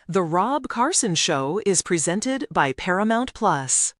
The Rob Carson Show is presented by Paramount Plus.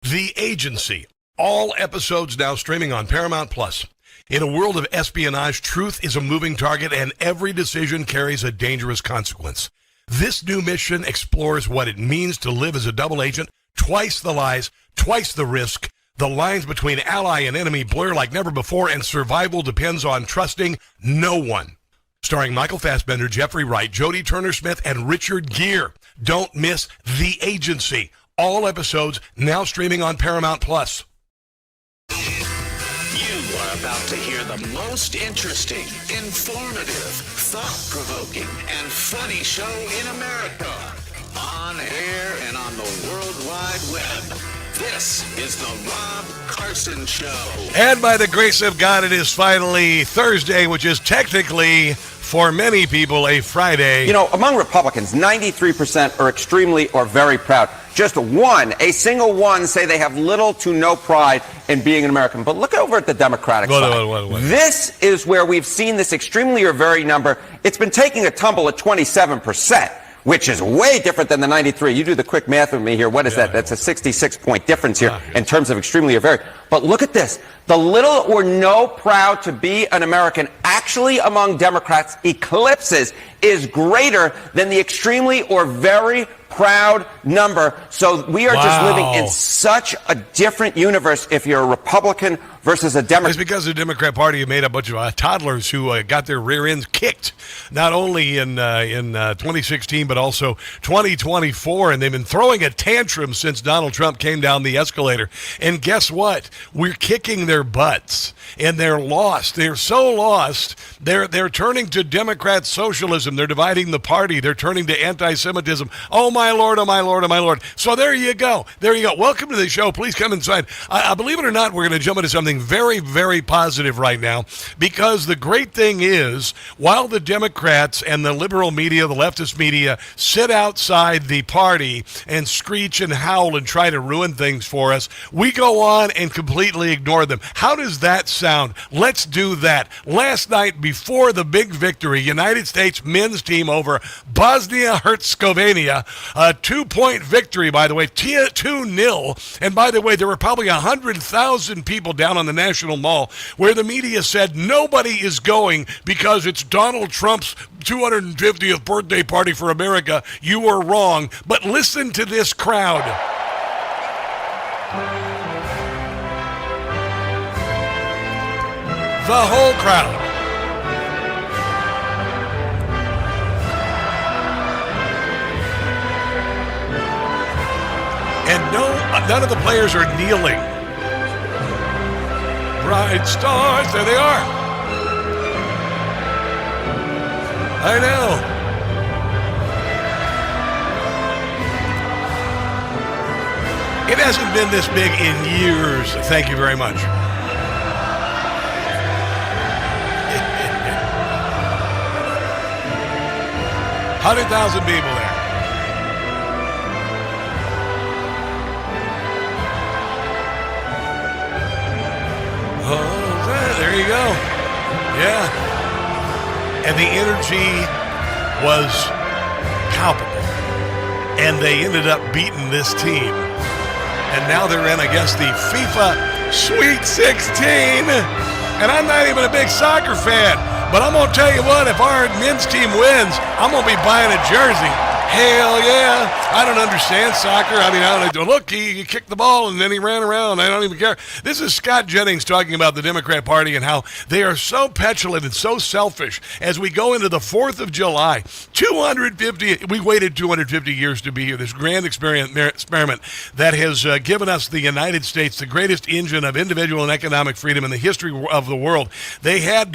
The Agency. All episodes now streaming on Paramount Plus. In a world of espionage, truth is a moving target and every decision carries a dangerous consequence. This new mission explores what it means to live as a double agent, twice the lies, twice the risk. The lines between ally and enemy blur like never before, and survival depends on trusting no one. Starring Michael Fassbender, Jeffrey Wright, Jodie Turner-Smith, and Richard Gere. Don't miss The Agency. All episodes now streaming on Paramount Plus. You are about to hear the most interesting, informative, thought-provoking, and funny show in America. On air and on the World Wide Web. This is the Rob Carson Show. And by the grace of God, it is finally Thursday, which is technically, for many people, a Friday. You know, among Republicans, 93% are extremely or very proud. Just a single one, say they have little to no pride in being an American. But look over at the Democratic side. This is where we've seen this extremely or very number. It's been taking a tumble at 27%. Which is way different than the 93. You do the quick math with me here. What is that? That's a 66-point difference here in terms of extremely or very. But look at this. The little or no proud to be an American actually among Democrats eclipses is greater than the extremely or very proud number. So we are just living in such a different universe if you're a Republican versus a Democrat. It's because the Democrat Party made a bunch of toddlers who got their rear ends kicked, not only in 2016, but also 2024. And they've been throwing a tantrum since Donald Trump came down the escalator. And guess what? We're kicking their butts. And they're lost. They're so lost. They're turning to Democrat socialism. They're dividing the party. They're turning to anti-Semitism. Oh, my Lord, oh, my Lord, oh, my Lord. So there you go. There you go. Welcome to the show. Please come inside. I believe it or not, we're going to jump into something very, very positive right now, because the great thing is, while the Democrats and the liberal media, the leftist media, sit outside the party and screech and howl and try to ruin things for us, we go on and completely ignore them. How does that sound? Let's do that. Last night, before the big victory, United States men's team over Bosnia-Herzegovina, a 2-point victory, by the way, 2-0. And by the way, there were probably 100,000 people down on the National Mall where the media said nobody is going because it's Donald Trump's 250th birthday party for America. You were wrong. But listen to this crowd. The whole crowd. And none of the players are kneeling. Bright stars, there they are. I know. It hasn't been this big in years. Thank you very much. 100,000 people there. Oh, there you go. Yeah. And the energy was palpable. And they ended up beating this team. And now they're in, I guess, the FIFA Sweet 16. And I'm not even a big soccer fan. But I'm going to tell you what, if our men's team wins, I'm going to be buying a jersey. Hell yeah. I don't understand soccer. I mean, I don't look, he kicked the ball and then he ran around. I don't even care. This is Scott Jennings talking about the Democrat Party and how they are so petulant and so selfish as we go into the 4th of July. We waited 250 years to be here. This grand experiment that has given us the United States, the greatest engine of individual and economic freedom in the history of the world. They had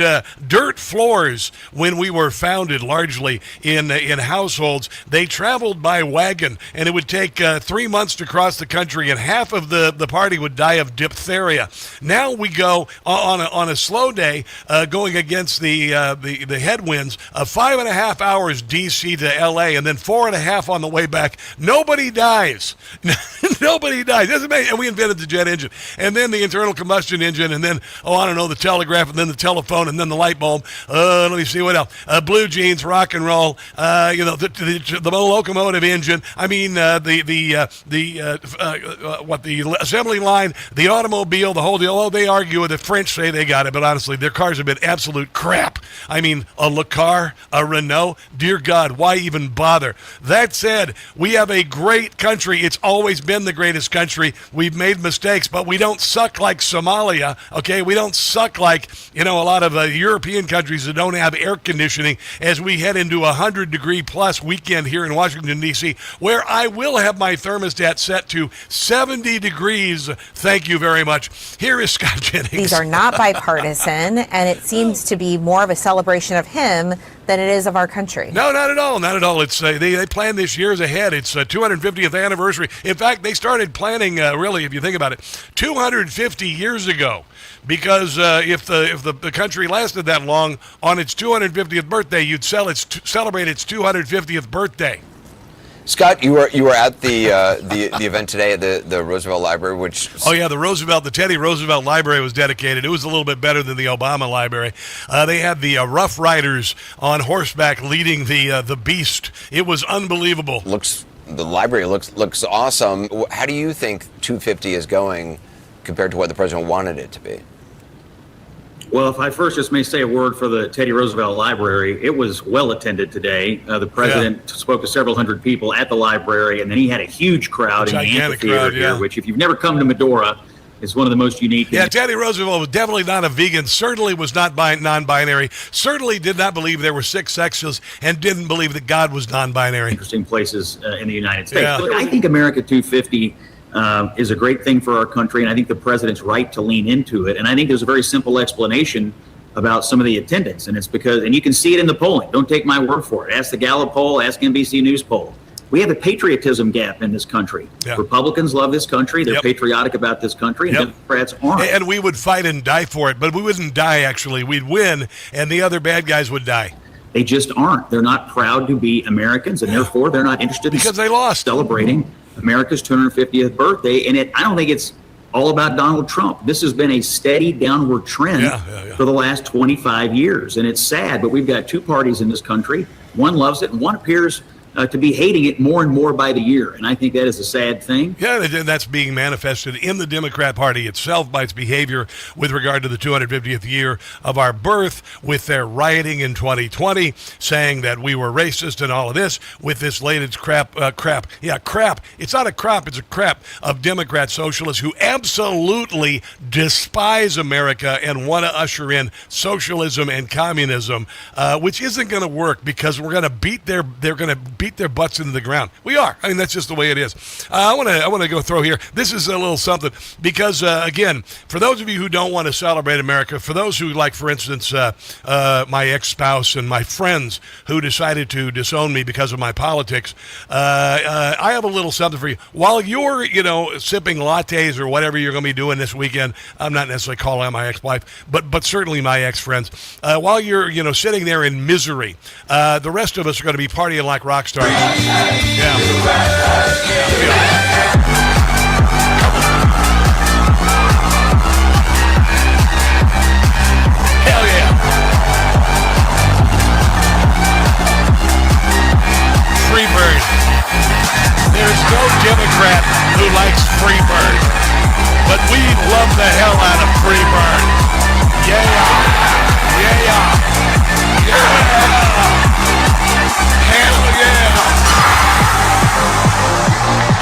dirt floors when we were founded, largely in households. They traveled by wagon, and it would take 3 months to cross the country, and half of the party would die of diphtheria. Now we go on a slow day, going against the headwinds of 5.5 hours D.C. to L.A., and then 4.5 on the way back. Nobody dies. Nobody dies. That's amazing. And we invented the jet engine. And then the internal combustion engine. And then, the telegraph. And then the telephone. And then the light bulb. Let me see what else. Blue jeans, rock and roll. The locomotive engine. I mean, the assembly line, the automobile, the whole deal. Oh, they argue with the French say they got it. But honestly, their cars have been absolute crap. I mean, a Le Car, a Renault. Dear God, why even bother? That said, we have a great country. It's always been the greatest country. We've made mistakes, but we don't suck like Somalia, okay? We don't suck like, a lot of European countries that don't have air conditioning as we head into a 100-degree plus weekend here in Washington, D.C., where I will have my thermostat set to 70 degrees. Thank you very much. Here is Scott Jennings. These are not bipartisan, and it seems to be more of a celebration of him than it is of our country. No, not at all. Not at all. It's they planned this years ahead. It's 250th anniversary. In fact, they started planning, really, if you think about it, 250 years ago. Because if the country lasted that long, on its 250th birthday, you'd celebrate its 250th birthday. Scott, you were at the event today at the Roosevelt Library, which... Oh, yeah, the Teddy Roosevelt Library was dedicated. It was a little bit better than the Obama Library. They had the Rough Riders on horseback leading the beast. It was unbelievable. The library looks awesome. How do you think 250 is going compared to what the president wanted it to be? Well, if I first just may say a word for the Teddy Roosevelt Library, it was well attended today. The president spoke to several hundred people at the library, and then he had a huge crowd in the amphitheater here, which if you've never come to Medora, is one of the most unique. Yeah, Teddy Roosevelt was definitely not a vegan, certainly was not non-binary, certainly did not believe there were 6 sexes, and didn't believe that God was non-binary. Interesting places in the United States. Yeah. But I think America 250 is a great thing for our country, and I think the president's right to lean into it. And I think there's a very simple explanation about some of the attendance, and it's because, and you can see it in the polling. Don't take my word for it. Ask the Gallup poll, ask NBC News poll. We have a patriotism gap in this country. Yeah. Republicans love this country. They're patriotic about this country, and Democrats aren't. And we would fight and die for it, but we wouldn't die, actually. We'd win, and the other bad guys would die. They just aren't. They're not proud to be Americans, and therefore they're not interested because they lost celebrating America's 250th birthday. And I don't think it's all about Donald Trump. This has been a steady downward trend for the last 25 years. And it's sad, but we've got 2 parties in this country. One loves it, and one appears to be hating it more and more by the year. And I think that is a sad thing. Yeah, and that's being manifested in the Democrat Party itself by its behavior with regard to the 250th year of our birth, with their rioting in 2020, saying that we were racist and all of this, with this latest crap. It's not a crop, it's a crap of Democrat socialists who absolutely despise America and want to usher in socialism and communism, which isn't going to work because we're going to beat their butts into the ground. We are. I mean, that's just the way it is. I want to go throw here. This is a little something because, again, for those of you who don't want to celebrate America, for those who, like, for instance, my ex-spouse and my friends who decided to disown me because of my politics, I have a little something for you. While you're, sipping lattes or whatever you're going to be doing this weekend, I'm not necessarily calling out my ex-wife, but certainly my ex-friends. While you're, sitting there in misery, the rest of us are going to be partying like rock stars. Yeah. Hell yeah. Free bird. There's no Democrat who likes free bird, but we love the hell out of free bird. Yeah. Hell yeah.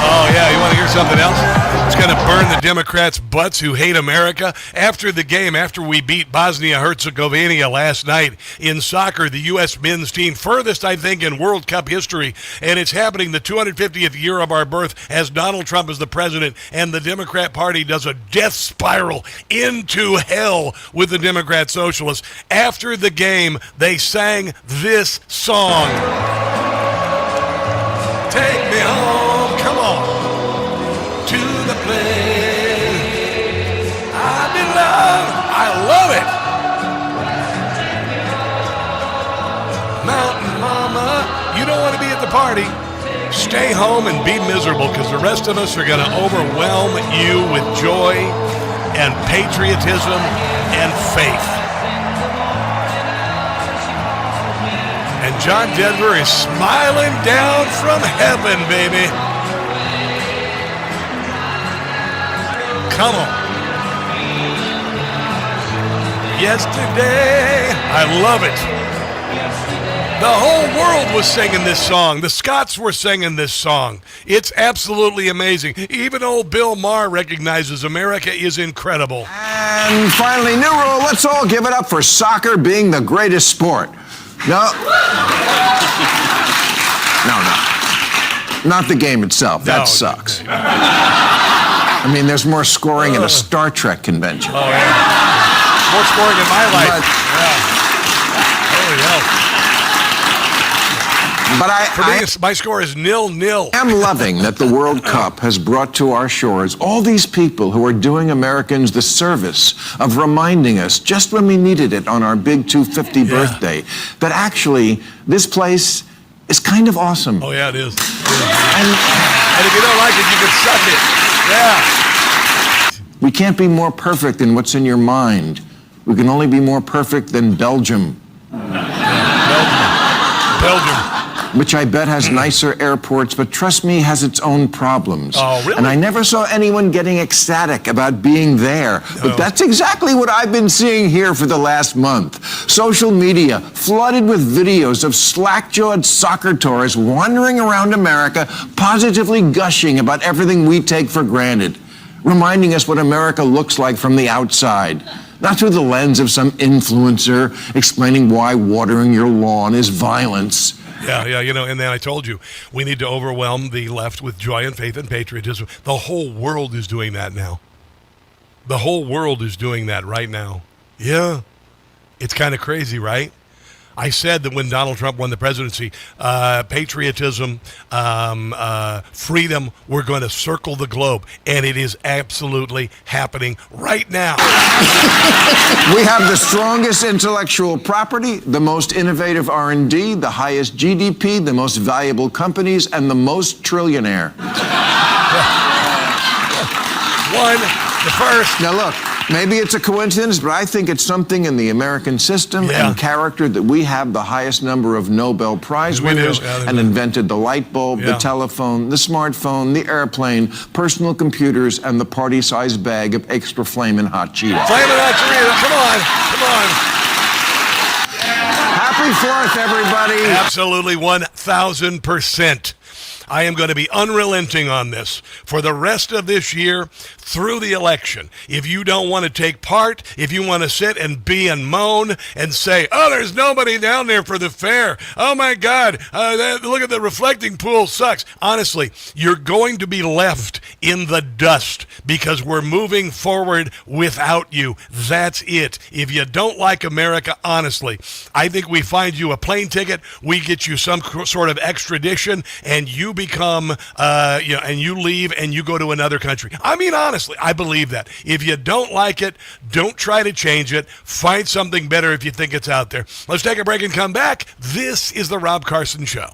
Oh, yeah, you want to hear something else? It's going to burn the Democrats' butts who hate America. After the game, after we beat Bosnia-Herzegovina last night in soccer, the U.S. men's team, furthest, I think, in World Cup history, and it's happening the 250th year of our birth as Donald Trump is the president, and the Democrat Party does a death spiral into hell with the Democrat socialists. After the game, they sang this song. Take me home, come on. To the place I belong. I love it. Mountain Mama, you don't want to be at the party. Stay home and be miserable, because the rest of us are going to overwhelm you with joy and patriotism and faith. And John Denver is smiling down from heaven, baby. Come on. Yesterday, I love it. The whole world was singing this song. The Scots were singing this song. It's absolutely amazing. Even old Bill Maher recognizes America is incredible. And finally, new rule, let's all give it up for soccer being the greatest sport. No. Not the game itself. That sucks. I mean, there's more scoring at a Star Trek convention. Oh, yeah. More scoring in my life. Holy hell. But my score is 0-0. I'm loving that the World Cup has brought to our shores all these people who are doing Americans the service of reminding us, just when we needed it on our big 250 birthday, that actually this place is kind of awesome. Oh, yeah, it is. And if you don't like it, you can suck it. Yeah. We can't be more perfect than what's in your mind. We can only be more perfect than Belgium. Belgium. Which I bet has nicer airports, but trust me, has its own problems. Oh, really? And I never saw anyone getting ecstatic about being there. No. But that's exactly what I've been seeing here for the last month. Social media flooded with videos of slack-jawed soccer tourists wandering around America, positively gushing about everything we take for granted, reminding us what America looks like from the outside. Not through the lens of some influencer explaining why watering your lawn is violence. Yeah, and then I told you, we need to overwhelm the left with joy and faith and patriotism. The whole world is doing that now. The whole world is doing that right now. Yeah. It's kind of crazy, right? I said that when Donald Trump won the presidency, patriotism, freedom, we're going to circle the globe. And it is absolutely happening right now. We have the strongest intellectual property, the most innovative R&D, the highest GDP, the most valuable companies, and the most trillionaire. The first. Now look, maybe it's a coincidence, but I think it's something in the American system and character that we have the highest number of Nobel Prize winners and invented the light bulb, the telephone, the smartphone, the airplane, personal computers, and the party-sized bag of extra flamin' hot Cheetos. Flamin' hot Cheetos, come on. Happy 4th, everybody. Absolutely, 1,000%. I am going to be unrelenting on this for the rest of this year through the election. If you don't want to take part, if you want to sit and be and moan and say, oh, there's nobody down there for the fair. Oh, my God, look at the reflecting pool, sucks. Honestly, you're going to be left in the dust because we're moving forward without you. That's it. If you don't like America, honestly, I think we find you a plane ticket, we get you some sort of extradition, and you become, and you leave and you go to another country. I mean, honestly, I believe that. If you don't like it, don't try to change it. Find something better if you think it's out there. Let's take a break and come back. This is the Rob Carson Show.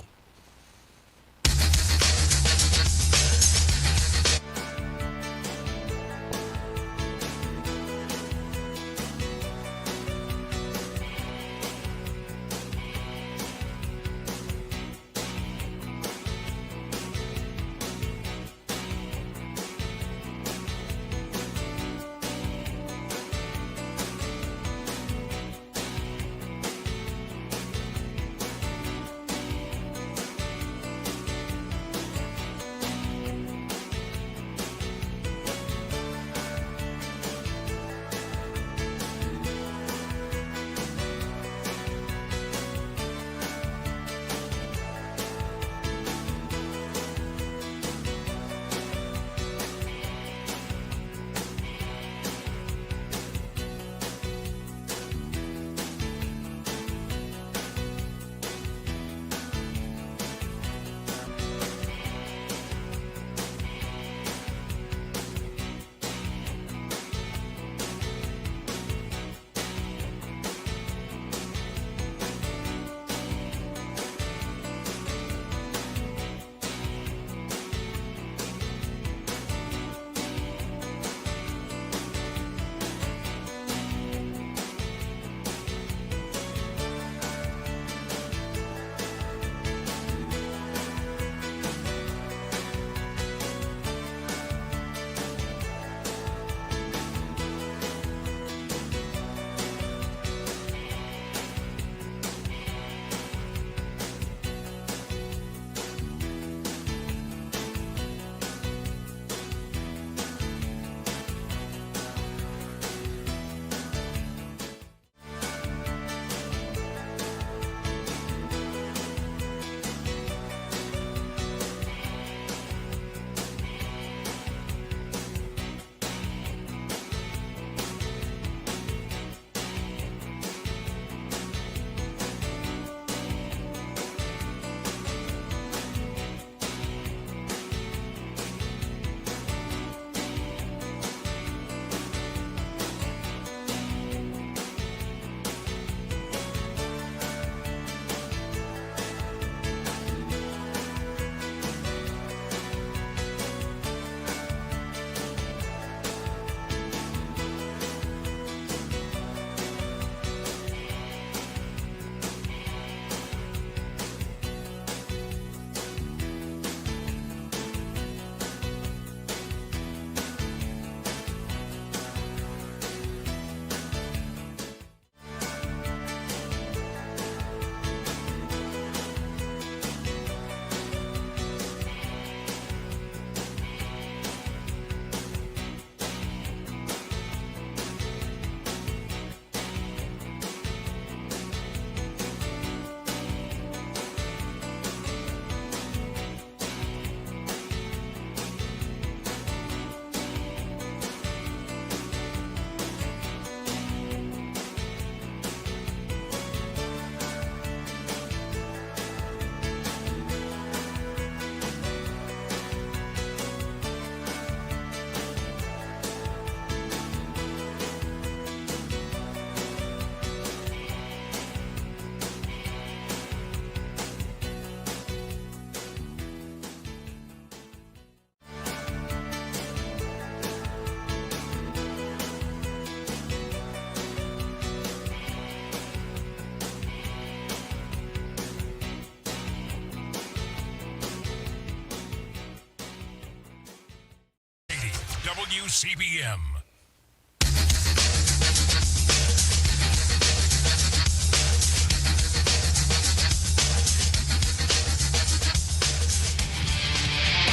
WCBM.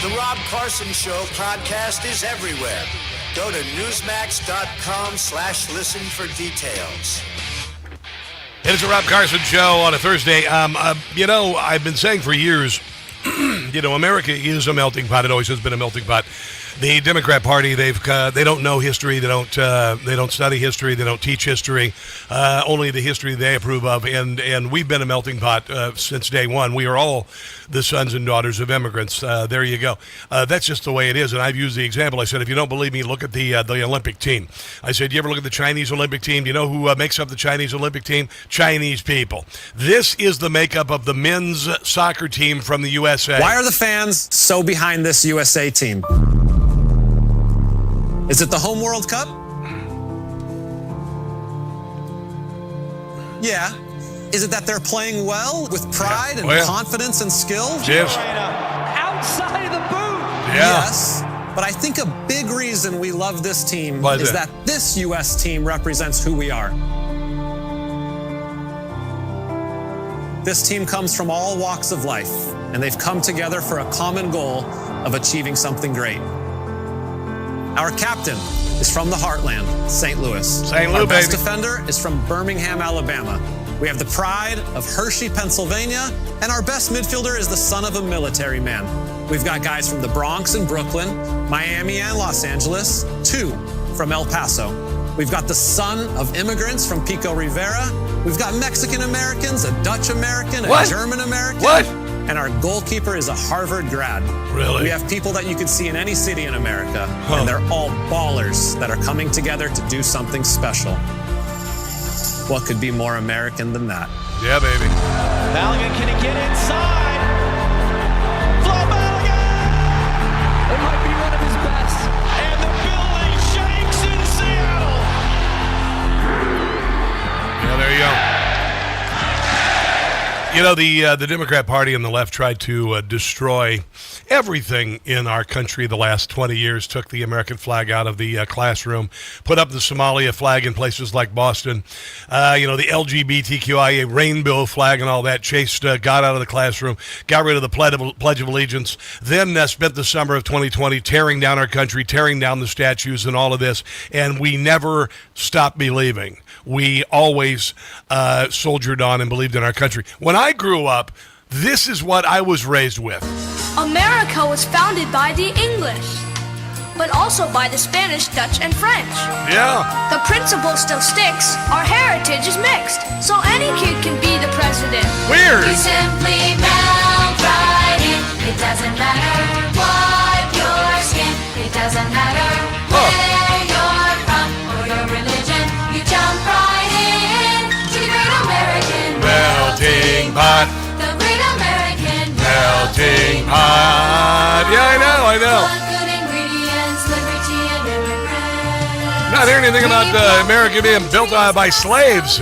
The Rob Carson Show podcast is everywhere. Go to newsmax.com/listen for details. It is a Rob Carson Show on a Thursday. I've been saying for years, America is a melting pot. It always has been a melting pot. The Democrat Party, they don't know history. They don't study history. They don't teach history. Only the history they approve of. And we've been a melting pot since day one. We are all the sons and daughters of immigrants. There you go. That's just the way it is. And I've used the example. I said, if you don't believe me, look at the Olympic team. I said, you ever look at the Chinese Olympic team? Do you know who makes up the Chinese Olympic team? Chinese people. This is the makeup of the men's soccer team from the USA. Why are the fans so behind this USA team? Is it the home World Cup? Yeah. Is it that they're playing well with pride and confidence and skill? Yes. Outside of the boot. Yeah. Yes. But I think a big reason we love this team is that this U.S. team represents who we are. This team comes from all walks of life, and they've come together for a common goal of achieving something great. Our captain is from the heartland, St. Louis. St. Louis, Our best baby. defender is from Birmingham, Alabama. We have the pride of Hershey, Pennsylvania, and our best midfielder is the son of a military man. We've got guys from the Bronx and Brooklyn, Miami and Los Angeles, 2 from El Paso. We've got the son of immigrants from Pico Rivera. We've got Mexican Americans, a Dutch American, a German American. What? And our goalkeeper is a Harvard grad. Really? We have people that you could see in any city in America, and they're all ballers that are coming together to do something special. What could be more American than that? Yeah, baby. Balogun, can he get inside? Flo Balogun! It might be one of his best. And the building shakes in Seattle. Yeah, there you go. The Democrat Party and the left tried to destroy everything in our country the last 20 years, took the American flag out of the classroom, put up the Somalia flag in places like Boston, the LGBTQIA rainbow flag and all that, chased God out of the classroom, got rid of the Pledge of Allegiance, then spent the summer of 2020 tearing down our country, tearing down the statues and all of this, and we never stopped believing. We always soldiered on and believed in our country. When I grew up, this is what I was raised with. America was founded by the English, but also by the Spanish, Dutch, and French. Yeah. The principle still sticks. Our heritage is mixed, so any kid can be the president. Weird. You simply melt right in. It doesn't matter what your skin. It doesn't matter where you're from or your religion. You jump right in to the great American melting pot. The great American melting pot. Yeah, I know. Good ingredients, liberty and immigrants. Not hearing anything about America being built by slaves.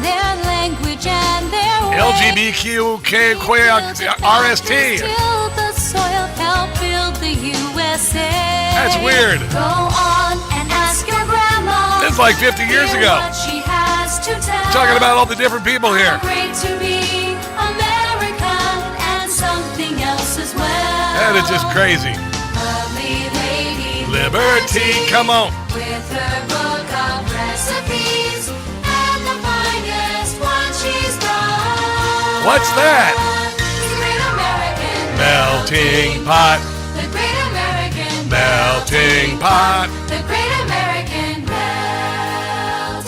Their language and their LGBTQRST. Till the soil help build the USA. That's weird. Go on and ask your grandma. That's like 50 years ago. What she has to tell. Talking about all the different people here. Great to be American and something else as well. That is just crazy. Lovely lady Liberty, come on. with her book of recipes and the finest one she's brought. What's that? The great American Melting pot. The great American Melting pot. The great American melting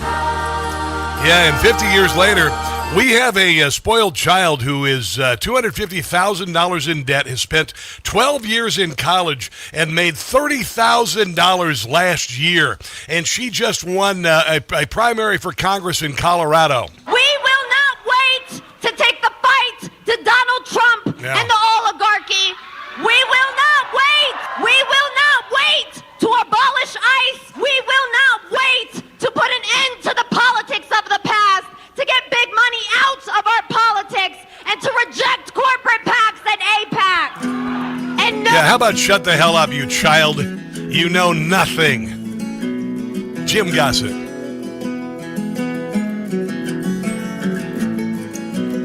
pot. Yeah, and 50 years later, we have a spoiled child who is $250,000 in debt, has spent 12 years in college, and made $30,000 last year. And she just won a primary for Congress in Colorado. We will not wait to take the fight to Donald Trump and the oligarchy. We will not wait. We will not wait to abolish ICE. We will not wait to put an end to the politics of the past, to get big money out of our politics, and to reject corporate PACs and APACs. And no Yeah, how about shut the hell up, you child? You know nothing. Jim Gossett.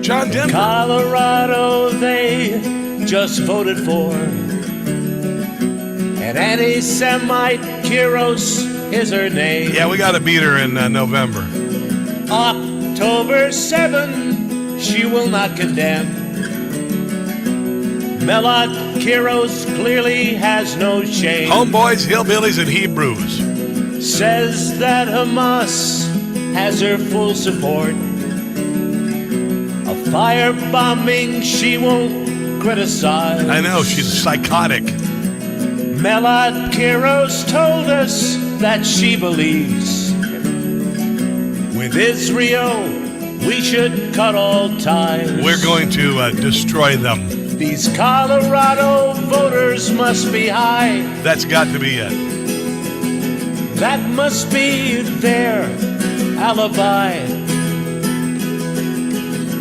John Denver. Colorado, they just voted for an anti-Semite. Kiros is her name. Yeah, we got to beat her in November. October 7, she will not condemn. Melot Kiros clearly has no shame. Homeboys, hillbillies, and Hebrews. Says that Hamas has her full support. A firebombing she won't criticize. I know, she's psychotic. Melot Kiros told us that she believes with Israel we should cut all ties. We're going to destroy them. These Colorado voters must be high. That's got to be it. That must be their alibi.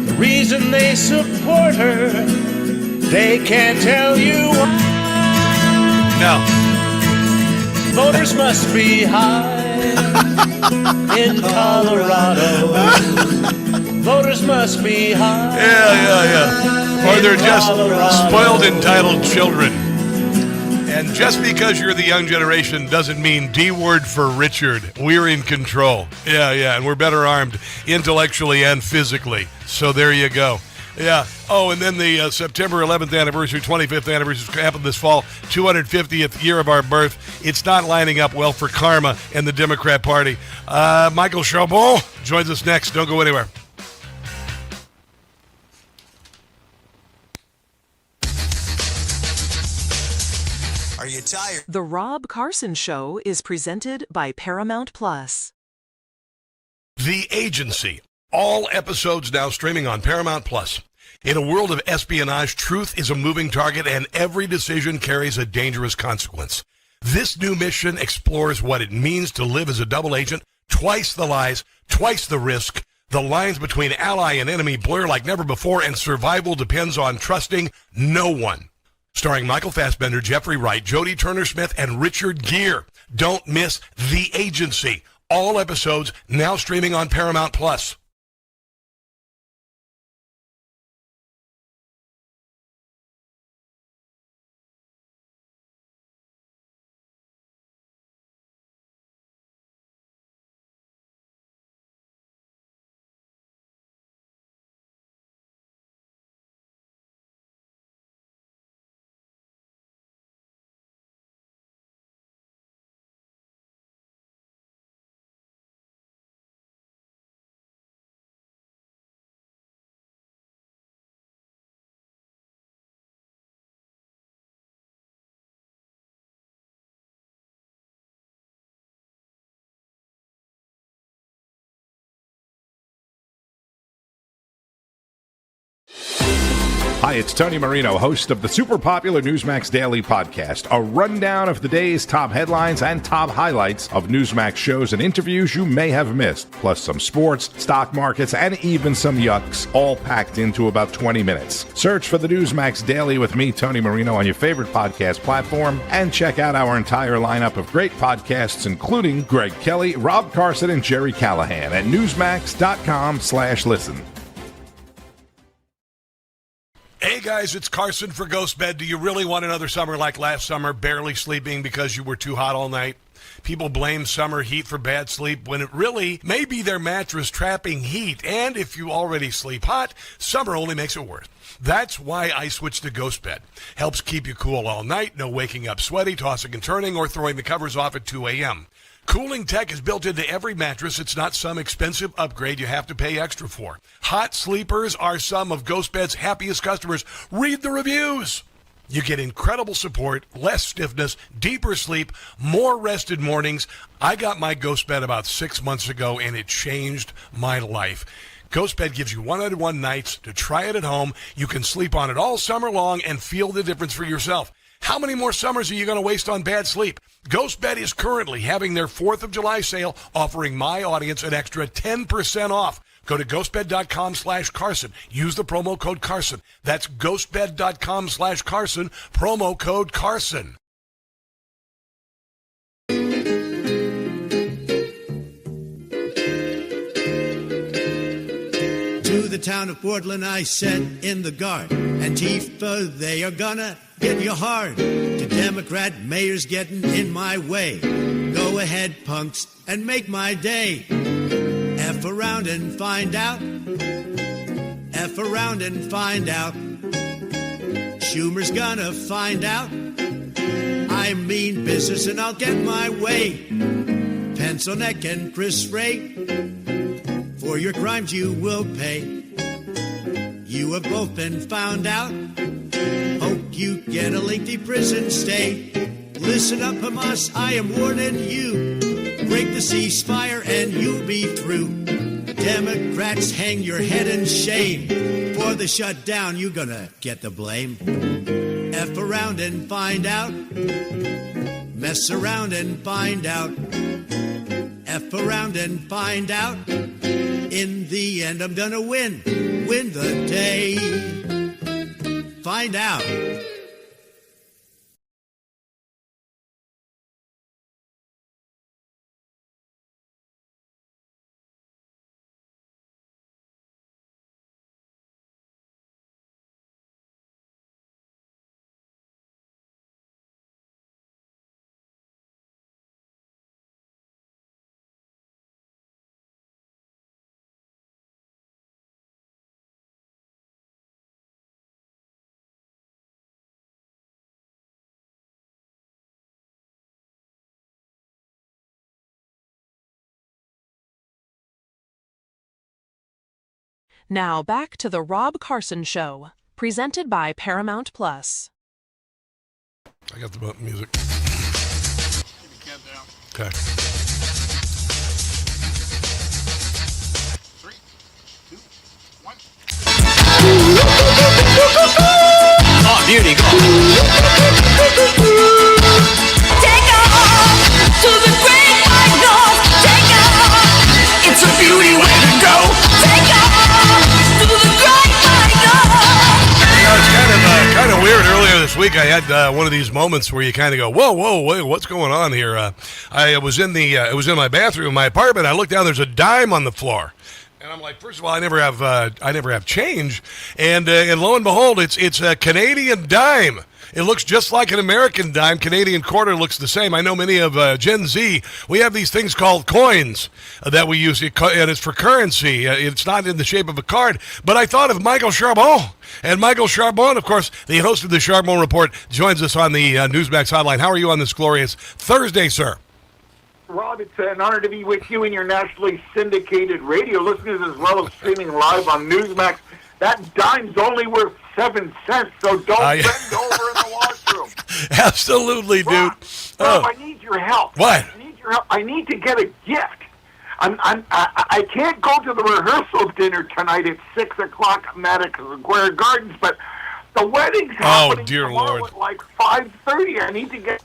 The reason they support her, they can't tell you why. No. Voters must be high in Colorado. Voters must be high. Yeah. Or they're just spoiled, entitled children. And just because you're the young generation doesn't mean D word for Richard. We're in control. Yeah, and we're better armed intellectually and physically. So there you go. Yeah. Oh, and then the September 11th anniversary, 25th anniversary happened this fall, 250th year of our birth. It's not lining up well for karma and the Democrat Party. Michael Charbon joins us next. Don't go anywhere. Are you tired? The Rob Carson Show is presented by Paramount Plus. The Agency. All episodes now streaming on Paramount Plus. In a world of espionage, truth is a moving target and every decision carries a dangerous consequence. This new mission explores what it means to live as a double agent, twice the lies, twice the risk. The lines between ally and enemy blur like never before, and survival depends on trusting no one. Starring Michael Fassbender, Jeffrey Wright, Jodie Turner-Smith, and Richard Gere. Don't miss The Agency. All episodes now streaming on Paramount Plus. Hi, it's Tony Marino, host of the super popular Newsmax Daily Podcast, a rundown of the day's top headlines and top highlights of Newsmax shows and interviews you may have missed, plus some sports, stock markets, and even some yucks, all packed into about 20 minutes. Search for the Newsmax Daily with me, Tony Marino, on your favorite podcast platform, and check out our entire lineup of great podcasts, including Greg Kelly, Rob Carson, and Jerry Callahan at newsmax.com/listen. Hey guys, it's Carson for Ghost Bed. Do you really want another summer like last summer, barely sleeping because you were too hot all night? People blame summer heat for bad sleep when it really may be their mattress trapping heat. And if you already sleep hot, summer only makes it worse. That's why I switched to Ghost Bed. Helps keep you cool all night, no waking up sweaty, tossing and turning, or throwing the covers off at 2 a.m. Cooling tech is built into every mattress. It's not some expensive upgrade you have to pay extra for. Hot sleepers are some of Ghost Bed's happiest customers. Read the reviews. You get incredible support, less stiffness, deeper sleep, more rested mornings. I got my Ghost Bed about 6 months ago, and it changed my life. Ghost Bed gives you 101 nights to try it at home. You can sleep on it all summer long and feel the difference for yourself. How many more summers are you going to waste on bad sleep? Ghost Bed is currently having their 4th of July sale, offering my audience an extra 10% off. Go to ghostbed.com/Carson. Use the promo code Carson. That's ghostbed.com/Carson, promo code Carson. To the town of Portland I said in the guard, Antifa, they are gonna get you hard. To Democrat mayors getting in my way, go ahead punks and make my day. F around and find out, F around and find out. Schumer's gonna find out, I mean business and I'll get my way. Pencil neck and Chris Ray, for your crimes you will pay. You have both been found out. Hope you get a lengthy prison stay. Listen up, Hamas, I am warning you. Break the ceasefire and you'll be through. Democrats, hang your head in shame. For the shutdown, you're gonna get the blame. F around and find out. Mess around and find out. F around and find out. In the end, I'm gonna win the day. Find out. Now back to the Rob Carson Show, presented by Paramount Plus. I got the button music. Okay. 3, 2, 1. Oh, beauty, go. Take off to the great white north. Take off. It's a beauty way to go. Take off to the great white north. You know, it's kind of weird. Earlier this week, I had one of these moments where you kind of go, "Whoa, wait, what's going on here?" I was in my bathroom in my apartment. I looked down. There's a dime on the floor. And I'm like, first of all, I never have change, and lo and behold, it's a Canadian dime. It looks just like an American dime. Canadian quarter looks the same. I know many of Gen Z. We have these things called coins that we use, and it's for currency. It's not in the shape of a card. But I thought of Michael Charbon, and Michael Charbon, of course, the host of the Charbon Report, joins us on the Newsmax Hotline. How are you on this glorious Thursday, sir? Rob, it's an honor to be with you and your nationally syndicated radio listeners, as well as streaming live on Newsmax. That dime's only worth 7 cents, so don't bend over in the washroom. Absolutely, dude. Rob, I need your help. What? I need your help. I need to get a gift. I can't go to the rehearsal dinner tonight at 6 o'clock at Madison Square Gardens, but the wedding's happening tomorrow at like 5:30. I need to get...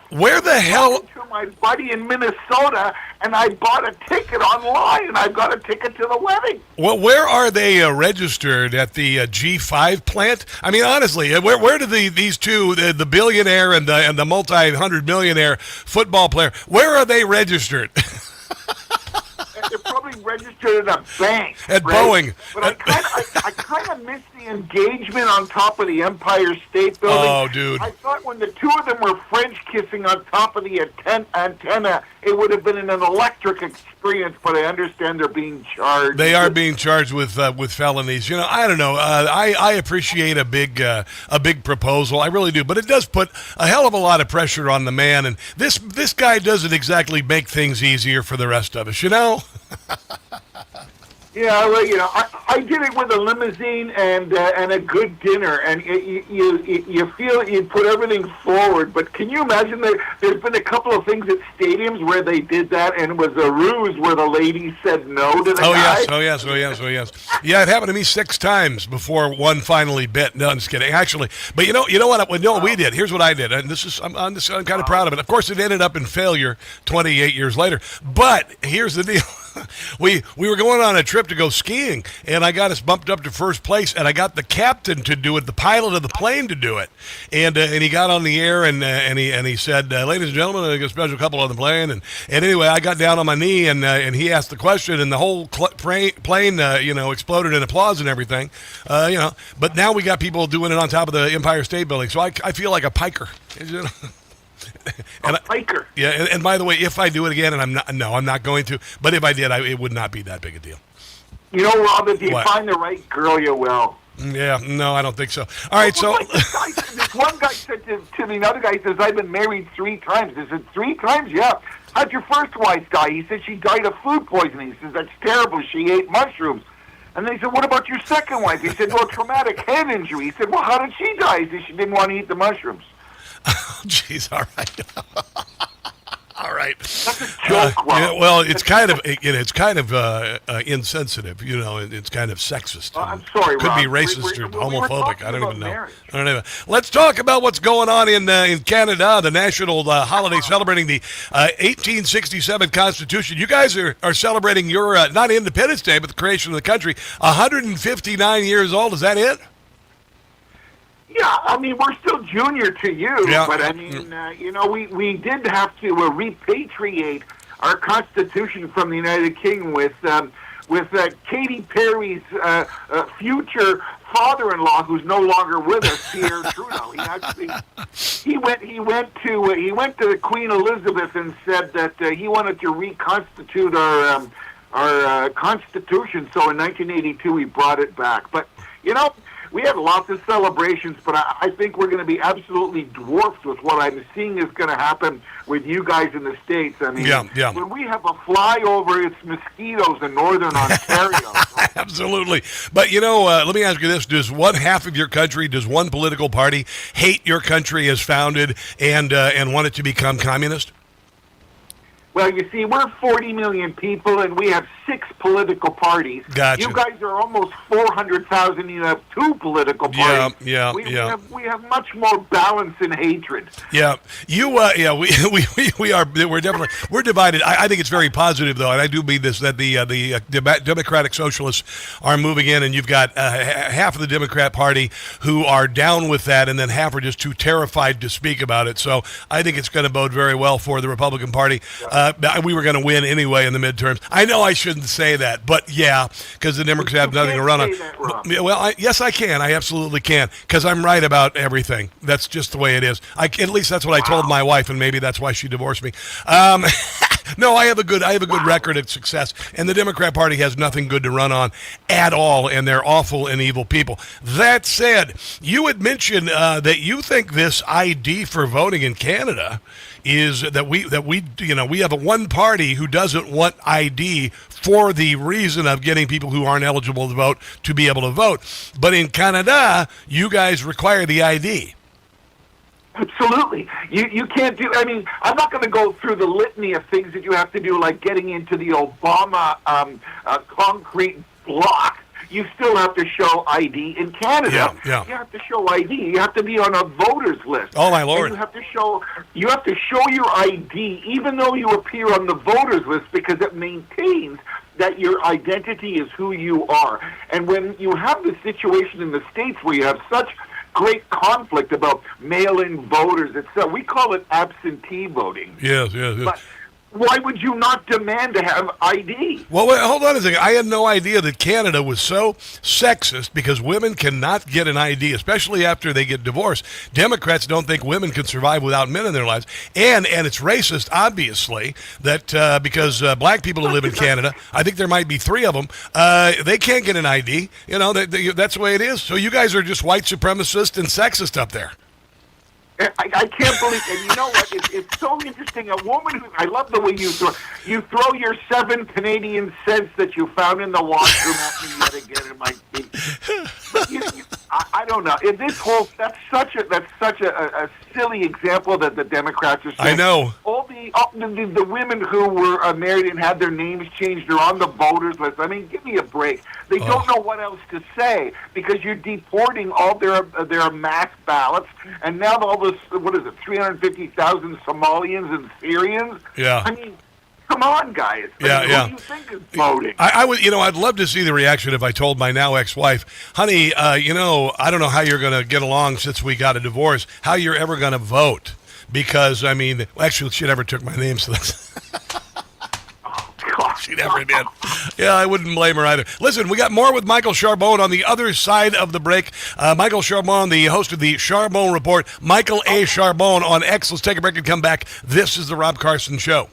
Where the hell? To my buddy in Minnesota, and I bought a ticket online, and I've got a ticket to the wedding. Well, where are they registered at the G5 plant? I mean, honestly, where do these two, the billionaire and the multi-hundred-millionaire football player, where are they registered? They're probably registered at a bank. At Boeing. But I kind of miss the engagement on top of the Empire State Building. Oh, dude. I thought when the two of them were French kissing on top of the antenna, it would have been an electric experience, but I understand they're being charged. They are being charged with felonies. You know, I don't know. I appreciate a big proposal. I really do. But it does put a hell of a lot of pressure on the man. And this guy doesn't exactly make things easier for the rest of us, you know? Yeah, well, you know, I did it with a limousine and a good dinner, and you feel you put everything forward. But can you imagine that there's been a couple of things at stadiums where they did that, and it was a ruse where the lady said no to the guy? Oh yes. Yeah, it happened to me 6 times before one finally bit. No, I'm just kidding. Actually, but you know what we did. Here's what I did, and I'm kind of proud of it. Of course, it ended up in failure 28 years later. But here's the deal. we were going on a trip to go skiing, and I got us bumped up to first place, and I got the captain to do it, the pilot of the plane to do it, and he got on the air and he said, "Ladies and gentlemen, I got a special couple on the plane," and anyway, I got down on my knee and he asked the question, and the whole plane exploded in applause and everything, But now we got people doing it on top of the Empire State Building, so I feel like a piker. And a piker. Yeah, and by the way, if I do it again, and I'm not going to, but if I did, it would not be that big a deal. You know, Rob, if you find the right girl, you will. Yeah, no, I don't think so. All right, so... This one guy said to the other guy, he says, I've been married 3 times. I said, 3 times? Yeah. How'd your first wife die? He said, she died of food poisoning. He says, that's terrible. She ate mushrooms. And they said, what about your second wife? He said, well, traumatic head injury. He said, well, how did she die? He said, she didn't want to eat the mushrooms. Oh, jeez, all right. All right. That's a joke, well, it's kind of insensitive. It's kind of sexist. I'm sorry, Could Rob. be racist or homophobic. I don't even know. Let's talk about what's going on in Canada, the national holiday celebrating the 1867 Constitution. You guys are celebrating your not Independence Day, but the creation of the country. 159 years old. Is that it? Yeah, I mean, we're still junior to you, yeah. But I mean, we did have to repatriate our Constitution from the United Kingdom with Katy Perry's future father-in-law, who's no longer with us, Pierre Trudeau. He went to Queen Elizabeth and said that he wanted to reconstitute our Constitution. So in 1982, we brought it back. But we had lots of celebrations, but I think we're going to be absolutely dwarfed with what I'm seeing is going to happen with you guys in the States. I mean, when we have a flyover, it's mosquitoes in northern Ontario. Absolutely. But, let me ask you this. Does one half of your country, does one political party hate your country as founded and want it to become communist? Well, you see, we're 40 million people, and we have 6 political parties. Gotcha. You guys are almost 400,000. You have 2 political parties. We have much more balance and hatred. Yeah, we're divided. I think it's very positive, though, and I do mean this, that the Democratic Socialists are moving in, and you've got half of the Democrat Party who are down with that, and then half are just too terrified to speak about it. So I think it's going to bode very well for the Republican Party. We were going to win anyway in the midterms. I know I shouldn't say that, but yeah, because the Democrats have nothing to run on. Yes, I can. I absolutely can, because I'm right about everything. That's just the way it is. At least that's what I told my wife, and maybe that's why she divorced me. No, I have a good record of success, and the Democrat Party has nothing good to run on at all, and they're awful and evil people. That said, you had mentioned that you think this ID for voting in Canada is that we have a one party who doesn't want ID for the reason of getting people who aren't eligible to vote to be able to vote. But in Canada, you guys require the ID. Absolutely. You can't do, I mean, I'm not going to go through the litany of things that you have to do, like getting into the Obama concrete block. You still have to show ID in Canada. Yeah. You have to show ID. You have to be on a voters list. Oh, my Lord. And you have to show your ID even though you appear on the voters list, because it maintains that your identity is who you are. And when you have the situation in the States where you have such great conflict about mail-in voters, we call it absentee voting. Yes. But why would you not demand to have ID? Well, wait, hold on a second. I had no idea that Canada was so sexist because women cannot get an ID, especially after they get divorced. Democrats don't think women can survive without men in their lives. And it's racist, obviously, that because black people who live in Canada, I think there might be 3 of them, they can't get an ID. That's the way it is. So you guys are just white supremacist and sexist up there. I can't believe, and you know what? It's so interesting. A woman who, I love the way you throw your 7 Canadian cents that you found in the washroom at me yet again in my feet. I don't know. That's such a silly example that the Democrats are saying. I know. All the women who were married and had their names changed are on the voters list. I mean, give me a break. They don't know what else to say because you're deporting all their mass ballots, and now all this, 350,000 Somalians and Syrians? Yeah. I mean, Come on, guys. Yeah. Who do you think is voting? I would, I'd love to see the reaction if I told my now ex-wife, honey, I don't know how you're going to get along since we got a divorce, how you're ever going to vote. Because, actually, she never took my name, so that's... She never did. Yeah, I wouldn't blame her either. Listen, we got more with Michael Charbon on the other side of the break. Michael Charbon, the host of the Charbon Report. Michael A. Charbon on X. Let's take a break and come back. This is the Rob Carson Show.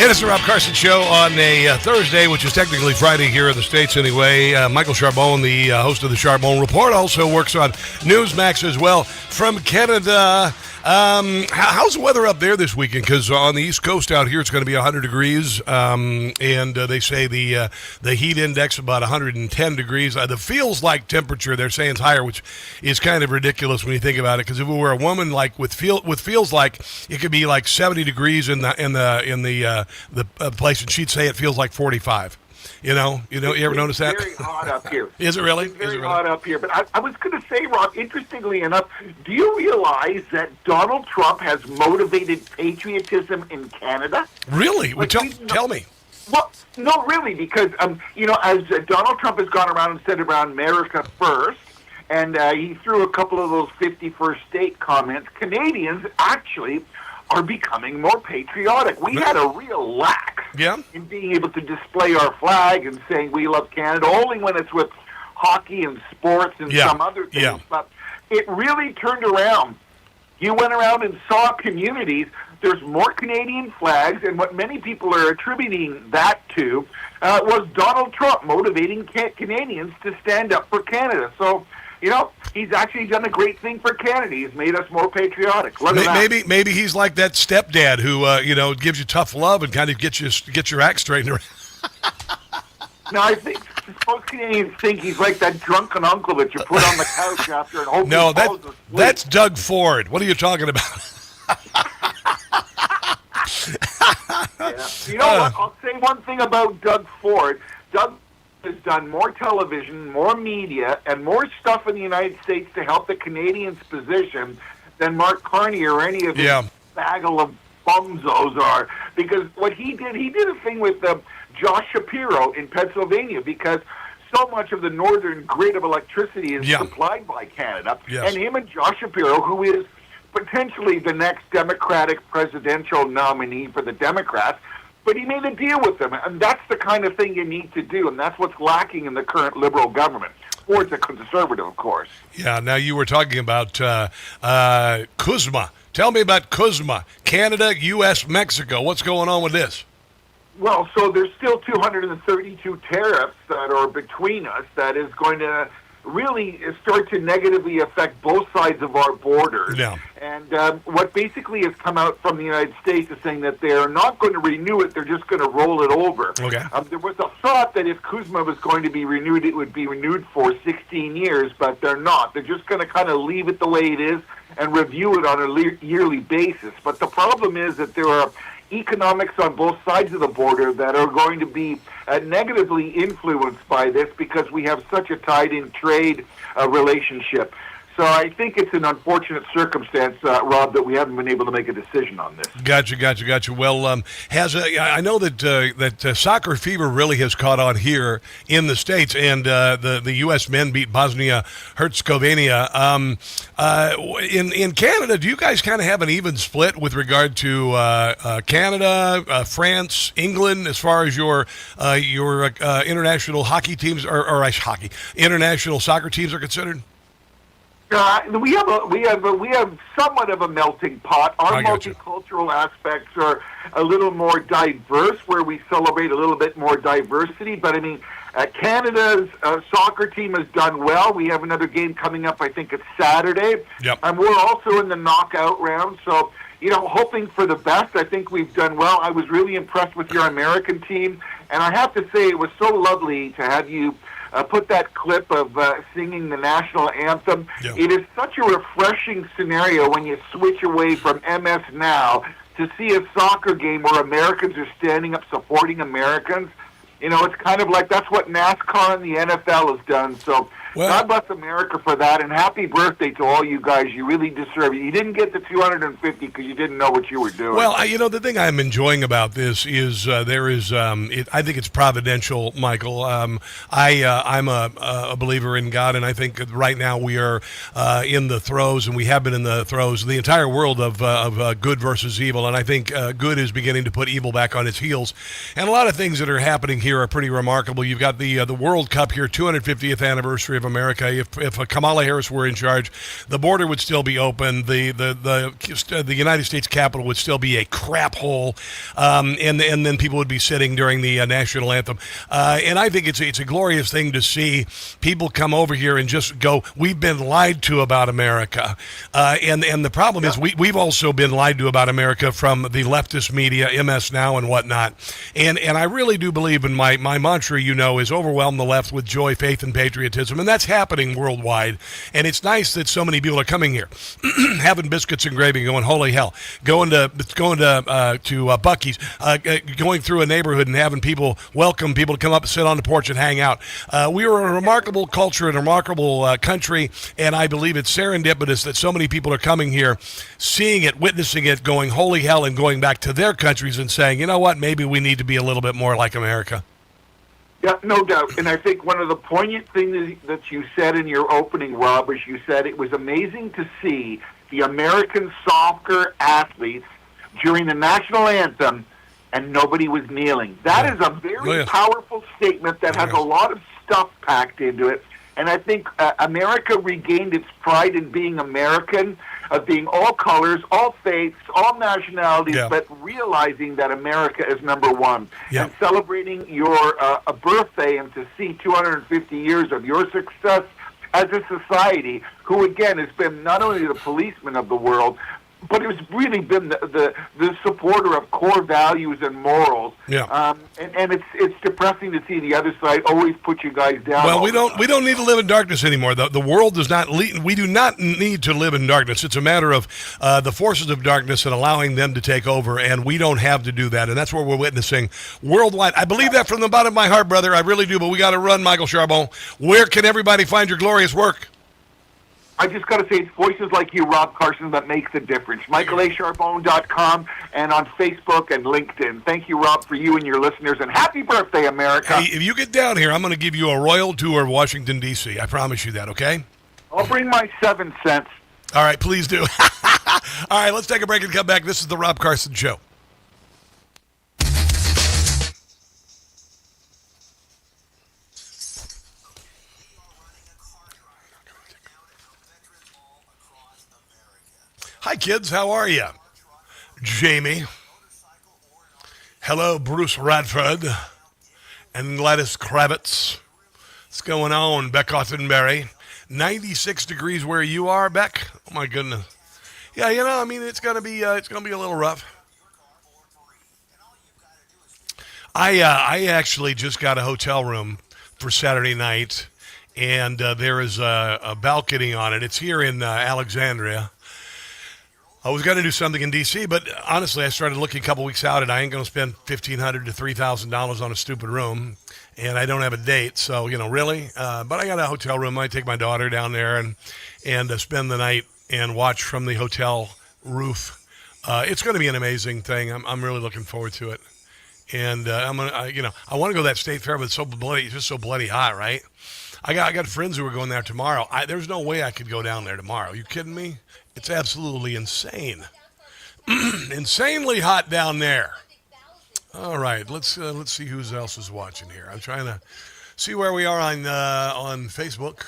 Hey, this is the Rob Carson Show on a Thursday, which is technically Friday here in the States anyway. Michael Charbon, the host of the Charbon Report, also works on Newsmax as well from Canada. How's the weather up there this weekend? Because on the East Coast out here, it's going to be 100 degrees, and they say the heat index about 110 degrees. The feels like temperature, they're saying it's higher, which is kind of ridiculous when you think about it. Because if it were a woman, like with feels like, it could be like 70 degrees in the place, and she'd say it feels like 45. You ever notice that? It's very hot up here. Is it really? It's very hot up here. But I was going to say, Rob, interestingly enough, do you realize that Donald Trump has motivated patriotism in Canada? Really? Well, tell me. Well, no, really, because, as Donald Trump has gone around and said around America first, and he threw a couple of those 51st state comments, Canadians actually are becoming more patriotic. We had a real lack in being able to display our flag and saying we love Canada, only when it's with hockey and sports and some other things. But it really turned around. You went around and saw communities there's more Canadian flags, and what many people are attributing that to was Donald Trump motivating Canadians to stand up for Canada. So, he's actually done a great thing for Canada. He's made us more patriotic. Maybe he's like that stepdad who gives you tough love and kind of gets your act straightened around. No, I think most Canadians think he's like that drunken uncle that you put on the couch after and hope he falls asleep. That's Doug Ford. What are you talking about? Yeah. You know what? I'll say one thing about Doug Ford. Doug has done more television, more media, and more stuff in the United States to help the Canadians' position than Mark Carney or any of his bagel of bumzos are. Because what he did a thing with Josh Shapiro in Pennsylvania, because so much of the northern grid of electricity is supplied by Canada. Yes. And him and Josh Shapiro, who is potentially the next Democratic presidential nominee for the Democrats, but he made a deal with them. And that's the kind of thing you need to do, and that's what's lacking in the current Liberal government. Or it's a conservative, of course. Yeah, now you were talking about Kuzma. Tell me about Kuzma. Canada, U.S., Mexico. What's going on with this? Well, so there's still 232 tariffs that are between us that is going to really start to negatively affect both sides of our borders. Yeah. And what basically has come out from the United States is saying that they're not going to renew it, they're just going to roll it over. Okay. There was a thought that if Kuzma was going to be renewed, it would be renewed for 16 years, but they're not. They're just going to kind of leave it the way it is and review it on a yearly basis. But the problem is that there are economics on both sides of the border that are going to be negatively influenced by this because we have such a tied-in trade relationship. So I think it's an unfortunate circumstance, Rob, that we haven't been able to make a decision on this. Gotcha. Well, I know that soccer fever really has caught on here in the States, and the U.S. men beat Bosnia-Herzegovina. In Canada, do you guys kind of have an even split with regard to Canada, France, England, as far as your international hockey teams or international soccer teams are considered? We have somewhat of a melting pot. Our multicultural aspects are a little more diverse, where we celebrate a little bit more diversity. But I mean, Canada's soccer team has done well. We have another game coming up. I think it's Saturday. Yep. And we're also in the knockout round. So, hoping for the best. I think we've done well. I was really impressed with your American team, and I have to say it was so lovely to have you put that clip of singing the national anthem. Yeah. It is such a refreshing scenario when you switch away from MS Now to see a soccer game where Americans are standing up supporting Americans. It's kind of like that's what NASCAR and the NFL has done. So God bless America for that, and happy birthday to all you guys. You really deserve it. You didn't get the 250 because you didn't know what you were doing. Well, the thing I'm enjoying about this is I think it's providential, Michael. I'm a believer in God, and I think right now we are in the throes, and we have been in the throes, the entire world of good versus evil, and I think good is beginning to put evil back on its heels. And a lot of things that are happening here are pretty remarkable. You've got the World Cup here, 250th anniversary of America. If Kamala Harris were in charge, the border would still be open. The United States Capitol would still be a crap hole, and then people would be sitting during the national anthem. And I think it's a glorious thing to see people come over here and just go, we've been lied to about America. And the problem is we've also been lied to about America from the leftist media, MS Now and whatnot. And I really do believe in my mantra, is overwhelm the left with joy, faith, and patriotism. And that's happening worldwide. And it's nice that so many people are coming here, having biscuits and gravy, going, holy hell, going to Buc-ee's, going through a neighborhood and having people welcome people to come up and sit on the porch and hang out. We are a remarkable culture and a remarkable country, and I believe it's serendipitous that so many people are coming here, seeing it, witnessing it, going, holy hell, and going back to their countries and saying, you know what, maybe we need to be a little bit more like America. Yeah, no doubt. And I think one of the poignant things that you said in your opening, Rob, is you said it was amazing to see the American soccer athletes during the national anthem and nobody was kneeling. That is a very powerful statement that has a lot of stuff packed into it. And I think America regained its pride in being American of being all colors, all faiths, all nationalities, but realizing that America is number one. And celebrating your a birthday and to see 250 years of your success as a society who, again, has been not only the policeman of the world, but it's really been the supporter of core values and morals. And it's depressing to see the other side always put you guys down. Well, we don't need to live in darkness anymore. The world does not. We do not need to live in darkness. It's a matter of the forces of darkness and allowing them to take over, and we don't have to do that. And that's what we're witnessing worldwide. I believe that from the bottom of my heart, brother. I really do. But we got to run, Michael Charbon. Where can everybody find your glorious work? I just got to say, it's voices like you, Rob Carson, that make the difference. MichaelACharbon.com and on Facebook and LinkedIn. Thank you, Rob, for you and your listeners, and happy birthday, America. Hey, if you get down here, I'm going to give you a royal tour of Washington, D.C. I promise you that, okay? I'll bring my 7 cents. All right, please do. All right, let's take a break and come back. This is the Rob Carson Show. Hi, kids. How are you? Jamie. Hello, Bruce Radford and Gladys Kravitz. What's going on, Beck Ottenberry? 96 degrees where you are, Beck? Oh, my goodness. Yeah, you know, I mean, it's gonna be a little rough. I actually just got a hotel room for Saturday night, and there is a balcony on it. It's here in Alexandria. I was going to do something in D.C., but honestly, I started looking a couple weeks out, and I ain't going to spend $1,500 to $3,000 on a stupid room, and I don't have a date, so, you know, really? But I got a hotel room. I take my daughter down there and spend the night and watch from the hotel roof. It's going to be an amazing thing. I'm really looking forward to it. And I want to go to that state fair, but it's just so bloody hot, right? I got friends who are going there tomorrow. There's no way I could go down there tomorrow. Are you kidding me? It's absolutely insane. Insanely hot down there. All right, let's see who else is watching here. I'm trying to see where we are on Facebook.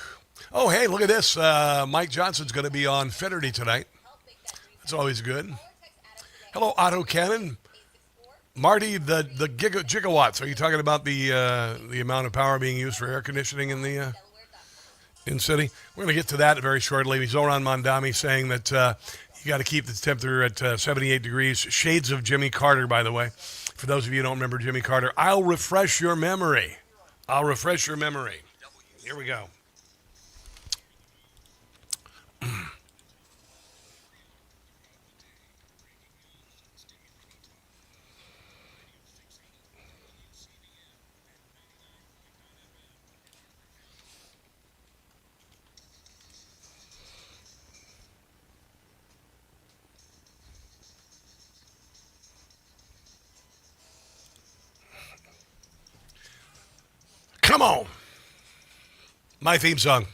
Oh, hey, look at this. Mike Johnson's going to be on Federty tonight. That's always good. Hello, Otto Cannon. Marty, the gigawatts. Are you talking about the amount of power being used for air conditioning in the in city? We're going to get to that very shortly. Zohran Mamdani saying that you got to keep the temperature at 78 degrees. Shades of Jimmy Carter, by the way. For those of you who don't remember Jimmy Carter, I'll refresh your memory. Here we go. Come on. My theme song.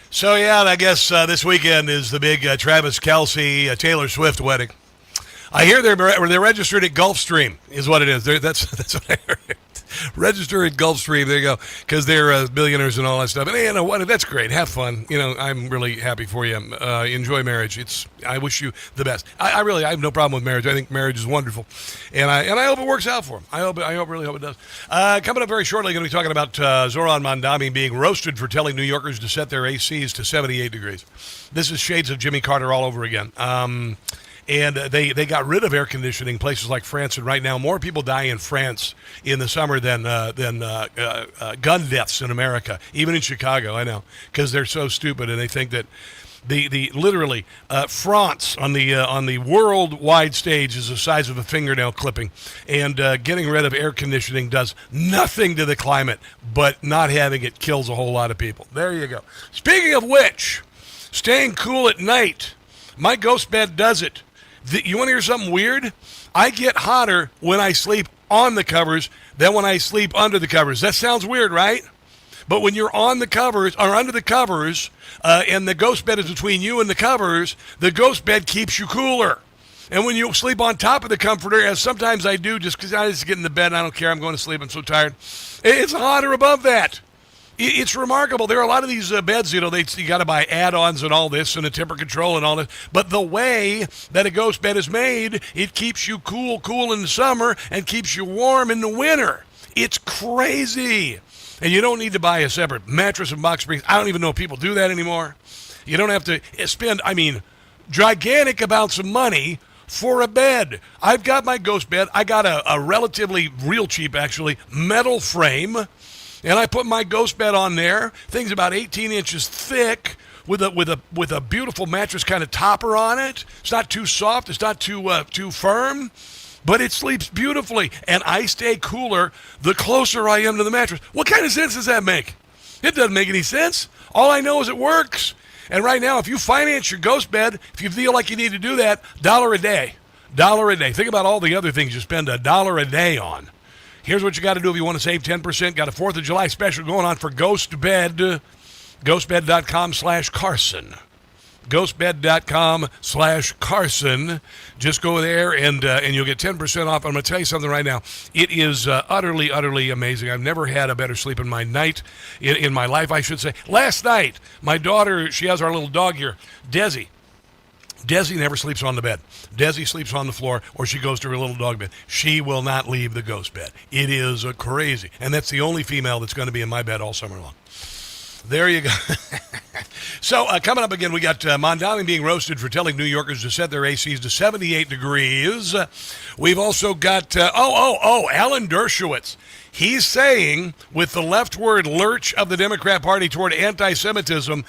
So, yeah, I guess this weekend is the big Travis Kelce, Taylor Swift wedding. I hear they're registered at Gulfstream is what it is. That's what I heard. Register at Gulfstream. There you go. Because they're billionaires and all that stuff. And you know what? That's great. Have fun. You know, I'm really happy for you. Enjoy marriage. I wish you the best. I have no problem with marriage. I think marriage is wonderful, and I hope it works out for them. I really hope it does. Coming up very shortly, going to be talking about Zohran Mamdani being roasted for telling New Yorkers to set their ACs to 78 degrees. This is shades of Jimmy Carter all over again. And they got rid of air conditioning places like France, and right now more people die in France in the summer than gun deaths in America, even in Chicago. I know, because they're so stupid and they think that literally France on the worldwide stage is the size of a fingernail clipping, and getting rid of air conditioning does nothing to the climate, but not having it kills a whole lot of people. There you go. Speaking of which, staying cool at night, my ghost bed does it. You want to hear something weird? I get hotter when I sleep on the covers than when I sleep under the covers. That sounds weird, right? But when you're on the covers or under the covers, and the ghost bed is between you and the covers, the ghost bed keeps you cooler. And when you sleep on top of the comforter, as sometimes I do, just because I just get in the bed and I don't care, I'm going to sleep, I'm so tired, it's hotter above that. It's remarkable. There are a lot of these beds, you got to buy add-ons and all this and a temper control and all this. But the way that a ghost bed is made, it keeps you cool in the summer and keeps you warm in the winter. It's crazy. And you don't need to buy a separate mattress and box springs. I don't even know if people do that anymore. You don't have to spend, gigantic amounts of money for a bed. I've got my ghost bed. I got a relatively, real cheap actually, metal frame. And I put my ghost bed on there. Thing's about 18 inches thick with a beautiful mattress kind of topper on it. It's not too soft. It's not too firm. But it sleeps beautifully. And I stay cooler the closer I am to the mattress. What kind of sense does that make? It doesn't make any sense. All I know is it works. And right now, if you finance your ghost bed, if you feel like you need to do that, $1 a day. $1 a day. Think about all the other things you spend $1 a day on. Here's what you got to do if you want to save 10%. Got a 4th of July special going on for Ghost Bed. Ghostbed.com/Carson. Ghostbed.com/Carson. Just go there and you'll get 10% off. I'm going to tell you something right now. It is utterly, utterly amazing. I've never had a better sleep in my night, in my life, I should say. Last night, my daughter, she has our little dog here, Desi. Desi never sleeps on the bed. Desi sleeps on the floor or she goes to her little dog bed. She will not leave the ghost bed. It is crazy. And that's the only female that's going to be in my bed all summer long. There you go. So coming up again, we got Mamdani being roasted for telling New Yorkers to set their ACs to 78 degrees. We've also got, Alan Dershowitz. He's saying, with the leftward lurch of the Democrat Party toward anti-Semitism,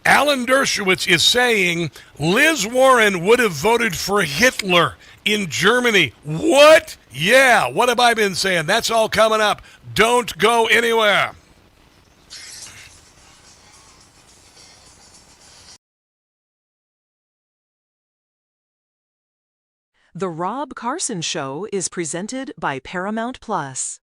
Alan Dershowitz is saying Liz Warren would have voted for Hitler in Germany. What? Yeah, what have I been saying? That's all coming up. Don't go anywhere. The Rob Carson Show is presented by Paramount Plus.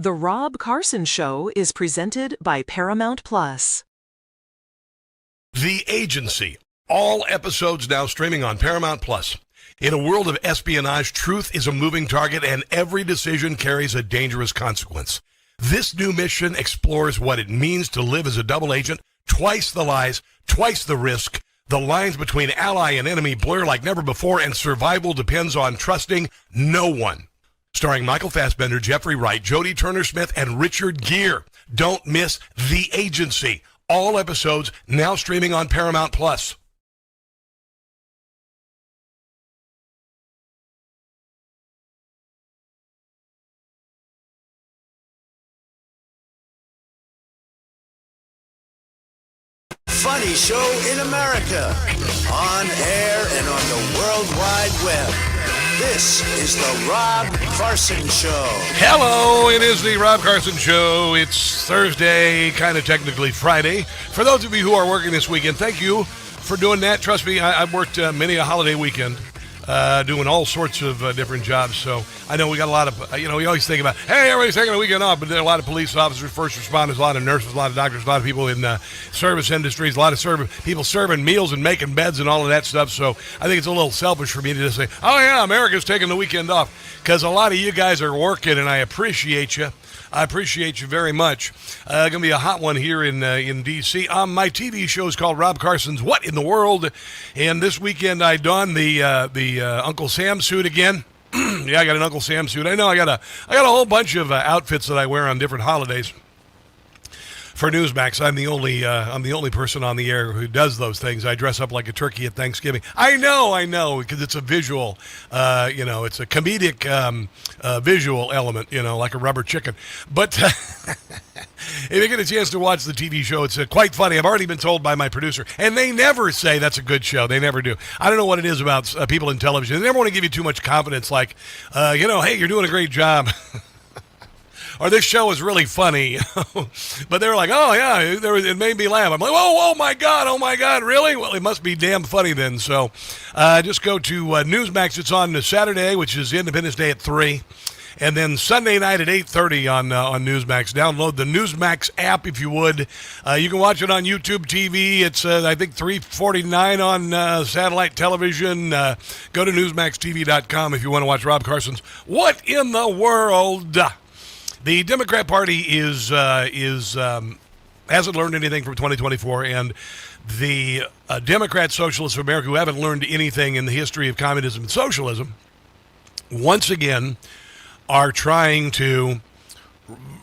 The Rob Carson Show is presented by Paramount Plus. The Agency. All episodes now streaming on Paramount Plus. In a world of espionage, truth is a moving target and every decision carries a dangerous consequence. This new mission explores what it means to live as a double agent, twice the lies, twice the risk. The lines between ally and enemy blur like never before, and survival depends on trusting no one. Starring Michael Fassbender, Jeffrey Wright, Jodie Turner-Smith, and Richard Gere. Don't miss The Agency. All episodes now streaming on Paramount Plus. Funny show in America. On air and on the World Wide Web. This is the Rob Carson Show. Hello, it is the Rob Carson Show. It's Thursday, kind of technically Friday. For those of you who are working this weekend, thank you for doing that. Trust me, I've worked many a holiday weekend. Doing all sorts of different jobs. So I know we got a lot of, we always think about, hey, everybody's taking a weekend off, but there are a lot of police officers, first responders, a lot of nurses, a lot of doctors, a lot of people in service industries, a lot of people serving meals and making beds and all of that stuff. So I think it's a little selfish for me to just say, oh, yeah, America's taking the weekend off, because a lot of you guys are working, and I appreciate you. I appreciate you very much. Going to be a hot one here in D.C. My TV show is called Rob Carson's What in the World? And this weekend I donned the Uncle Sam suit again. Yeah, I got an Uncle Sam suit. I know I got a whole bunch of outfits that I wear on different holidays. For Newsmax, I'm the only person on the air who does those things. I dress up like a turkey at Thanksgiving. I know, because it's a visual, it's a comedic visual element, like a rubber chicken. But if you get a chance to watch the TV show, it's quite funny. I've already been told by my producer, and they never say that's a good show. They never do. I don't know what it is about people in television. They never want to give you too much confidence, like, hey, you're doing a great job. Or this show is really funny. But they were like, oh, yeah, it made me laugh. I'm like, oh my God, really? Well, it must be damn funny then. So just go to Newsmax. It's on Saturday, which is Independence Day at 3. And then Sunday night at 8:30 on Newsmax. Download the Newsmax app if you would. You can watch it on YouTube TV. It's, I think, $3.49 on satellite television. Go to newsmaxtv.com if you want to watch Rob Carson's What in the World? The Democrat Party hasn't learned anything from 2024, and the Democrat Socialists of America, who haven't learned anything in the history of communism and socialism, once again are trying to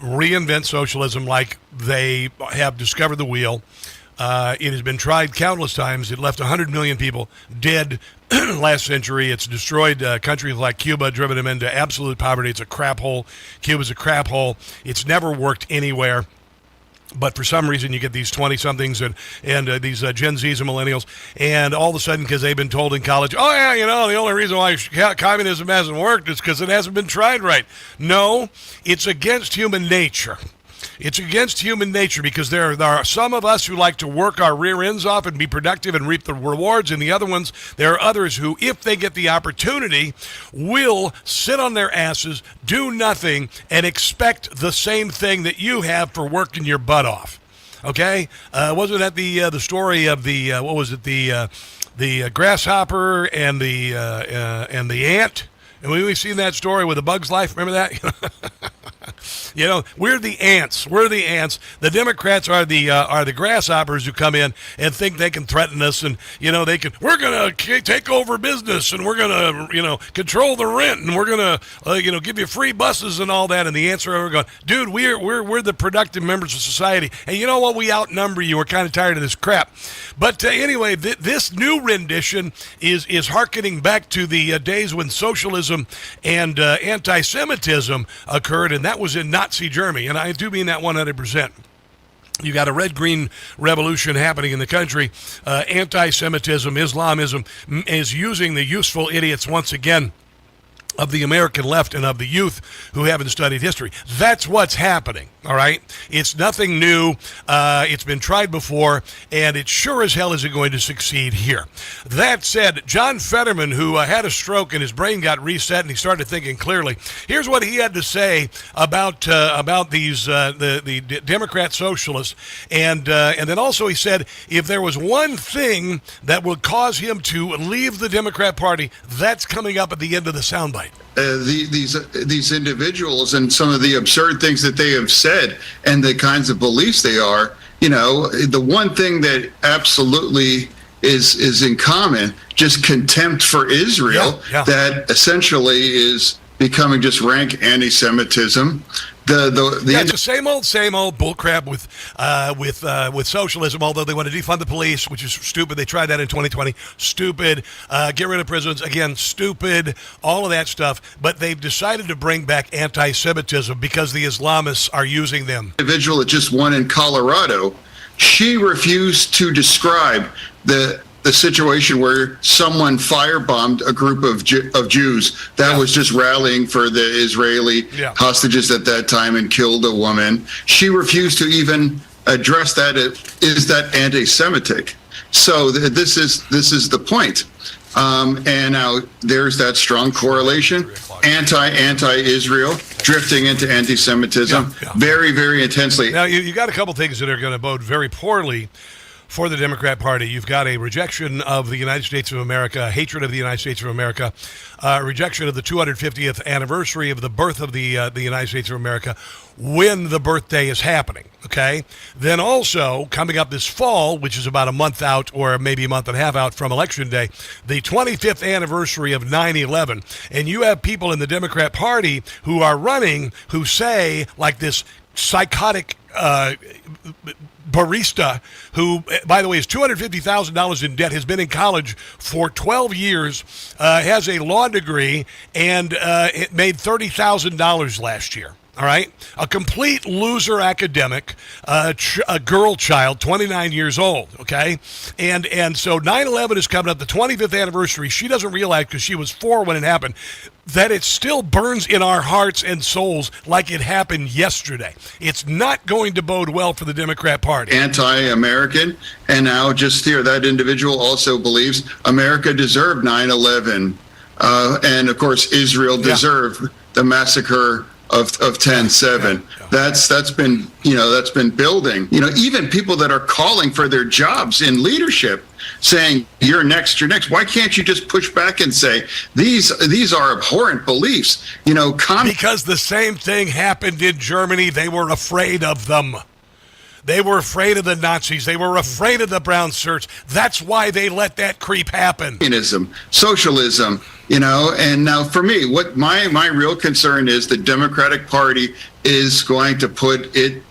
reinvent socialism like they have discovered the wheel. It has been tried countless times. It left 100 million people dead last century. It's destroyed countries like Cuba, driven them into absolute poverty. It's a crap hole. Cuba's a crap hole. It's never worked anywhere. But for some reason, you get these 20-somethings and these Gen Zs and millennials, and all of a sudden, because they've been told in college, oh, yeah, the only reason why communism hasn't worked is because it hasn't been tried right. No, it's against human nature. It's against human nature, because there are some of us who like to work our rear ends off and be productive and reap the rewards, and the other ones, there are others who, if they get the opportunity, will sit on their asses, do nothing, and expect the same thing that you have for working your butt off. Okay? Wasn't that the story of the the grasshopper and the ant? And we've seen that story with A Bug's Life. Remember that? We're the ants. We're the ants. The Democrats are the grasshoppers who come in and think they can threaten us, and we're gonna take over business, and we're gonna control the rent, and we're gonna give you free buses and all that. And the ants are going, dude, we're the productive members of society, and you know what? We outnumber you. We're kind of tired of this crap. But anyway, this new rendition is hearkening back to the days when socialism and anti-Semitism occurred, and that was in Nazi Germany, and I do mean that 100%. You got a red-green revolution happening in the country. Anti-Semitism, Islamism is using the useful idiots once again of the American left and of the youth who haven't studied history. That's what's happening, all right? It's nothing new. It's been tried before, and it sure as hell isn't going to succeed here. That said, John Fetterman, who had a stroke and his brain got reset and he started thinking clearly, here's what he had to say about these the Democrat socialists, and then also he said if there was one thing that would cause him to leave the Democrat Party, that's coming up at the end of the soundbite. These individuals and some of the absurd things that they have said and the kinds of beliefs they are, the one thing that absolutely is in common, just contempt for Israel, that essentially is becoming just rank anti-Semitism. It's the same old bullcrap with socialism. Although they want to defund the police, which is stupid. They tried that in 2020. Stupid. Get rid of prisons. Again, stupid. All of that stuff. But they've decided to bring back anti-Semitism because the Islamists are using them. Individual that just won in Colorado, she refused to describe the situation where someone firebombed a group of Jews that was just rallying for the Israeli hostages at that time and killed a woman. She refused to even address that. Is that anti-Semitic? So this is the point. And now there's that strong correlation. Anti-Israel, drifting into anti-Semitism, very, very intensely. Now you got a couple things that are going to bode very poorly for the Democrat Party. You've got a rejection of the United States of America, a hatred of the United States of America, rejection of the 250th anniversary of the birth of the United States of America when the birthday is happening, okay? Then also, coming up this fall, which is about a month out or maybe a month and a half out from Election Day, the 25th anniversary of 9/11. And you have people in the Democrat Party who are running who say, like this psychotic barista who, by the way, is $250,000 in debt, has been in college for 12 years, has a law degree, and it made $30,000 last year. All right? A complete loser academic, a girl child, 29 years old, okay? And so 9/11 is coming up, the 25th anniversary. She doesn't realize, because she was 4 when it happened, that it still burns in our hearts and souls like it happened yesterday. It's not going to bode well for the Democrat Party. Anti-American, and now just here, that individual also believes America deserved 9/11, and of course Israel deserved the massacre of 10/7. That's been building. Even people that are calling for their jobs in leadership, saying you're next. Why can't you just push back and say these are abhorrent beliefs? Because the same thing happened in Germany. They were afraid of them. They were afraid of the Nazis. They were afraid of the brown shirts. That's why they let that creep happen. Communism, socialism, and now for me, what my real concern is the Democratic Party is going to put it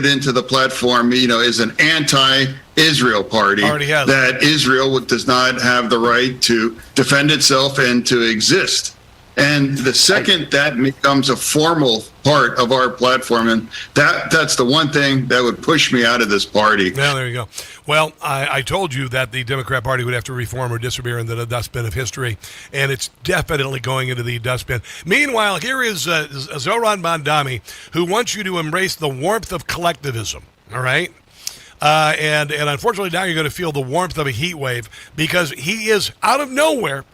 into the platform, is an anti-Israel party. Already has. That Israel does not have the right to defend itself and to exist. And the second that becomes a formal part of our platform, and that's the one thing that would push me out of this party. Well, there you go. Well, I told you that the Democrat Party would have to reform or disappear into the dustbin of history, and it's definitely going into the dustbin. Meanwhile, here is Zohran Mamdani, who wants you to embrace the warmth of collectivism, all right? And unfortunately, now you're going to feel the warmth of a heat wave, because he is out of nowhere,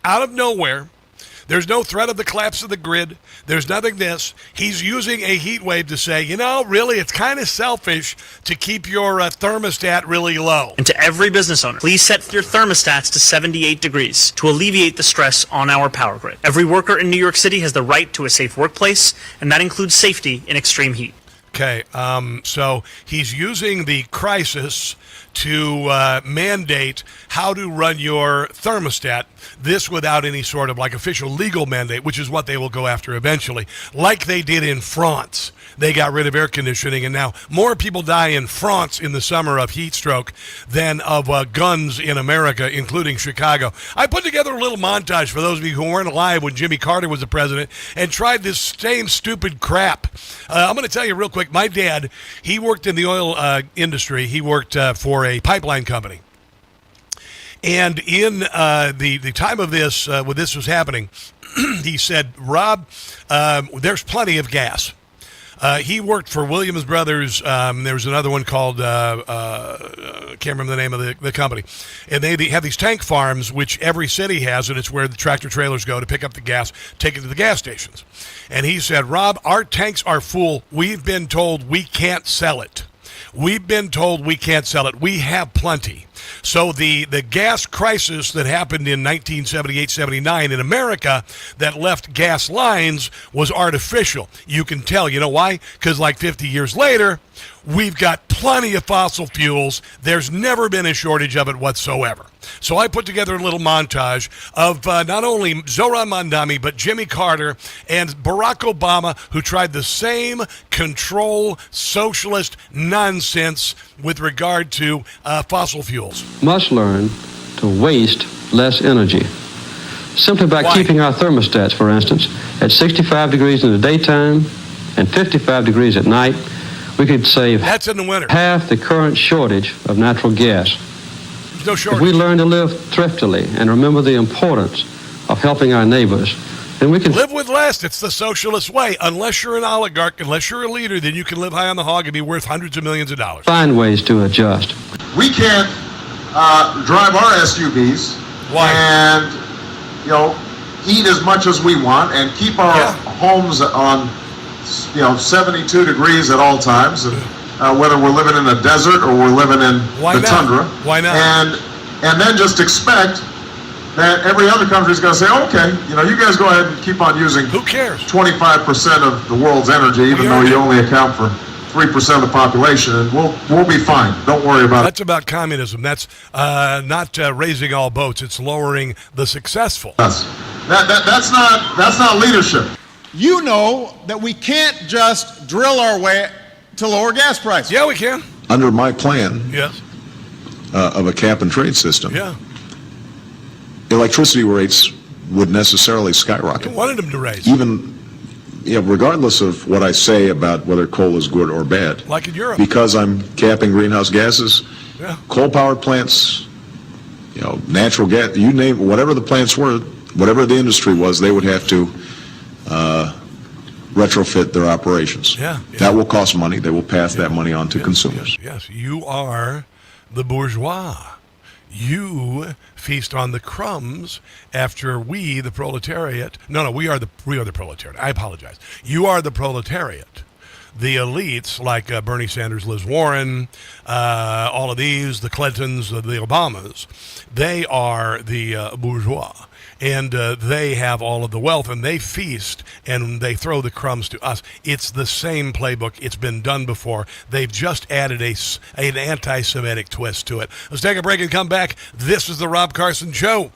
there's no threat of the collapse of the grid. There's nothing this. He's using a heat wave to say, really, it's kind of selfish to keep your thermostat really low. And to every business owner, please set your thermostats to 78 degrees to alleviate the stress on our power grid. Every worker in New York City has the right to a safe workplace, and that includes safety in extreme heat. Okay, so he's using the crisis to mandate how to run your thermostat, this without any sort of official legal mandate, which is what they will go after eventually, like they did in France. They got rid of air conditioning, and now more people die in France in the summer of heat stroke than of guns in America, including Chicago. I put together a little montage for those of you who weren't alive when Jimmy Carter was the president and tried this same stupid crap. I'm going to tell you real quick, my dad, he worked in the oil industry. He worked for a pipeline company. And in the time of this, when this was happening, he said, Rob, there's plenty of gas. He worked for Williams Brothers. There was another one called, I can't remember the name of the company. And they have these tank farms, which every city has, and it's where the tractor trailers go to pick up the gas, take it to the gas stations. And he said, Rob, our tanks are full. We've been told we can't sell it. We've been told we can't sell it. We have plenty. So the gas crisis that happened in 1978-79 in America that left gas lines was artificial. You can tell. You know why? Because like 50 years later, we've got plenty of fossil fuels. There's never been a shortage of it whatsoever. So I put together a little montage of not only Zohran Mamdani, but Jimmy Carter and Barack Obama, who tried the same control socialist nonsense with regard to fossil fuels. Must learn to waste less energy. Simply by keeping our thermostats, for instance, at 65 degrees in the daytime and 55 degrees at night, we could save That's in the winter. half the current shortage of natural gas. No shortage. If we learn to live thriftily and remember the importance of helping our neighbors, then we can live with less. It's the socialist way. Unless you're an oligarch, unless you're a leader, then you can live high on the hog and be worth hundreds of millions of dollars. find ways to adjust. We can't drive our SUVs and eat as much as we want and keep our homes on 72 degrees at all times, and whether we're living in a desert or we're living in the tundra. Why not? And then just expect that every other country is going to say, okay, you guys go ahead and keep on using. Who cares? 25% of the world's energy, even though you only account for 3% of the population, and we'll be fine. Don't worry about it. That's about communism. That's not raising all boats. It's lowering the successful. That's not leadership. You know that we can't just drill our way to lower gas prices. Yeah, we can. Under my plan yes. Of a cap and trade system, yeah, electricity rates would necessarily skyrocket. I wanted them to raise. Even, regardless of what I say about whether coal is good or bad. Like in Europe. Because I'm capping greenhouse gases, yeah. Coal-powered plants, natural gas, you name whatever the plants were, whatever the industry was, they would have to retrofit their operations. Yeah. That will cost money. They will pass that money on to consumers. Yes, you are the bourgeois. You feast on the crumbs after we, the proletariat. No, we are the proletariat. I apologize. You are the proletariat. The elites, like Bernie Sanders, Liz Warren, all of these, the Clintons, the Obamas, they are the bourgeois. And they have all of the wealth, and they feast, and they throw the crumbs to us. It's the same playbook. It's been done before. They've just added an anti-Semitic twist to it. Let's take a break and come back. This is the Rob Carson Show.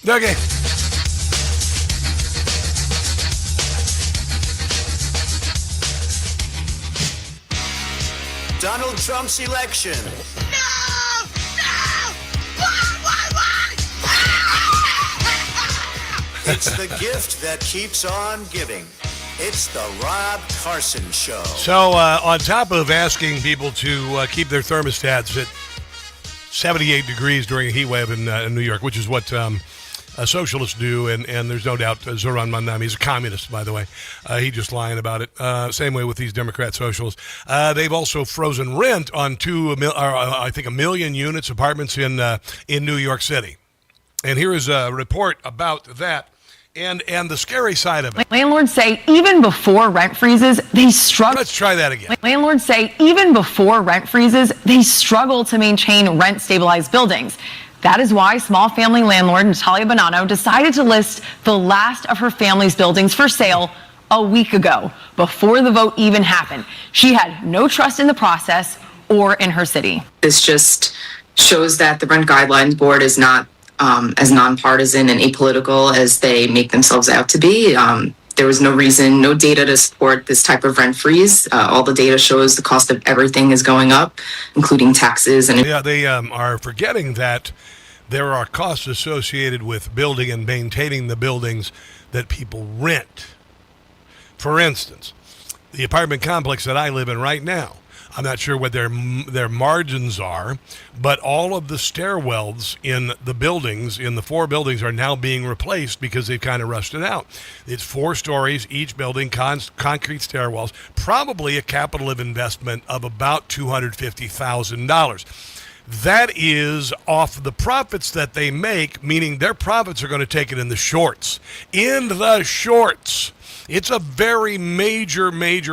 Okay. Donald Trump's election. It's the gift that keeps on giving. It's the Rob Carson Show. So on top of asking people to keep their thermostats at 78 degrees during a heat wave in New York, which is what socialists do, and there's no doubt Zohran Mamdani is a communist, by the way. He's just lying about it. Same way with these Democrat socialists. They've also frozen rent on I think 1 million units, apartments in New York City. And here is a report about that. And the scary side of it. Landlords say even before rent freezes, they struggle. Let's try that again. Landlords say even before rent freezes, they struggle to maintain rent-stabilized buildings. That is why small family landlord Natalia Bonanno decided to list the last of her family's buildings for sale a week ago, before the vote even happened. She had no trust in the process or in her city. This just shows that the Rent Guidelines Board is not as nonpartisan and apolitical as they make themselves out to be. There was no reason, no data to support this type of rent freeze. All the data shows the cost of everything is going up, including taxes. And yeah, they are forgetting that there are costs associated with building and maintaining the buildings that people rent. For instance, the apartment complex that I live in right now, I'm not sure what their margins are, but all of the stairwells in the buildings, in the 4 buildings, are now being replaced because they've kind of rusted out. It's 4 stories, each building, concrete stairwells, probably a capital investment of about $250,000. That is off the profits that they make, meaning their profits are going to take it in the shorts. In the shorts. It's a very major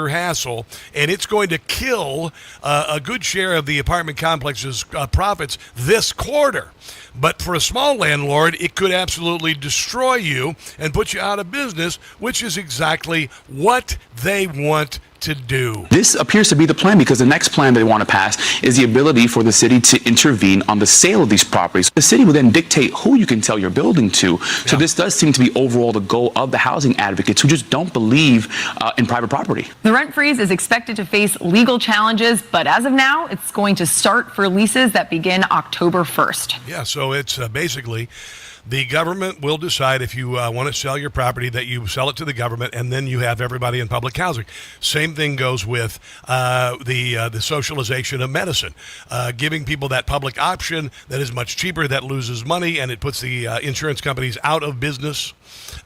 hassle, and it's going to kill a good share of the apartment complex's profits this quarter. But for a small landlord, it could absolutely destroy you and put you out of business, which is exactly what they want to do. This appears to be the plan, because the next plan they want to pass is the ability for the city to intervene on the sale of these properties. The city will then dictate who you can sell your building to. So this does seem to be overall the goal of the housing advocates, who just don't believe in private property. The rent freeze is expected to face legal challenges, but as of now, it's going to start for leases that begin October 1st. Yeah, so it's basically the government will decide if you want to sell your property, that you sell it to the government, and then you have everybody in public housing. Same thing goes with the socialization of medicine, giving people that public option that is much cheaper, that loses money, and it puts the insurance companies out of business.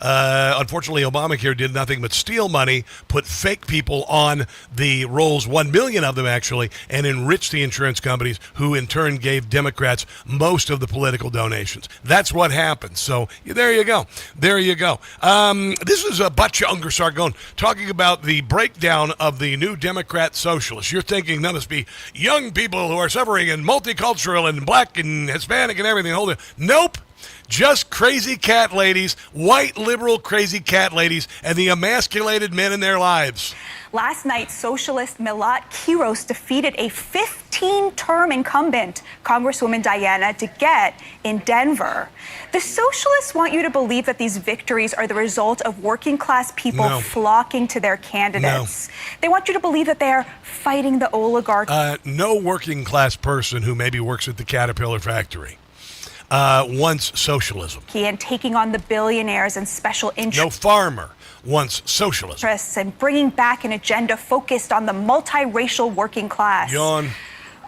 Unfortunately, Obamacare did nothing but steal money, put fake people on the rolls, 1 million of them actually, and enrich the insurance companies, who in turn gave Democrats most of the political donations. That's what happened. So there you go. There you go. This is Batya Unger Sargon talking about the breakdown of the new Democrat socialists. You're thinking that must be young people who are suffering and multicultural and black and Hispanic and everything. Hold it. Nope. Just crazy cat ladies, white liberal crazy cat ladies, and the emasculated men in their lives. Last night, socialist Milat Kiros defeated a 15-term incumbent, Congresswoman Diana DeGette, in Denver. The socialists want you to believe that these victories are the result of working-class people flocking to their candidates. They want you to believe that they are fighting the oligarchy. No working-class person who maybe works at the Caterpillar factory wants socialism. And taking on the billionaires and special interests. No farmer wants socialism. And bringing back an agenda focused on the multiracial working class. Yawn.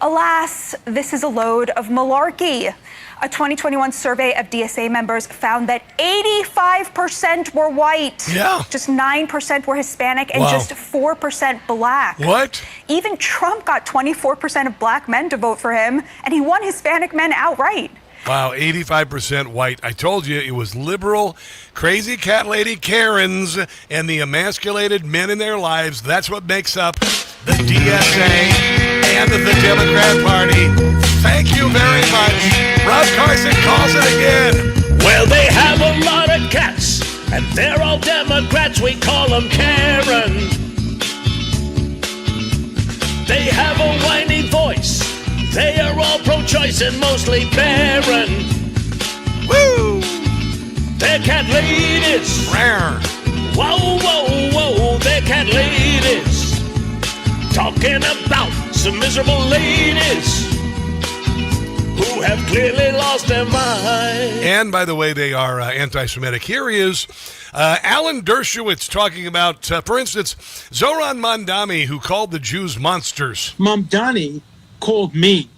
Alas, this is a load of malarkey. A 2021 survey of DSA members found that 85% were white. Yeah. Just 9% were Hispanic and just 4% black. What? Even Trump got 24% of black men to vote for him, and he won Hispanic men outright. Wow, 85% white. I told you it was liberal, crazy cat lady Karens, and the emasculated men in their lives. That's what makes up the DSA and the Democrat Party. Thank you very much. Rob Carson calls it again. Well, they have a lot of cats, and they're all Democrats. We call them Karen. They have a whiny voice. They are all pro-choice and mostly barren. Woo! They're cat ladies. Whoa, whoa, whoa, they're cat ladies. Talking about some miserable ladies who have clearly lost their mind. And by the way, they are anti-Semitic. Here he is, Alan Dershowitz, talking about, for instance, Zohran Mamdani, who called the Jews monsters. Mamdani called me,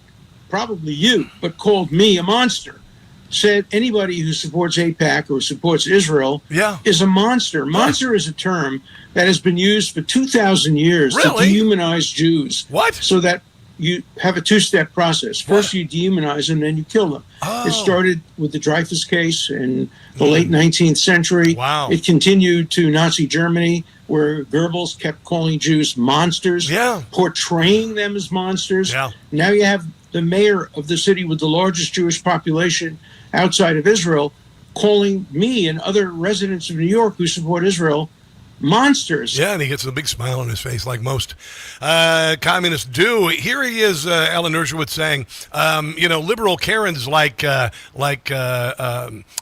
probably you, but called me a monster. Said anybody who supports AIPAC or supports Israel is a monster. Monster is a term that has been used for 2,000 years to dehumanize Jews. What? So that you have a two-step process. First, you dehumanize them, then you kill them. It started with the Dreyfus case in the late 19th century. Wow. It continued to Nazi Germany, where Goebbels kept calling Jews monsters, portraying them as monsters. Now you have the mayor of the city with the largest Jewish population outside of Israel calling me and other residents of New York who support Israel monsters. Yeah, and he gets a big smile on his face like most communists do. Here he is, Alan Dershowitz, saying, liberal Karens like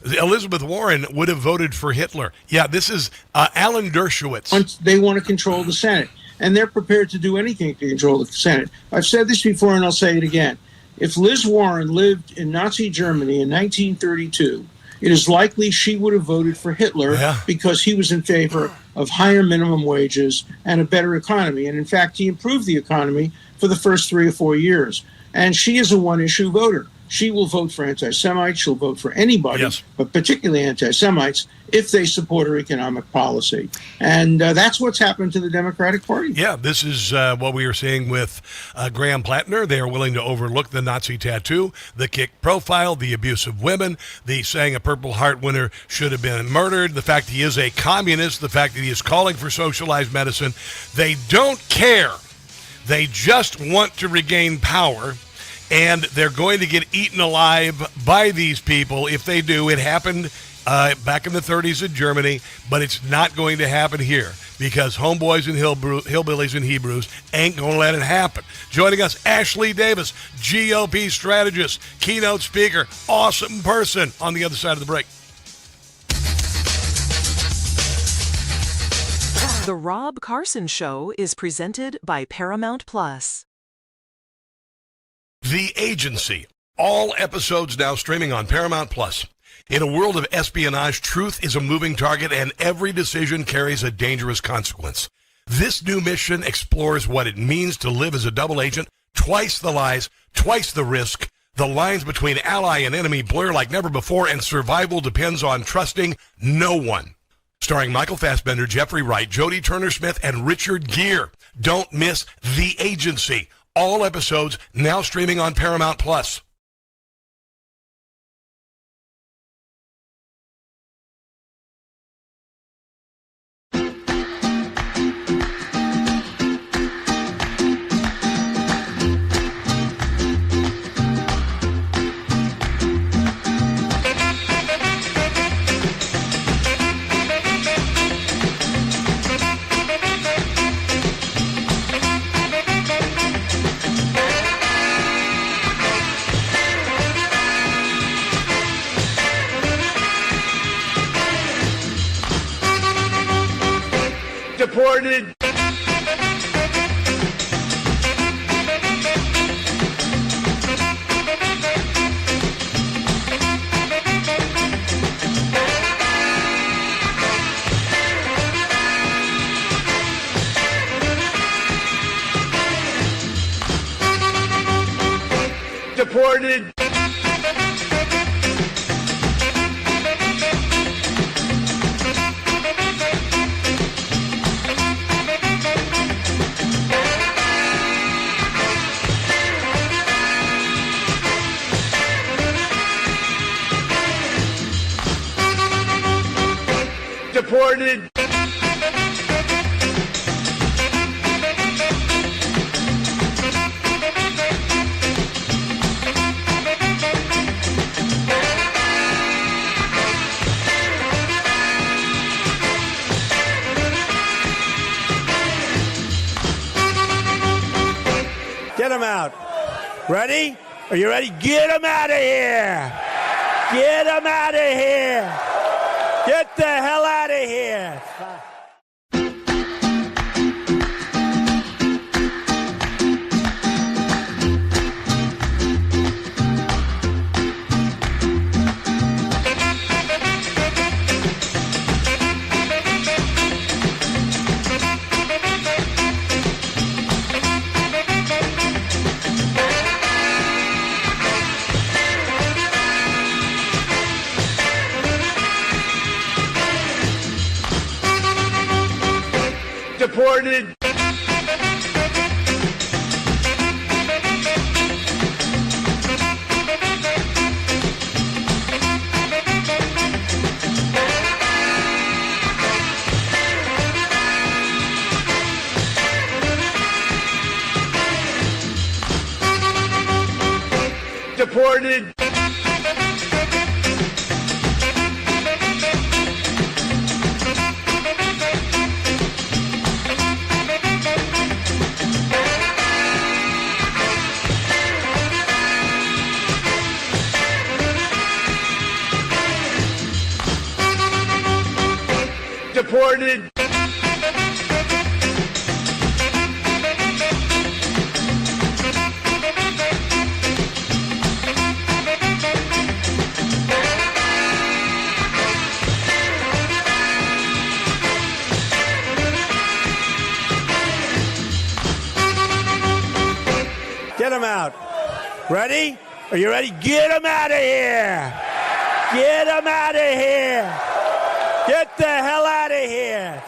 Elizabeth Warren would have voted for Hitler. Yeah, this is Alan Dershowitz. They want to control the Senate, and they're prepared to do anything to control the Senate. I've said this before, and I'll say it again. If Liz Warren lived in Nazi Germany in 1932, it is likely she would have voted for Hitler because he was in favor of higher minimum wages and a better economy. And in fact, he improved the economy for the first 3 or 4 years. And she is a one-issue voter. She will vote for anti-Semites. She'll vote for anybody, but particularly anti-Semites, if they support her economic policy. And that's what's happened to the Democratic Party. Yeah, this is what we are seeing with Graham Plattner. They are willing to overlook the Nazi tattoo, the kick profile, the abuse of women, the saying a Purple Heart winner should have been murdered, the fact he is a communist, the fact that he is calling for socialized medicine. They don't care. They just want to regain power. And they're going to get eaten alive by these people if they do. It happened back in the 30s in Germany, but it's not going to happen here because homeboys and hillbillies and Hebrews ain't going to let it happen. Joining us, Ashley Davis, GOP strategist, keynote speaker, awesome person on the other side of the break. The Rob Carson Show is presented by Paramount Plus. The Agency. All episodes now streaming on Paramount Plus. In a world of espionage, truth is a moving target and every decision carries a dangerous consequence. This new mission explores what it means to live as a double agent, twice the lies, twice the risk. The lines between ally and enemy blur like never before, and survival depends on trusting no one. Starring Michael Fassbender, Jeffrey Wright, Jodie Turner-Smith, and Richard Gere. Don't miss The Agency. All episodes now streaming on Paramount Plus. Deported. Deported. Deported. Get him out. Ready? Are you ready? Get him out of here. Get him out of here. Get the hell out of here. Deported. Deported. Deported. Get him out. Ready? Are you ready? Get him out of here. Get him out of here. Get the hell out of here.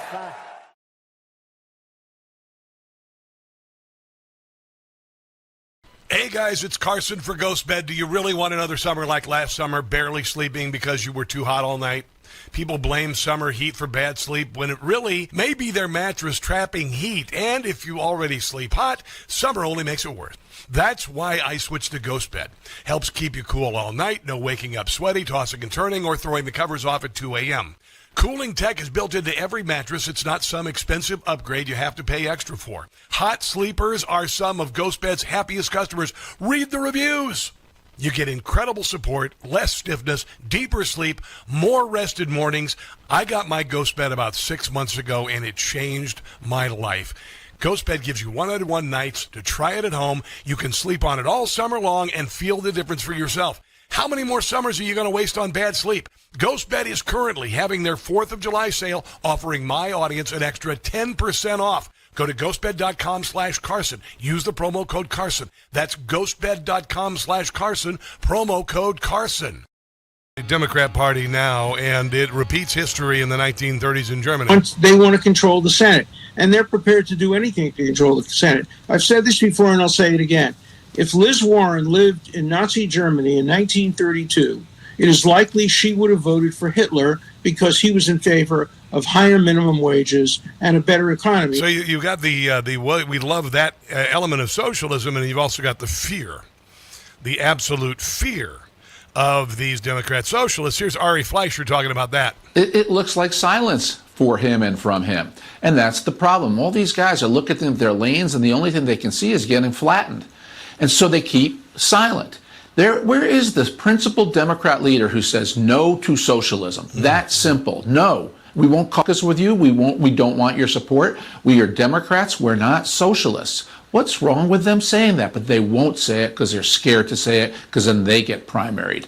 Hey guys, it's Carson for Ghost Bed. Do you really want another summer like last summer, barely sleeping because you were too hot all night? People blame summer heat for bad sleep when it really may be their mattress trapping heat. And if you already sleep hot, summer only makes it worse. That's why I switched to Ghost Bed. Helps keep you cool all night, no waking up sweaty, tossing and turning, or throwing the covers off at 2 a.m. Cooling tech is built into every mattress. It's not some expensive upgrade you have to pay extra for. Hot sleepers are some of Ghost Bed's happiest customers. Read the reviews. You get incredible support, less stiffness, deeper sleep, more rested mornings. I got my Ghost Bed about 6 months ago, and it changed my life. Ghost Bed gives you 101 nights to try it at home. You can sleep on it all summer long and feel the difference for yourself. How many more summers are you going to waste on bad sleep? Ghost Bed is currently having their 4th of July sale, offering my audience an extra 10% off. Go to ghostbed.com/Carson. Use the promo code Carson. That's ghostbed.com/Carson, promo code Carson. The Democrat Party now, and it repeats history in the 1930s in Germany. They want to control the Senate, and they're prepared to do anything to control the Senate. I've said this before, and I'll say it again. If Liz Warren lived in Nazi Germany in 1932, it is likely she would have voted for Hitler because he was in favor of higher minimum wages and a better economy. So you've got we love that element of socialism, and you've also got the fear, the absolute fear of these Democrat socialists. Here's Ari Fleischer talking about that. It looks like silence for him and from him. And that's the problem. All these guys are looking at their lanes, and the only thing they can see is getting flattened. And so they keep silent. Where is this principled Democrat leader who says no to socialism? That simple. No, we won't caucus with you. We don't want your support. We are Democrats. We're not socialists. What's wrong with them saying that? But they won't say it because they're scared to say it, because then they get primaried.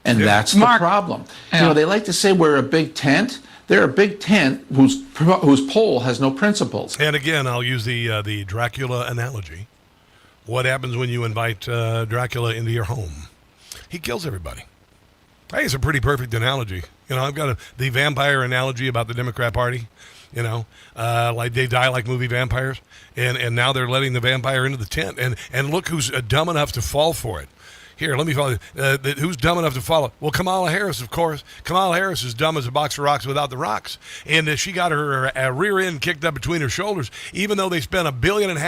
And that's the problem. You know, they like to say we're a big tent. They're a big tent whose pole has no principles. And again, I'll use the Dracula analogy. What happens when you invite Dracula into your home? He kills everybody. I think it's a pretty perfect analogy. You know, I've got the vampire analogy about the Democrat Party. You know, like they die like movie vampires, and now they're letting the vampire into the tent. And look who's dumb enough to fall for it. Here, let me follow. Who's dumb enough to follow? Well, Kamala Harris, of course. Kamala Harris is dumb as a box of rocks without the rocks. And she got her rear end kicked up between her shoulders, even though they spent $1.5 billion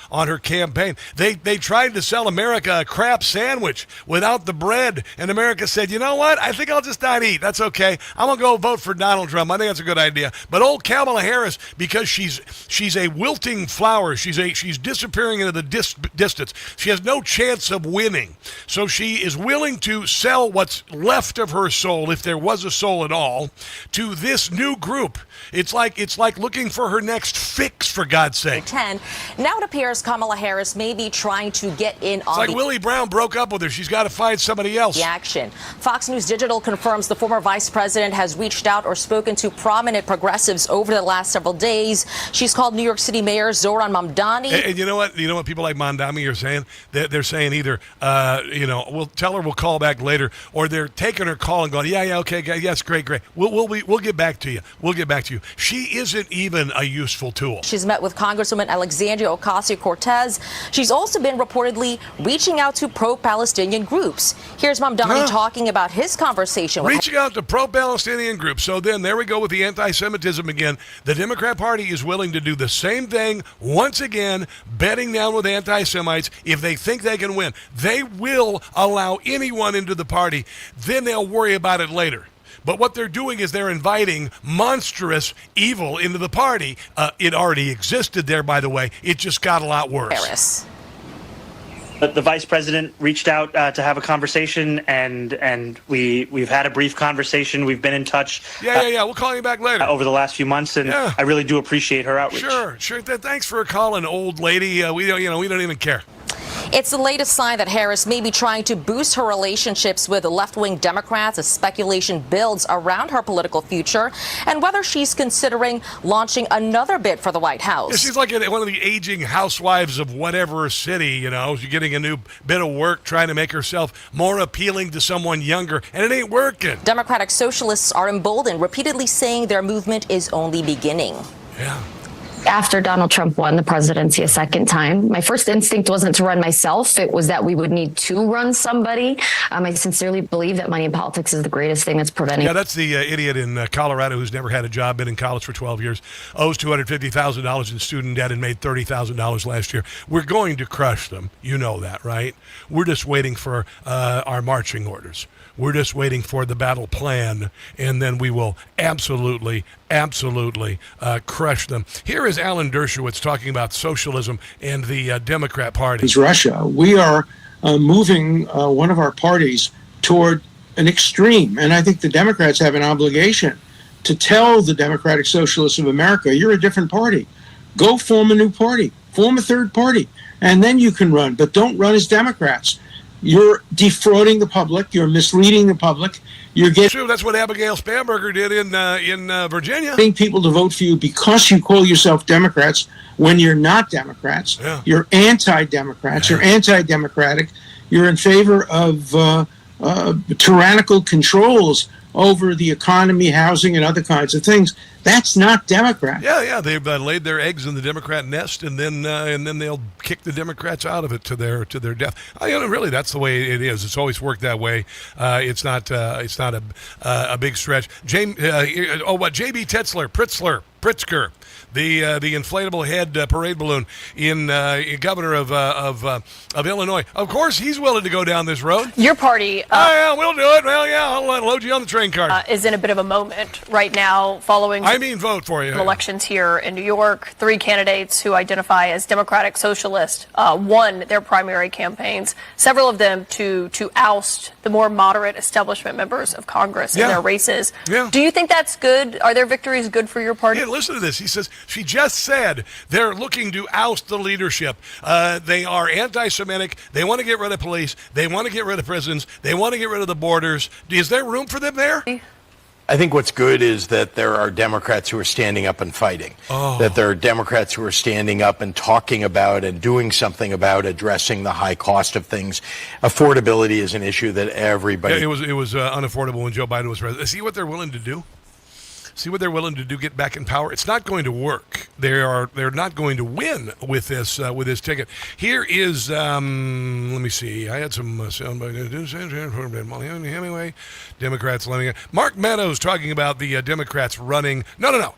on her campaign. They tried to sell America a crap sandwich without the bread. And America said, you know what? I think I'll just not eat. That's okay. I'm going to go vote for Donald Trump. I think that's a good idea. But old Kamala Harris, because she's a wilting flower, she's disappearing into the distance. She has no chance of winning. So she is willing to sell what's left of her soul, if there was a soul at all, to this new group. It's like looking for her next fix, for God's sake. 10. Now it appears Kamala Harris may be trying to get in on It's like Willie Brown broke up with her. She's got to find somebody else. the action. Fox News Digital confirms the former vice president has reached out or spoken to prominent progressives over the last several days. She's called New York City Mayor Zohran Mamdani. And you know what? You know what people like Mamdani are saying? They're saying either, we'll tell her we'll call back later, or they're taking her call and going, yeah, okay, yes, great. We'll get back to you. We'll get back to you. She isn't even a useful tool. She's met with Congresswoman Alexandria Ocasio-Cortez. She's also been reportedly reaching out to pro-Palestinian groups. Here's Mamdani talking about his conversation with reaching out to pro-Palestinian groups. So then there we go with the anti-Semitism again. The Democrat Party is willing to do the same thing once again, betting down with anti-Semites if they think they can win. They will allow anyone into the party. Then they'll worry about it later. But what they're doing is they're inviting monstrous evil into the party. It already existed there, by the way. It just got a lot worse. Harris. The vice president reached out to have a conversation, and we've had a brief conversation. We've been in touch. Yeah. We'll call you back later. Over the last few months, and I really do appreciate her outreach. Sure. Thanks for calling, old lady. We don't even care. It's the latest sign that Harris may be trying to boost her relationships with left-wing Democrats as speculation builds around her political future and whether she's considering launching another bid for the White House. Yeah, she's like one of the aging housewives of whatever city, She's getting a new bit of work, trying to make herself more appealing to someone younger, and it ain't working. Democratic socialists are emboldened, repeatedly saying their movement is only beginning. Yeah. After Donald Trump won the presidency a second time, my first instinct wasn't to run myself. It was that we would need to run somebody. I sincerely believe that money in politics is the greatest thing that's preventing. Yeah, that's the idiot in Colorado who's never had a job, been in college for 12 years, owes $250,000 in student debt and made $30,000 last year. We're going to crush them. You know that, right? We're just waiting for our marching orders. We're just waiting for the battle plan, and then we will absolutely crush them. Here is Alan Dershowitz talking about socialism and the Democrat Party. It's Russia. We are moving one of our parties toward an extreme, and I think the Democrats have an obligation to tell the Democratic Socialists of America, you're a different party. Go form a new party. Form a third party, and then you can run, but don't run as Democrats. You're defrauding the public. You're misleading the public. You're getting. True, that's what Abigail Spanberger did in Virginia. Getting people to vote for you because you call yourself Democrats when you're not Democrats. Yeah. You're anti-Democrats. You're anti-democratic. You're in favor of tyrannical controls over the economy, housing, and other kinds of things. That's not Democrat. Yeah, they've laid their eggs in the Democrat nest, and then they'll kick the Democrats out of it to their death. Really, that's the way it is. It's always worked that way. It's not a big stretch. J.B. Pritzker, the inflatable head parade balloon in governor of Illinois. Of course, he's willing to go down this road. Your party, yeah, we'll do it. Well, yeah, I'll load you on the train car. Is in a bit of a moment right now following. Vote for you. Elections here in New York. 3 candidates who identify as Democratic Socialist won their primary campaigns. Several of them to oust the more moderate establishment members of Congress in their races. Yeah. Do you think that's good? Are their victories good for your party? Yeah, listen to this. He says, she just said they're looking to oust the leadership. They are anti-Semitic. They want to get rid of police. They want to get rid of prisons. They want to get rid of the borders. Is there room for them there? I think what's good is that there are Democrats who are standing up and fighting, that there are Democrats who are standing up and talking about and doing something about addressing the high cost of things. Affordability is an issue that everybody... Yeah, it was unaffordable when Joe Biden was president. See what they're willing to do? See what they're willing to do, get back in power. It's not going to work. They're not going to win with this ticket. Here is let me see. I had some Hemingway, Democrats running. Mark Meadows talking about the Democrats running. No.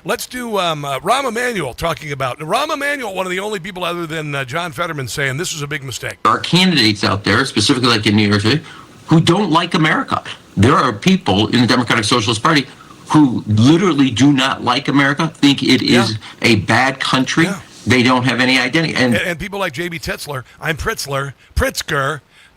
Let's do Rahm Emanuel talking about Rahm Emanuel, one of the only people other than John Fetterman saying this is a big mistake. There are candidates out there, specifically like in New York City, who don't like America. There are people in the Democratic Socialist Party who literally do not like America, think it is a bad country. They don't have any identity. And people like J.B. Pritzker,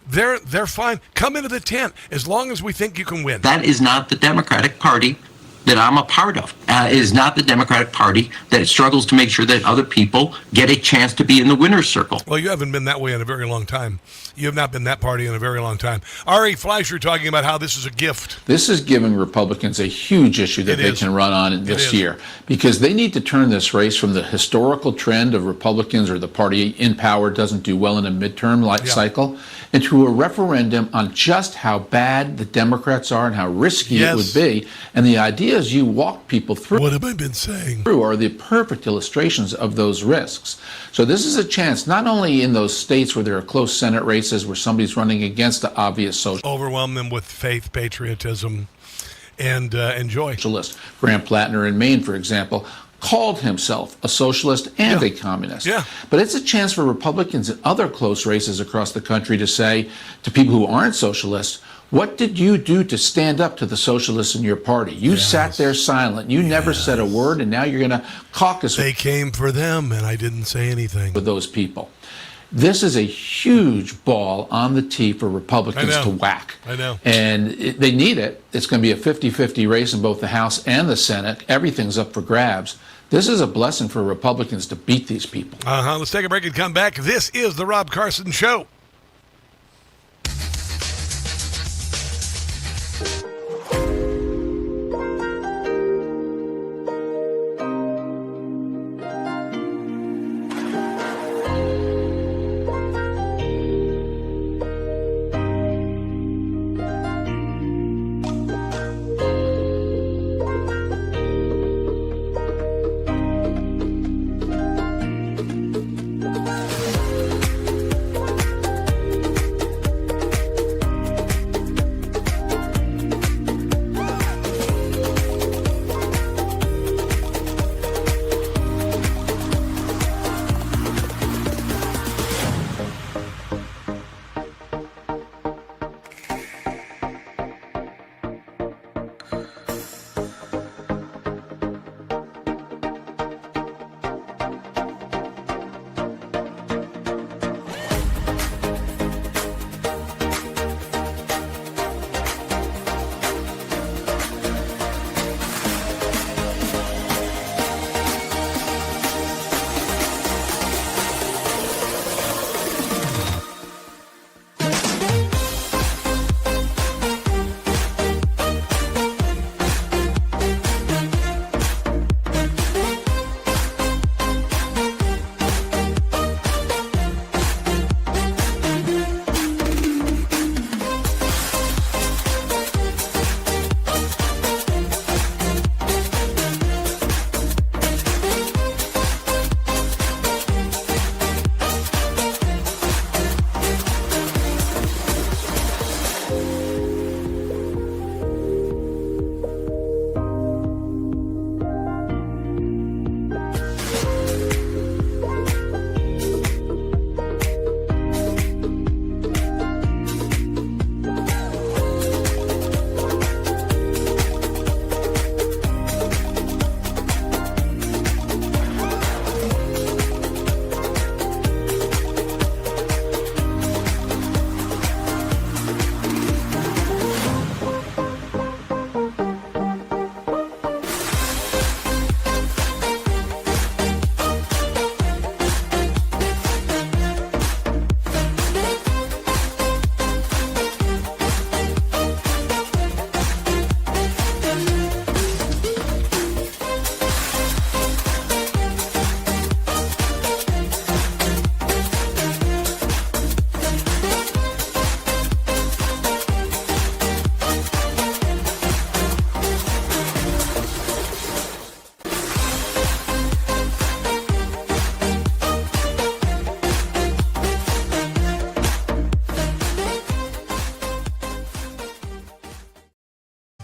They're fine. Come into the tent as long as we think you can win. That is not the Democratic Party that I'm a part of. It is not the Democratic Party that struggles to make sure that other people get a chance to be in the winner's circle. Well, you haven't been that way in a very long time. You have not been that party in a very long time. Ari Fleischer talking about how this is a gift. This is giving Republicans a huge issue that they can run on this year, because they need to turn this race from the historical trend of Republicans or the party in power doesn't do well in a midterm cycle into a referendum on just how bad the Democrats are and how risky it would be. And the ideas you walk people through, what have I been saying, are the perfect illustrations of those risks. So this is a chance, not only in those states where there are close Senate races where somebody's running against the obvious social, overwhelm them with faith, patriotism, and joy. Socialist. Graham Plattner in Maine, for example, called himself a socialist and a communist. But it's a chance for Republicans in other close races across the country to say to people who aren't socialists, what did you do to stand up to the socialists in your party? You sat there silent. You never said a word, and now you're going to caucus. They came for them, and I didn't say anything. With those people. This is a huge ball on the tee for Republicans to whack. I know. And they need it. It's going to be a 50-50 race in both the House and the Senate. Everything's up for grabs. This is a blessing for Republicans to beat these people. Let's take a break and come back. This is the Rob Carson Show.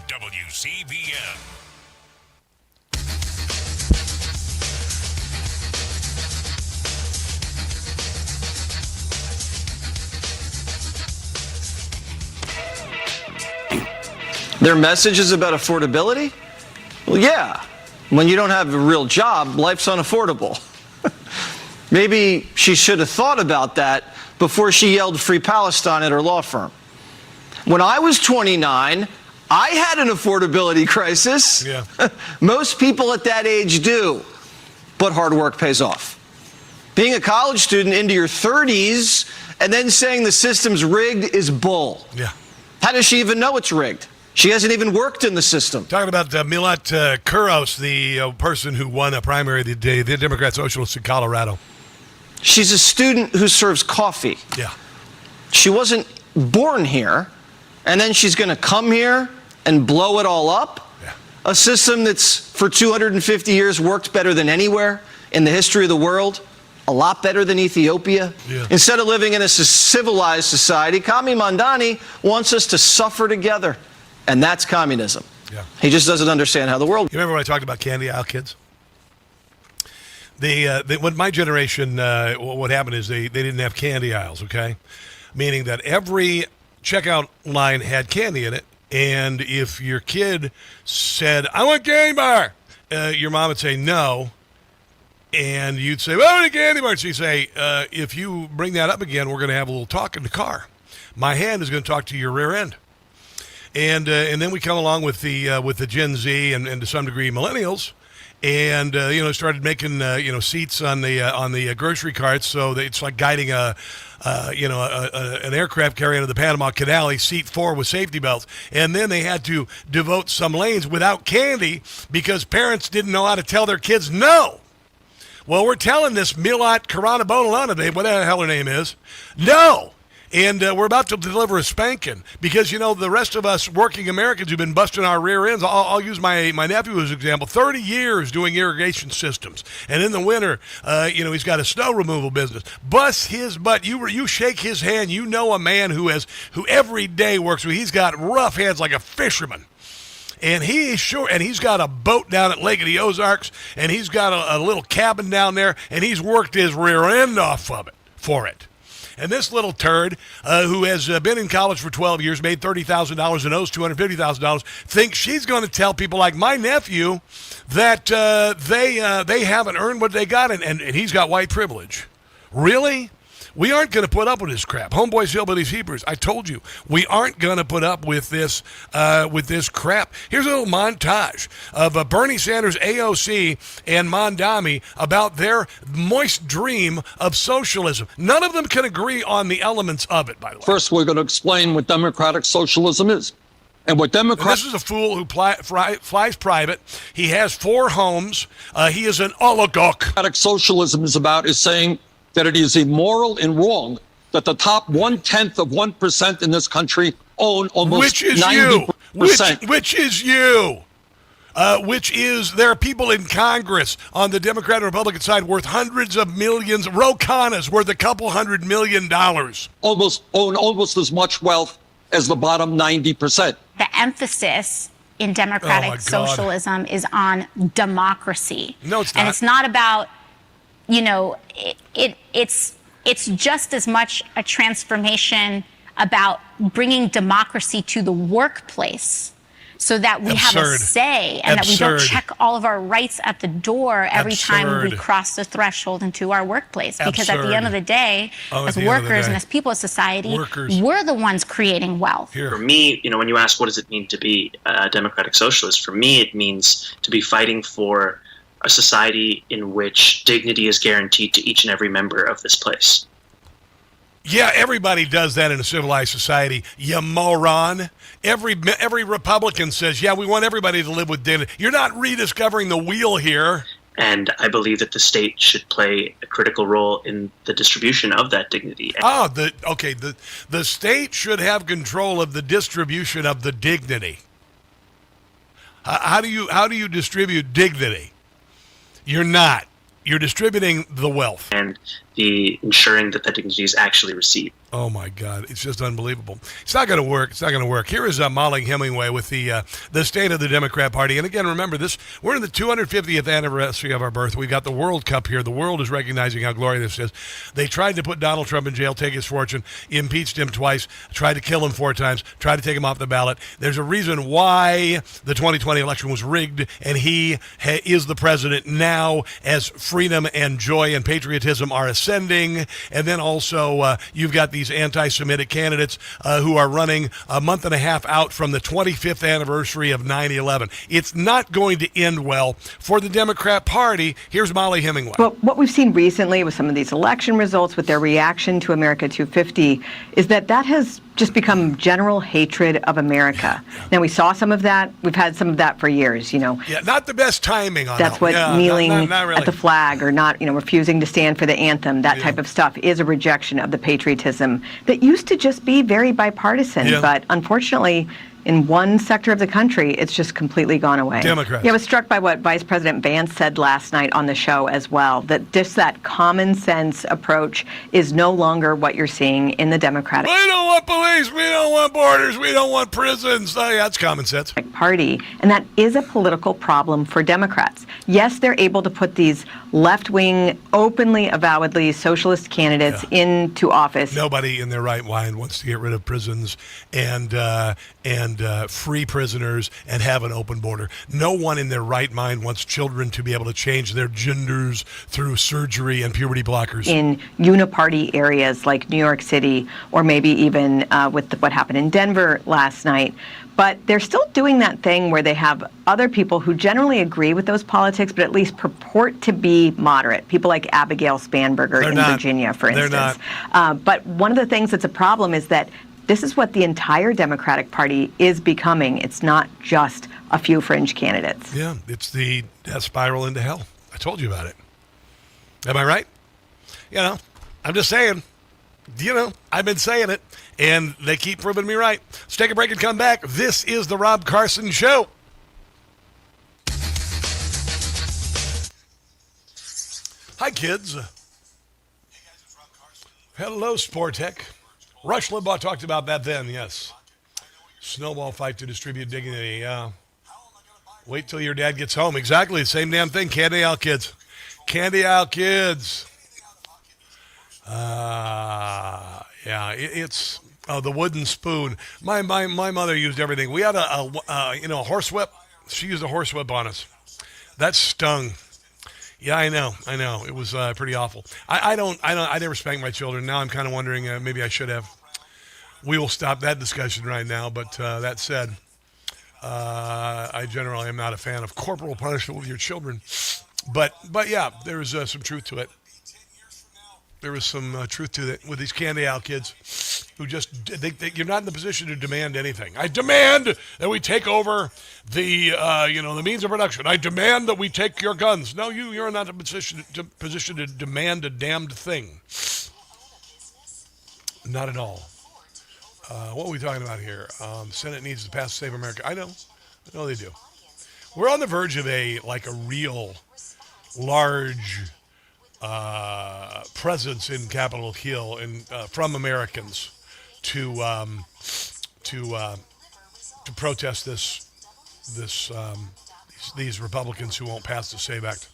WCBN. Their message is about affordability? Well, yeah. When you don't have a real job, life's unaffordable. Maybe she should have thought about that before she yelled Free Palestine at her law firm. When I was 29, I had an affordability crisis. Yeah. Most people at that age do, but hard work pays off. Being a college student into your 30s and then saying the system's rigged is bull. Yeah. How does she even know it's rigged? She hasn't even worked in the system. Talking about Milat Kuros, the person who won a primary, the Democrat Socialist in Colorado. She's a student who serves coffee. Yeah. She wasn't born here, and then she's going to come here and blow it all up? Yeah. A system that's for 250 years worked better than anywhere in the history of the world, a lot better than Ethiopia. Yeah. Instead of living in a civilized society, Kami Mamdani wants us to suffer together, and that's communism. Yeah. He just doesn't understand how the world... You remember when I talked about candy aisle kids? When my generation, what happened is they didn't have candy aisles, okay? Meaning that every checkout line had candy in it, and if your kid said, I want candy bar, your mom would say no, and you'd say, well, I want a candy bar. So you say, if you bring that up again, we're going to have a little talk in the car. My hand is going to talk to your rear end. And then we come along with the Gen Z and to some degree millennials, and started making seats on the grocery carts, so that it's like guiding an aircraft carrier into the Panama Canal. Seat 4 with safety belts, and then they had to devote some lanes without candy because parents didn't know how to tell their kids no. Well, we're telling this Milat Karanabonalana, whatever the hell her name is, no. And we're about to deliver a spanking because, the rest of us working Americans who've been busting our rear ends. I'll use my nephew as an example. 30 years doing irrigation systems. And in the winter, he's got a snow removal business. Bust his butt. You shake his hand. You know a man who every day works with. He's got rough hands like a fisherman. And he's got a boat down at Lake of the Ozarks, and he's got a little cabin down there, and he's worked his rear end off of it for it. And this little turd, who has been in college for 12 years, made $30,000 and owes $250,000, thinks she's going to tell people like my nephew that they haven't earned what they got, and he's got white privilege. Really? We aren't going to put up with this crap. Homeboys, hillbillies, Hebrews. I told you, we aren't going to put up with this crap. Here's a little montage of Bernie Sanders, AOC, and Mamdani about their moist dream of socialism. None of them can agree on the elements of it, by the way. First, we're going to explain what democratic socialism is. And what this is a fool who flies private. He has 4 homes. He is an oligarch. Democratic socialism is about is saying that it is immoral and wrong that the top 1/10 of 1% in this country own almost 90%. Which is you. There are people in Congress on the Democrat and Republican side worth hundreds of millions. Ro Khanna's worth a couple $100 million. Own almost as much wealth as the bottom 90%. The emphasis in democratic socialism is on democracy. No, it's not. And it's not about, it's just as much a transformation about bringing democracy to the workplace so that we have a say and that we don't check all of our rights at the door every time we cross the threshold into our workplace. Because at the end of the day, as workers and as people of society, we're the ones creating wealth. For me, when you ask what does it mean to be a democratic socialist, for me it means to be fighting for a society in which dignity is guaranteed to each and every member of this place. Yeah, everybody does that in a civilized society, you moron. Every Republican says, yeah, we want everybody to live with dignity. You're not rediscovering the wheel here. And I believe that the state should play a critical role in the distribution of that dignity. The state should have control of the distribution of the dignity. How do you distribute dignity? You're not. You're distributing the wealth. And the ensuring that dignity is actually received. Oh, my God. It's just unbelievable. It's not going to work. It's not going to work. Here is Molly Hemingway with the state of the Democrat Party. And again, remember this, we're in the 250th anniversary of our birth. We've got the World Cup here. The world is recognizing how glorious this is. They tried to put Donald Trump in jail, take his fortune, impeached him twice, tried to kill him 4 times, tried to take him off the ballot. There's a reason why the 2020 election was rigged, and he is the president now as freedom and joy and patriotism are ascending. And then also you've got these anti-Semitic candidates who are running a month and a half out from the 25th anniversary of 9/11. It's not going to end well for the Democrat Party. Here's Molly Hemingway. Well, what we've seen recently with some of these election results, with their reaction to America 250, is that has just become general hatred of America. Yeah. Now, we saw some of that. We've had some of that for years, Yeah, not the best timing on that. That's what kneeling not really. At the flag or not, refusing to stand for the anthem, that type of stuff is a rejection of the patriotism that used to just be very bipartisan. Yeah. But unfortunately, in one sector of the country, it's just completely gone away. Democrats. Yeah, I was struck by what Vice President Vance said last night on the show as well, that just that common sense approach is no longer what you're seeing in the Democratic We don't want police, we don't want borders, we don't want prisons. Oh, yeah, that's common sense. Party, and that is a political problem for Democrats. Yes, they're able to put these left-wing, openly, avowedly socialist candidates into office. Nobody in their right mind wants to get rid of prisons and free prisoners and have an open border. No one in their right mind wants children to be able to change their genders through surgery and puberty blockers. In uniparty areas like New York City, or maybe even with what happened in Denver last night. But they're still doing that thing where they have other people who generally agree with those politics, but at least purport to be moderate. People like Abigail Spanberger in Virginia, for instance. They're not. But one of the things that's a problem is that this is what the entire Democratic Party is becoming. It's not just a few fringe candidates. Yeah, it's the death spiral into hell. I told you about it. Am I right? I'm just saying. I've been saying it, and they keep proving me right. Let's take a break and come back. This is the Rob Carson Show. Hi, kids. Hello, Sportech. Rush Limbaugh talked about that then, yes. Snowball fight to distribute dignity, yeah. Wait till your dad gets home. Exactly, the same damn thing. Candy out, kids. Candy out, kids. Yeah, it's the wooden spoon. My mother used everything. We had a horsewhip. She used a horsewhip on us. That stung. Yeah, I know. It was pretty awful. I never spanked my children. Now I'm kind of wondering maybe I should have. We will stop that discussion right now. But that said, I generally am not a fan of corporal punishment with your children. But yeah, there is some truth to it. There is some truth to it with these candy out kids who just you're not in the position to demand anything. I demand that we take over the the means of production. I demand that we take your guns. No, you're not in a position to demand a damned thing. Not at all. What are we talking about here? The Senate needs to pass Save America. I know they do. We're on the verge of a real large presence in Capitol Hill and from Americans to protest these Republicans who won't pass the SAVE Act.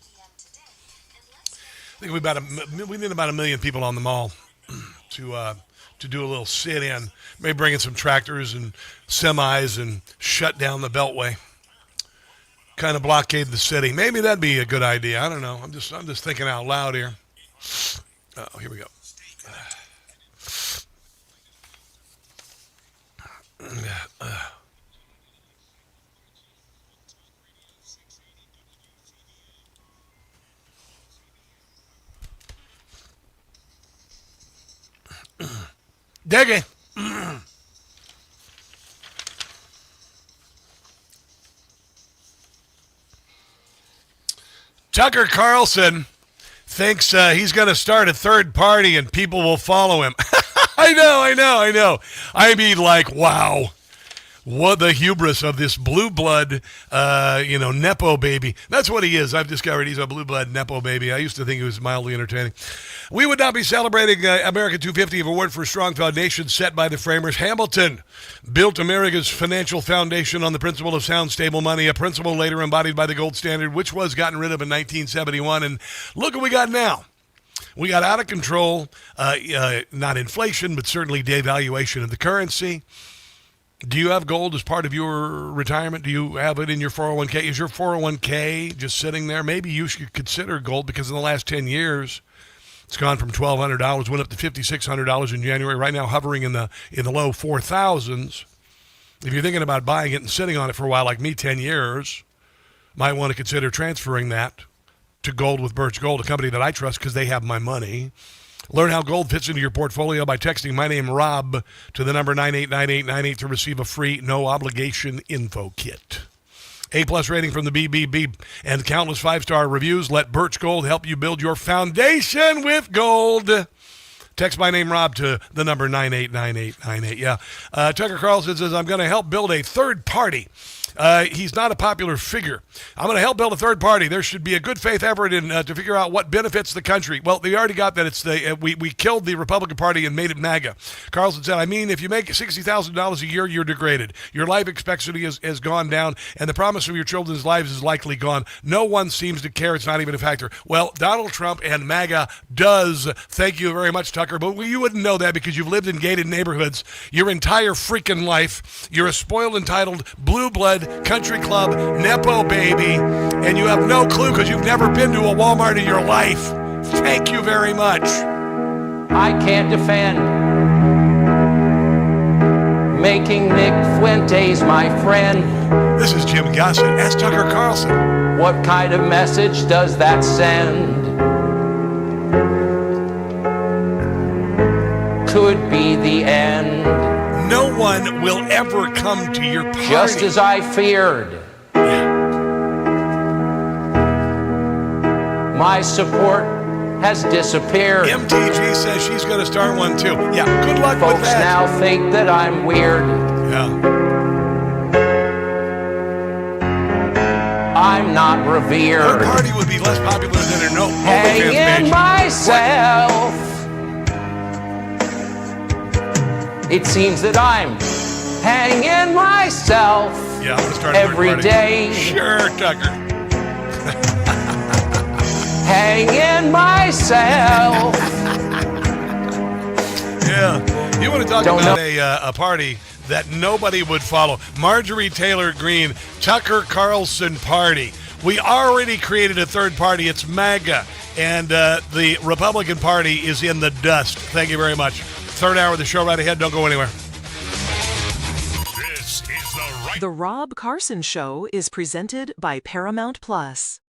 I think we need about 1 million people on the mall to do a little sit-in. Maybe bring in some tractors and semis and shut down the Beltway. Kind of blockade the city. Maybe that'd be a good idea. I don't know. I'm just thinking out loud here. Oh, here we go. Dig it. Tucker Carlson thinks he's going to start a third party and people will follow him. I know. I mean, wow. What the hubris of this blue blood, Nepo baby. That's what he is. I've discovered he's a blue blood Nepo baby. I used to think he was mildly entertaining. We would not be celebrating America 250 if it weren't for a strong foundation set by the framers. Hamilton built America's financial foundation on the principle of sound, stable money, a principle later embodied by the gold standard, which was gotten rid of in 1971. And look what we got now. We got out of control, not inflation, but certainly devaluation of the currency. Do you have gold as part of your retirement? Do you have it in your 401k? Is your 401k just sitting there? Maybe you should consider gold, because in the last 10 years, it's gone from $1,200, went up to $5,600 in January, right now hovering in the low 4,000s. If you're thinking about buying it and sitting on it for a while, like me, 10 years, might want to consider transferring that to Gold with Birch Gold, a company that I trust because they have my money. Learn how gold fits into your portfolio by texting my name, Rob, to the number 989898 to receive a free, no-obligation info kit. A-plus rating from the BBB and countless 5-star reviews. Let Birch Gold help you build your foundation with gold. Text my name, Rob, to the number 989898. Yeah. Tucker Carlson says, I'm going to help build a third party. He's not a popular figure. I'm going to help build a third party. There should be a good faith effort to figure out what benefits the country. Well, they already got that. It's we killed the Republican Party and made it MAGA. Carlson said, I mean, if you make $60,000 a year, you're degraded. Your life expectancy has gone down, and the promise of your children's lives is likely gone. No one seems to care. It's not even a factor. Well, Donald Trump and MAGA does. Thank you very much, Tucker. But you wouldn't know that because you've lived in gated neighborhoods your entire freaking life. You're a spoiled, entitled, blue blood, country club, Nepo baby, and you have no clue because you've never been to a Walmart in your life. Thank you very much. I can't defend making Nick Fuentes my friend. This is Jim Gossett. Ask Tucker Carlson. What kind of message does that send? Could be the end. No one will ever come to your party. Just as I feared. My support has disappeared. MTG says she's going to start one too. Yeah, good luck Folks with that. Now think that I'm weird. Yeah. I'm not revered. Her party would be less popular than her no Hanging myself. It seems that I'm hanging myself every day. Sure, Tucker. Hanging myself. Yeah. You want to talk about a party that nobody would follow. Marjorie Taylor Greene, Tucker Carlson party. We already created a third party. It's MAGA. And the Republican Party is in the dust. Thank you very much. Third hour of the show right ahead. Don't go anywhere. This is The Rob Carson Show is presented by Paramount Plus.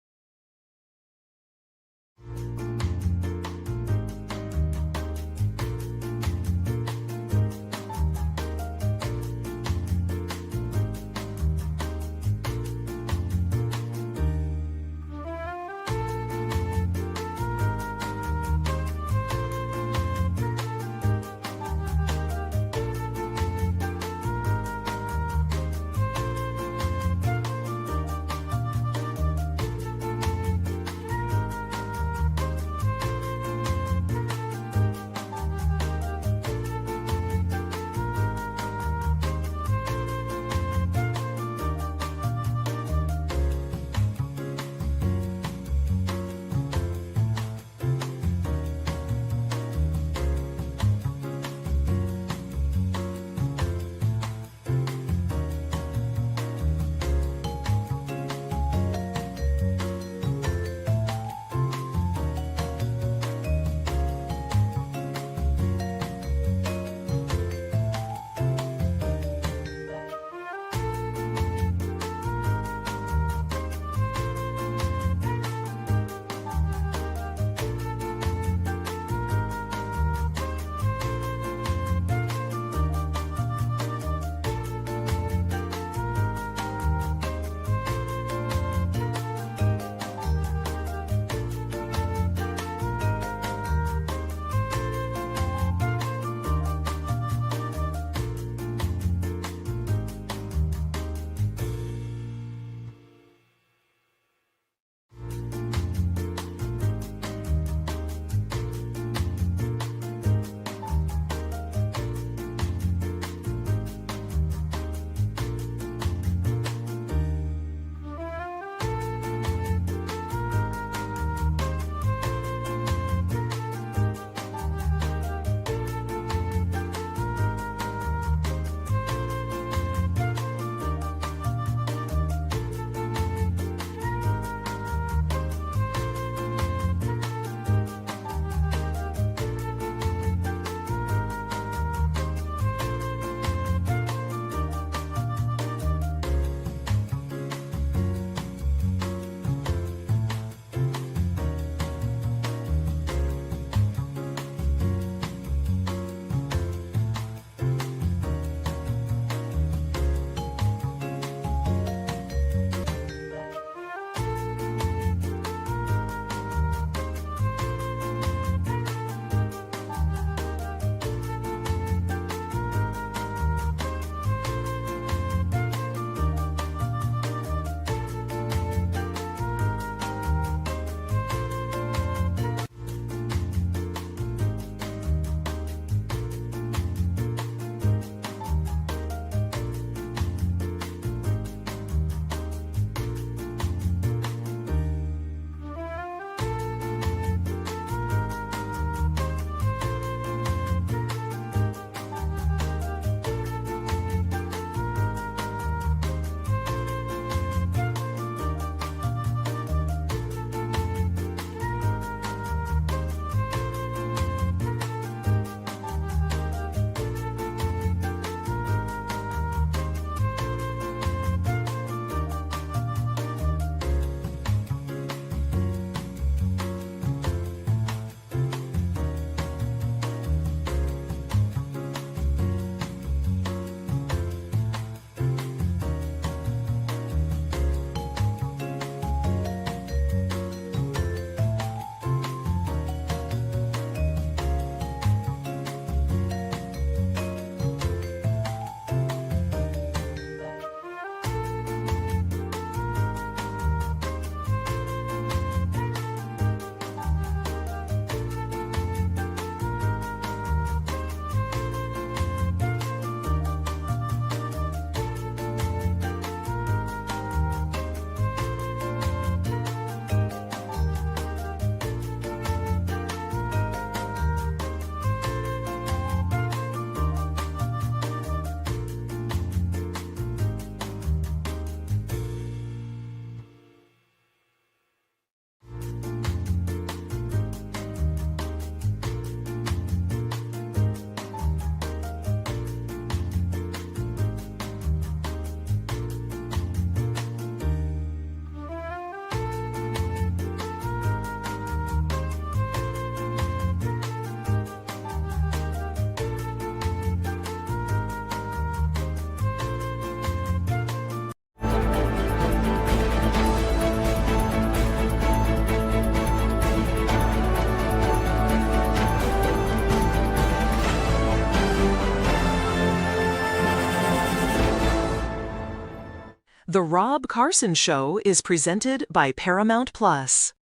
The Rob Carson Show is presented by Paramount Plus.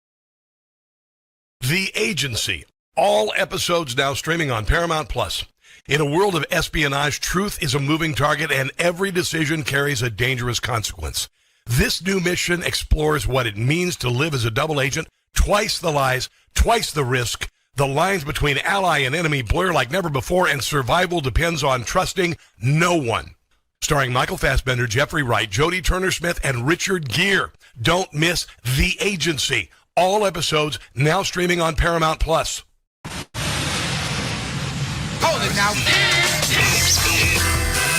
The Agency. All episodes now streaming on Paramount Plus. In a world of espionage, truth is a moving target, and every decision carries a dangerous consequence. This new mission explores what it means to live as a double agent, twice the lies, twice the risk. The lines between ally and enemy blur like never before, and survival depends on trusting no one. Starring Michael Fassbender, Jeffrey Wright, Jodie Turner-Smith, and Richard Gere. Don't miss The Agency. All episodes now streaming on Paramount Plus. Hold it now.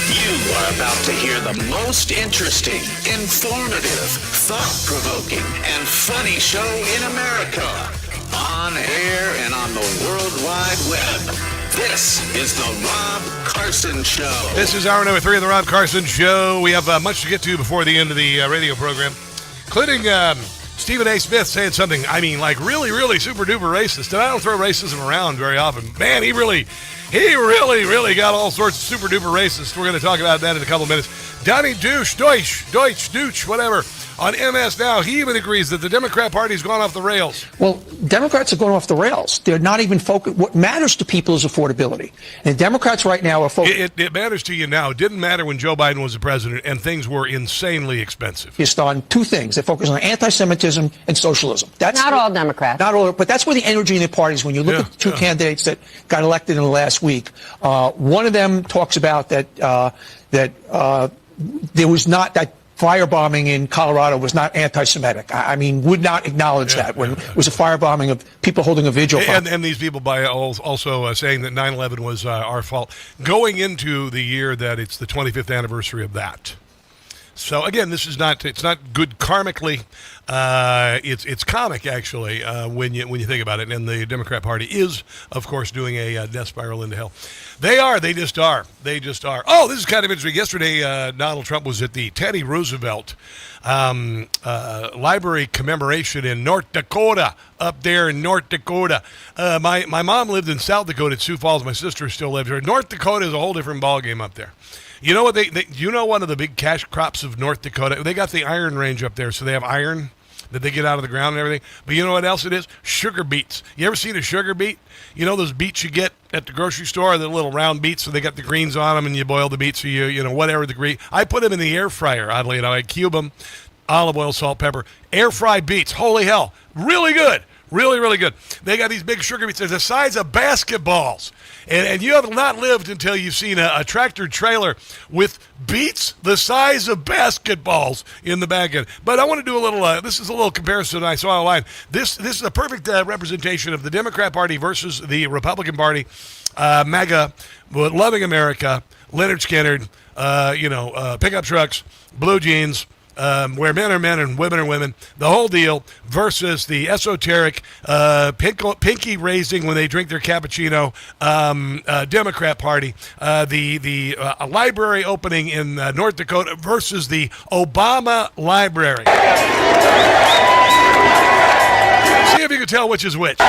You are about to hear the most interesting, informative, thought-provoking, and funny show in America. On air and on the World Wide Web. This is the Rob Carson Show. This is hour number 3 of the Rob Carson Show. We have much to get to before the end of the radio program, including Stephen A. Smith saying something, really, really super-duper racist. And I don't throw racism around very often. Man, he really got all sorts of super-duper racist. We're going to talk about that in a couple of minutes. Donnie Deutsch, whatever, on MS Now, he even agrees that the Democrat Party's gone off the rails. Well, Democrats are going off the rails. They're not even focused. What matters to people is affordability. And Democrats right now are focused. It matters to you now. It didn't matter when Joe Biden was the president, and things were insanely expensive. Focused on two things. They focus on anti-Semitism and socialism. That's not all Democrats. Not all, but that's where the energy in the parties. When you look at the two candidates that got elected in the last week, one of them talks about that there was not that. Firebombing in Colorado was not anti-Semitic. Would not acknowledge that when it was a firebombing of people holding a vigil. And these people by also saying that 9/11 was our fault, going into the year that it's the 25th anniversary of that. So again, it's not good karmically. It's comic actually when you think about it. And the Democrat Party is, of course, doing a death spiral into hell. They just are. Oh, this is kind of interesting. Yesterday, Donald Trump was at the Teddy Roosevelt Library commemoration in North Dakota, up there in North Dakota. My mom lived in South Dakota at Sioux Falls. My sister still lives there. North Dakota is a whole different ballgame up there. You know what one of the big cash crops of North Dakota? They got the iron range up there, so they have iron that they get out of the ground and everything. But you know what else it is? Sugar beets. You ever seen a sugar beet? You know those beets you get at the grocery store, the little round beets, so they got the greens on them, and you boil the beets, so whatever the green. I put them in the air fryer, oddly enough. I cube them, olive oil, salt, pepper. Air fried beets. Holy hell. Really good. Really, really good. They got these big sugar beets. They're the size of basketballs. And you have not lived until you've seen a tractor trailer with beets the size of basketballs in the back end. But I want to do a little, this is a little comparison I saw online. This is a perfect representation of the Democrat Party versus the Republican Party. MAGA, loving America, Leonard Skinner, pickup trucks, blue jeans, where men are men and women are women, the whole deal, versus the esoteric, pinky raising when they drink their cappuccino, Democrat Party, the library opening in North Dakota versus the Obama Library. See if you can tell which is which.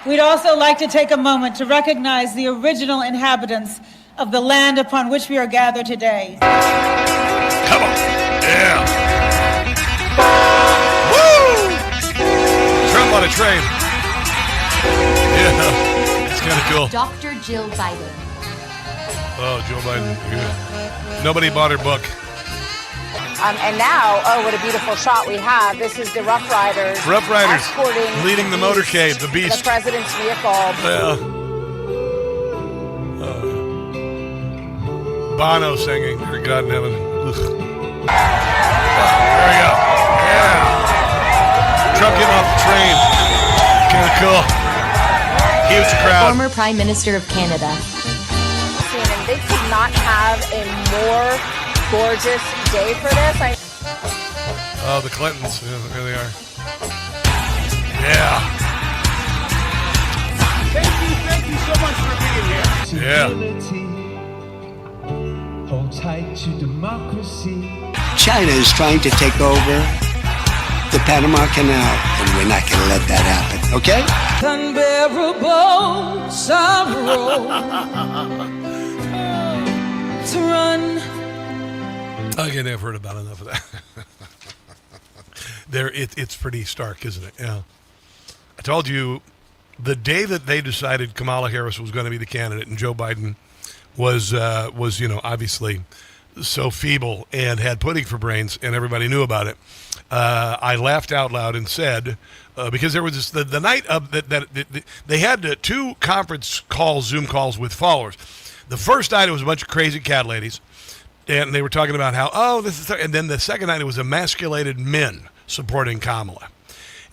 We'd also like to take a moment to recognize the original inhabitants of the land upon which we are gathered today. Come on. Yeah. Woo! Trump on a train. Yeah. It's kind of cool. Dr. Jill Biden. Oh, Joe Biden. Yeah. Nobody bought her book. And now, what a beautiful shot we have. This is the Rough Riders. Rough Riders. Escorting leading the motorcade, the Beast. The president's vehicle. Yeah. Bono singing, dear God in heaven. Ugh. Oh, there we go. Yeah. Trump getting off the train. Kind of cool. Huge crowd. Former Prime Minister of Canada. And they could not have a more gorgeous day for this. Oh, the Clintons. Yeah, there they are. Yeah. Thank you so much for being here. Yeah. Hold tight to democracy. China is trying to take over the Panama Canal, and we're not going to let that happen, okay? Unbearable sorrow to run. Okay, I've heard about enough of that. It's pretty stark, isn't it? Yeah. I told you the day that they decided Kamala Harris was going to be the candidate and Joe Biden was obviously so feeble and had pudding for brains and everybody knew about it. I laughed out loud and said, because there was the night of that they had 2 conference calls, Zoom calls with followers. The first night it was a bunch of crazy cat ladies, and they were talking about how and then the second night it was emasculated men supporting Kamala,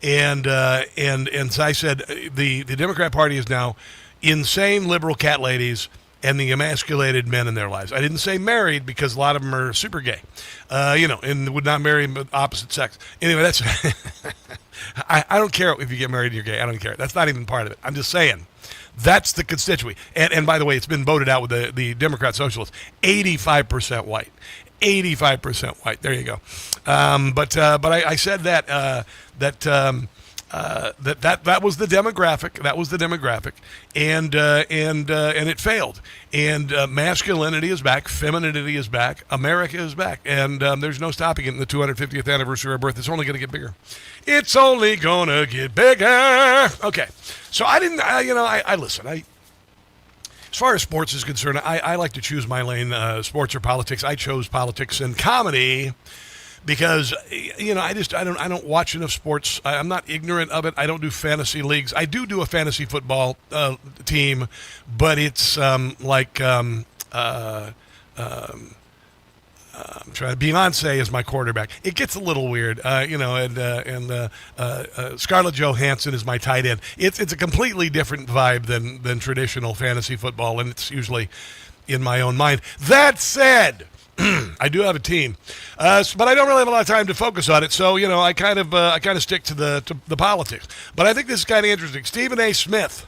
and so I said the Democrat Party is now insane liberal cat ladies and the emasculated men in their lives. I didn't say married because a lot of them are super gay, and would not marry opposite sex. Anyway, that's I don't care if you get married and you're gay. I don't care. That's not even part of it. I'm just saying that's the constituency. And by the way, it's been voted out with the Democrat Socialists, 85% white. 85% white. There you go. But I said that was the demographic. That was the demographic, and it failed. And masculinity is back, femininity is back, America is back, and there's no stopping it in the 250th anniversary of our birth. It's only going to get bigger. It's only going to get bigger. Okay, so I didn't. I listen. As far as sports is concerned, I like to choose my lane, sports or politics. I chose politics and comedy because, I don't watch enough sports. I'm not ignorant of it. I don't do fantasy leagues. I do a fantasy football team, but it's I'm trying. Beyonce is my quarterback. It gets a little weird, and Scarlett Johansson is my tight end. It's a completely different vibe than traditional fantasy football, and it's usually in my own mind. That said, I do have a team, but I don't really have a lot of time to focus on it. So I kind of stick to the politics. But I think this is kind of interesting. Stephen A. Smith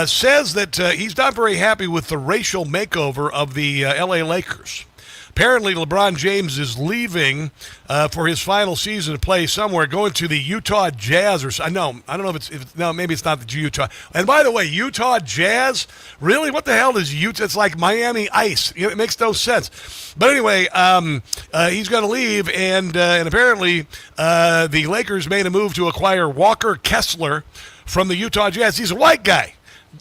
says that he's not very happy with the racial makeover of the L.A. Lakers. Apparently, LeBron James is leaving for his final season to play somewhere, going to the Utah Jazz or I don't know if it's maybe it's not the Utah. And by the way, Utah Jazz, really? What the hell is Utah? It's like Miami Ice. It makes no sense. But anyway, he's going to leave, and apparently the Lakers made a move to acquire Walker Kessler from the Utah Jazz. He's a white guy.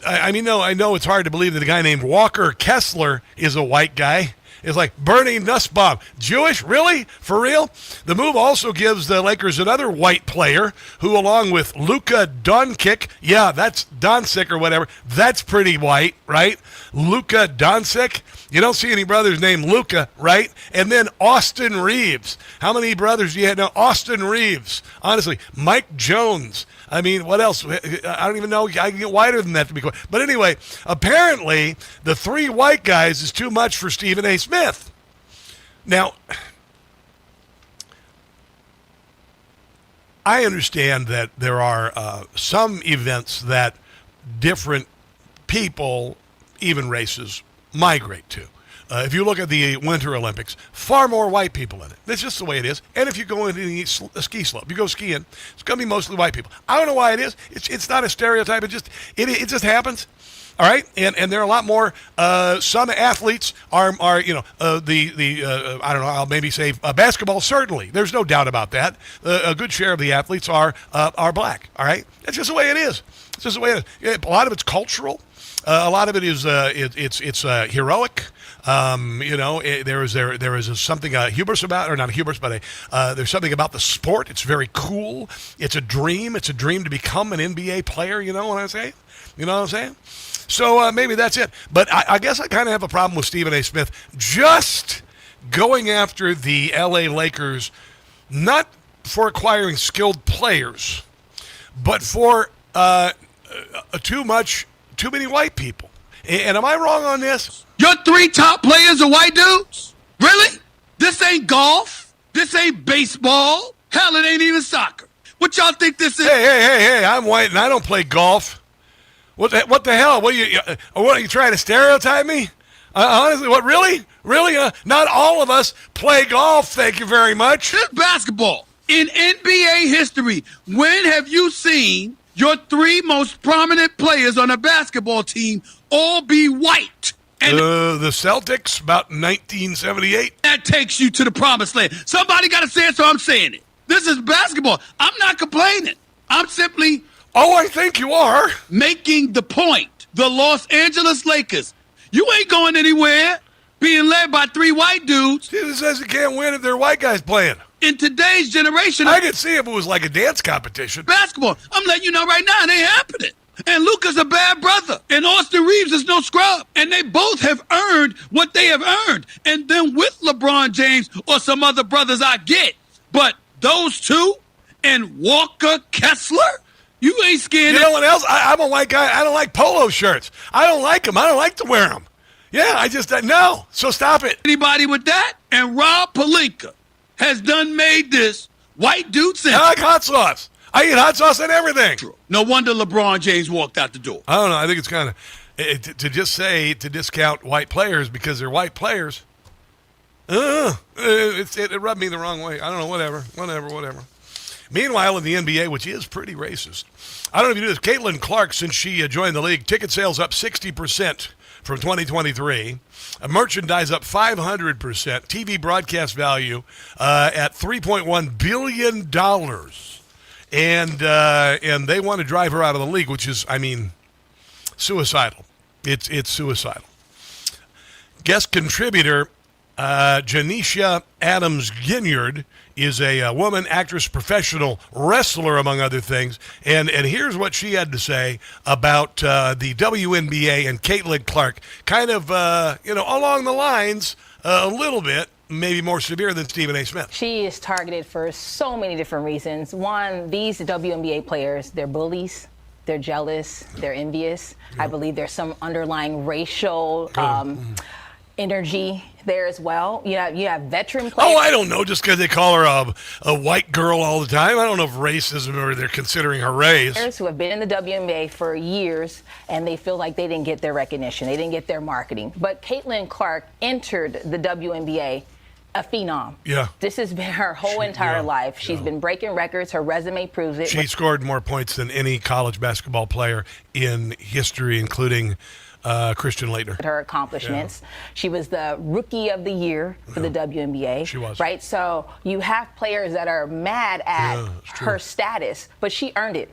I know it's hard to believe that a guy named Walker Kessler is a white guy. It's like Bernie Nussbaum. Jewish? Really? For real? The move also gives the Lakers another white player who, along with Luka Doncic, that's Doncic or whatever, that's pretty white, right? Luka Doncic. You don't see any brothers named Luka, right? And then Austin Reeves. How many brothers do you have now? Austin Reeves. Honestly, Mike Jones. I mean, what else? I don't even know. I can get whiter than that to be quite. But anyway, apparently the 3 white guys is too much for Stephen A. Smith. Now, I understand that there are some events that different people, even races, migrate to. If you look at the Winter Olympics, far more white people in it. That's just the way it is. And if you go into a ski slope, you go skiing, it's going to be mostly white people. I don't know why it is. It's not a stereotype. It just happens. All right, and there are a lot more. Some athletes are I don't know. I'll maybe say basketball. Certainly, there's no doubt about that. A good share of the athletes are black. All right, that's just the way it is. It's just the way it is. A lot of it's cultural. A lot of it is it's heroic. There is something hubris about, or not hubris, but there's something about the sport. It's very cool. It's a dream. It's a dream to become an NBA player. You know what I'm saying? So maybe that's it. But I guess I kind of have a problem with Stephen A. Smith just going after the L.A. Lakers, not for acquiring skilled players, but for too many white people. And am I wrong on this? Your 3 top players are white dudes? Really? This ain't golf. This ain't baseball. Hell, it ain't even soccer. What y'all think this is? Hey, I'm white and I don't play golf. What the hell? What are you trying to stereotype me? Honestly, what, really? Really? Not all of us play golf, thank you very much. This basketball. In NBA history, when have you seen your 3 most prominent players on a basketball team all be white? The Celtics, about 1978. That takes you to the promised land. Somebody got to say it, so I'm saying it. This is basketball. I'm not complaining. I'm simply... Oh, I think you are. Making the point. The Los Angeles Lakers. You ain't going anywhere being led by 3 white dudes. It says you can't win if they're white guys playing. In today's generation... I could see if it was like a dance competition. Basketball. I'm letting you know right now, it ain't happening. And Luka's a bad brother. And Austin Reeves is no scrub. And they both have earned what they have earned. And then with LeBron James or some other brothers I get. But those two and Walker Kessler, you ain't scared. You know what else? I'm a white guy. I don't like polo shirts. I don't like them. I don't like to wear them. Yeah, I just, no. So stop it. Anybody with that? And Rob Pelinka has done made this white dude central. I like hot sauce. I eat hot sauce and everything. No wonder LeBron James walked out the door. I don't know. I think it's kind of, to just say, to discount white players because they're white players, it rubbed me the wrong way. I don't know, whatever. Meanwhile, in the NBA, which is pretty racist, I don't know if you knew this, Caitlin Clark, since she joined the league, ticket sales up 60% from 2023. Merchandise up 500%. TV broadcast value at $3.1 billion. And they want to drive her out of the league, which is, I mean, suicidal. It's suicidal. Guest contributor Janisha Adams-Ginyard is a woman, actress, professional wrestler, among other things. And here's what she had to say about the WNBA and Caitlin Clark, kind of, along the lines a little bit, maybe more severe than Stephen A. Smith. She is targeted for so many different reasons. One, these WNBA players, they're bullies. They're jealous. They're envious. Yeah. I believe there's some underlying racial energy there as well. You have veteran players. Oh, I don't know. Just because they call her a white girl all the time. I don't know if racism or they're considering her race. Players who have been in the WNBA for years, and they feel like they didn't get their recognition. They didn't get their marketing. But Caitlin Clark entered the WNBA a phenom. Yeah. This has been her whole entire life. She's been breaking records. Her resume proves it. She scored more points than any college basketball player in history, including Christian Laettner. Her accomplishments. Yeah. She was the Rookie of the Year for the WNBA. She was. Right? So you have players that are mad at her status, but she earned it.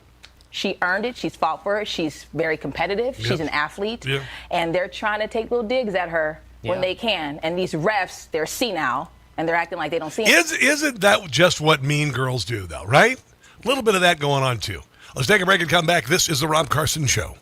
She earned it. She's fought for it. She's very competitive. Yep. She's an athlete. Yep. And they're trying to take little digs at her when they can. And these refs, they're senile, and they're acting like they don't see it. Isn't that just what mean girls do, though, right? A little bit of that going on, too. Let's take a break and come back. This is The Rob Carson Show.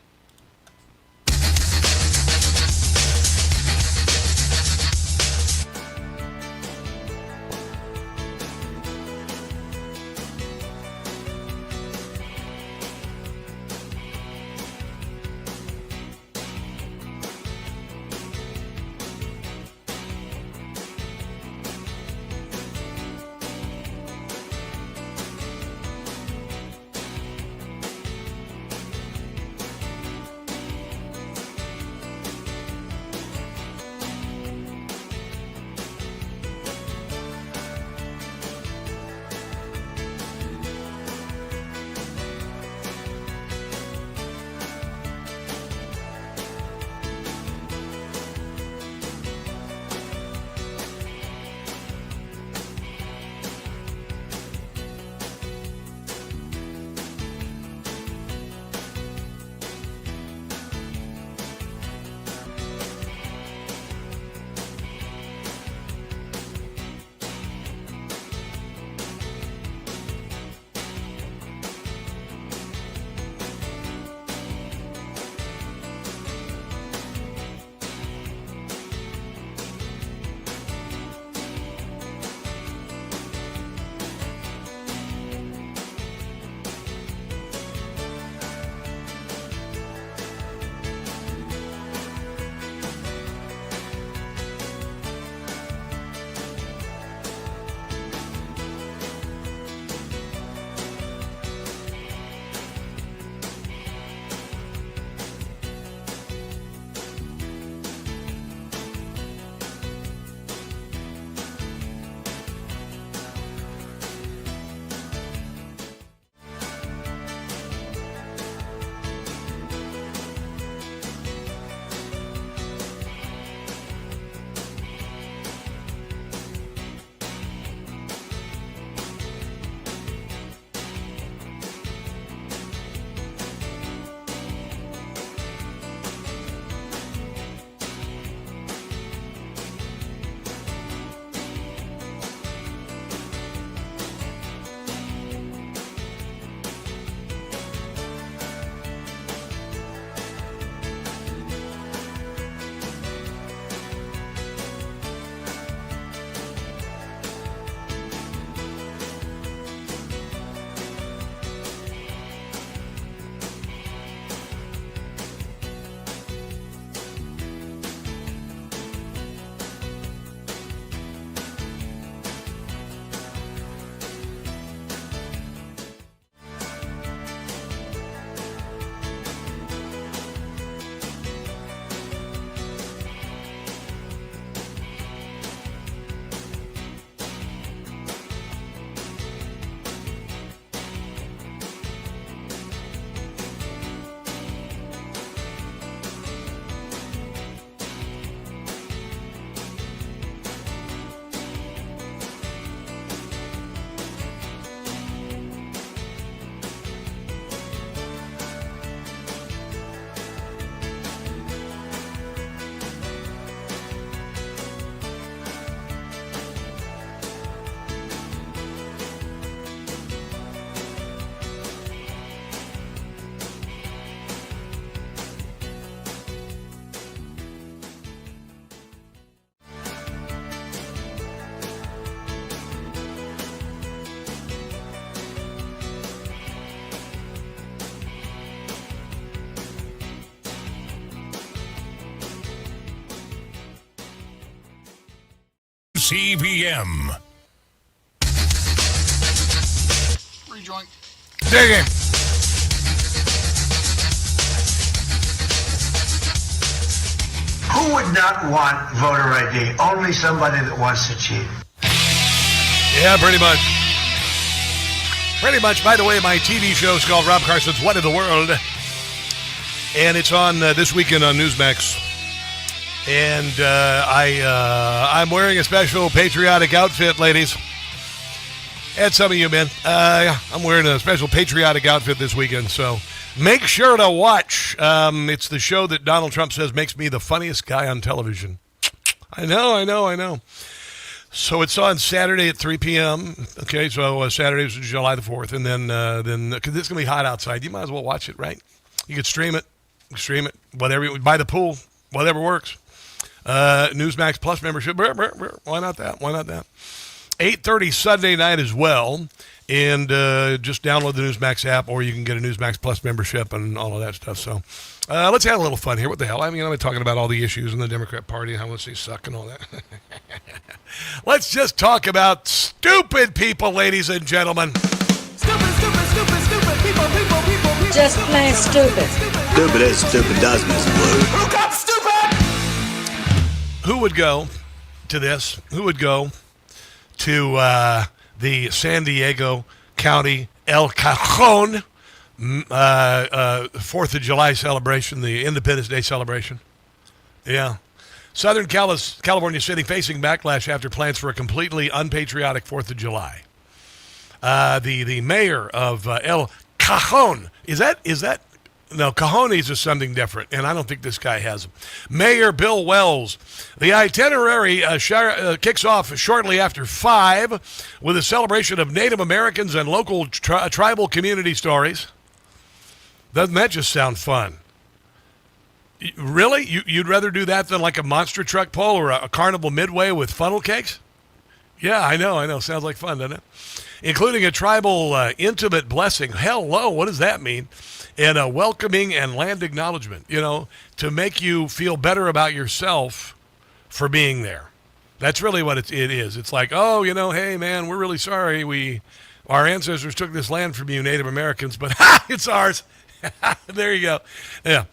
CBM. Rejoin. Dig in. Who would not want voter ID? Only somebody that wants to cheat. Yeah, pretty much. Pretty much. By the way, my TV show is called Rob Carson's What in the World? And it's on this weekend on Newsmax. And I'm wearing a special patriotic outfit, ladies. And some of you men. I'm wearing a special patriotic outfit this weekend, so make sure to watch. It's the show that Donald Trump says makes me the funniest guy on television. I know. So it's on Saturday at 3 p.m. Okay, so Saturday is July the 4th. And then because it's going to be hot outside, you might as well watch it, right? You can stream it, whatever, by the pool, whatever works. Newsmax Plus membership, why not that? 8:30 Sunday night as well. And just download the Newsmax app, or you can get a Newsmax Plus membership and all of that stuff. So let's have a little fun here. What the hell? I mean, I'm talking about all the issues in the Democrat Party and how much they suck and all that. Let's just talk about stupid people, ladies and gentlemen. Stupid people. Just plain stupid. Stupid is stupid does, Mr. Blue. Who got stupid? Who would go to this? Who would go to the San Diego County El Cajon 4th of July celebration, the Independence Day celebration? Yeah. Southern California city facing backlash after plans for a completely unpatriotic 4th of July. The mayor of El Cajon, is that? No, Cajones is something different, and I don't think this guy has them. Mayor Bill Wells. The itinerary kicks off shortly after 5 with a celebration of Native Americans and local tribal community stories. Doesn't that just sound fun? Really? You'd rather do that than like a monster truck pull or a carnival midway with funnel cakes? Yeah, I know. Sounds like fun, doesn't it? Including a tribal intimate blessing. Hello, what does that mean? And a welcoming and land acknowledgement, to make you feel better about yourself for being there. That's really what it is. It's like, hey, man, we're really sorry. Our ancestors took this land from you, Native Americans, but it's ours. There you go. Yeah.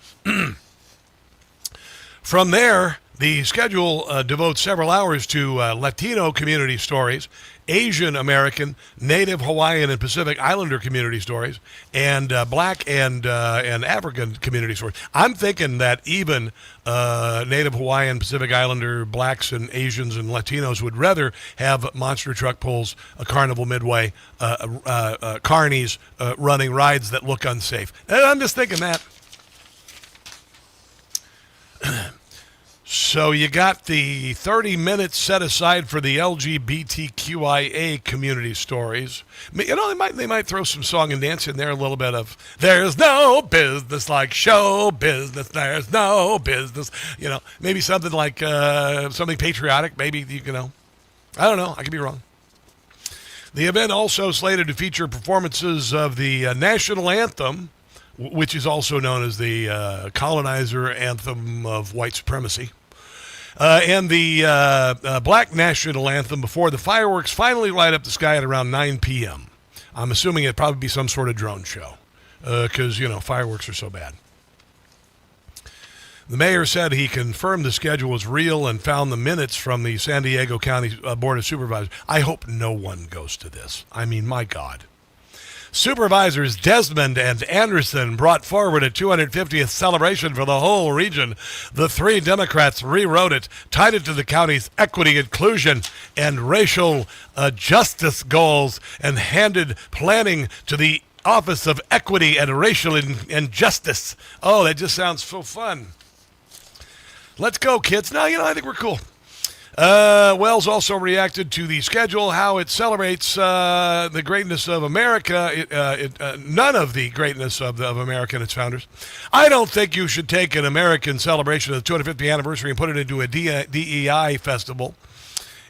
From there, the schedule devotes several hours to Latino community stories, Asian American, Native Hawaiian, and Pacific Islander community stories, and Black and African community stories. I'm thinking that even Native Hawaiian, Pacific Islander, Blacks and Asians and Latinos would rather have monster truck pulls, a carnival midway, carnies running rides that look unsafe. And I'm just thinking that. So you got the 30 minutes set aside for the LGBTQIA community stories. They might throw some song and dance in there, a little bit of "There's no business like show business. There's no business." Maybe something like something patriotic. Maybe I don't know. I could be wrong. The event also slated to feature performances of the national anthem, which is also known as the colonizer anthem of white supremacy, and the Black national anthem before the fireworks finally light up the sky at around 9 p.m. I'm assuming it'd probably be some sort of drone show because, fireworks are so bad. The mayor said he confirmed the schedule was real and found the minutes from the San Diego County Board of Supervisors. I hope no one goes to this. I mean, my God. Supervisors Desmond and Anderson brought forward a 250th celebration for the whole region. The 3 Democrats rewrote it, tied it to the county's equity, inclusion, and racial justice goals, and handed planning to the Office of Equity and Racial and Justice. Oh, that just sounds so fun. Let's go, kids. Now, I think we're cool. Wells also reacted to the schedule, how it celebrates the greatness of America, none of the greatness of America and its founders. I don't think you should take an American celebration of the 250th anniversary and put it into a DEI festival.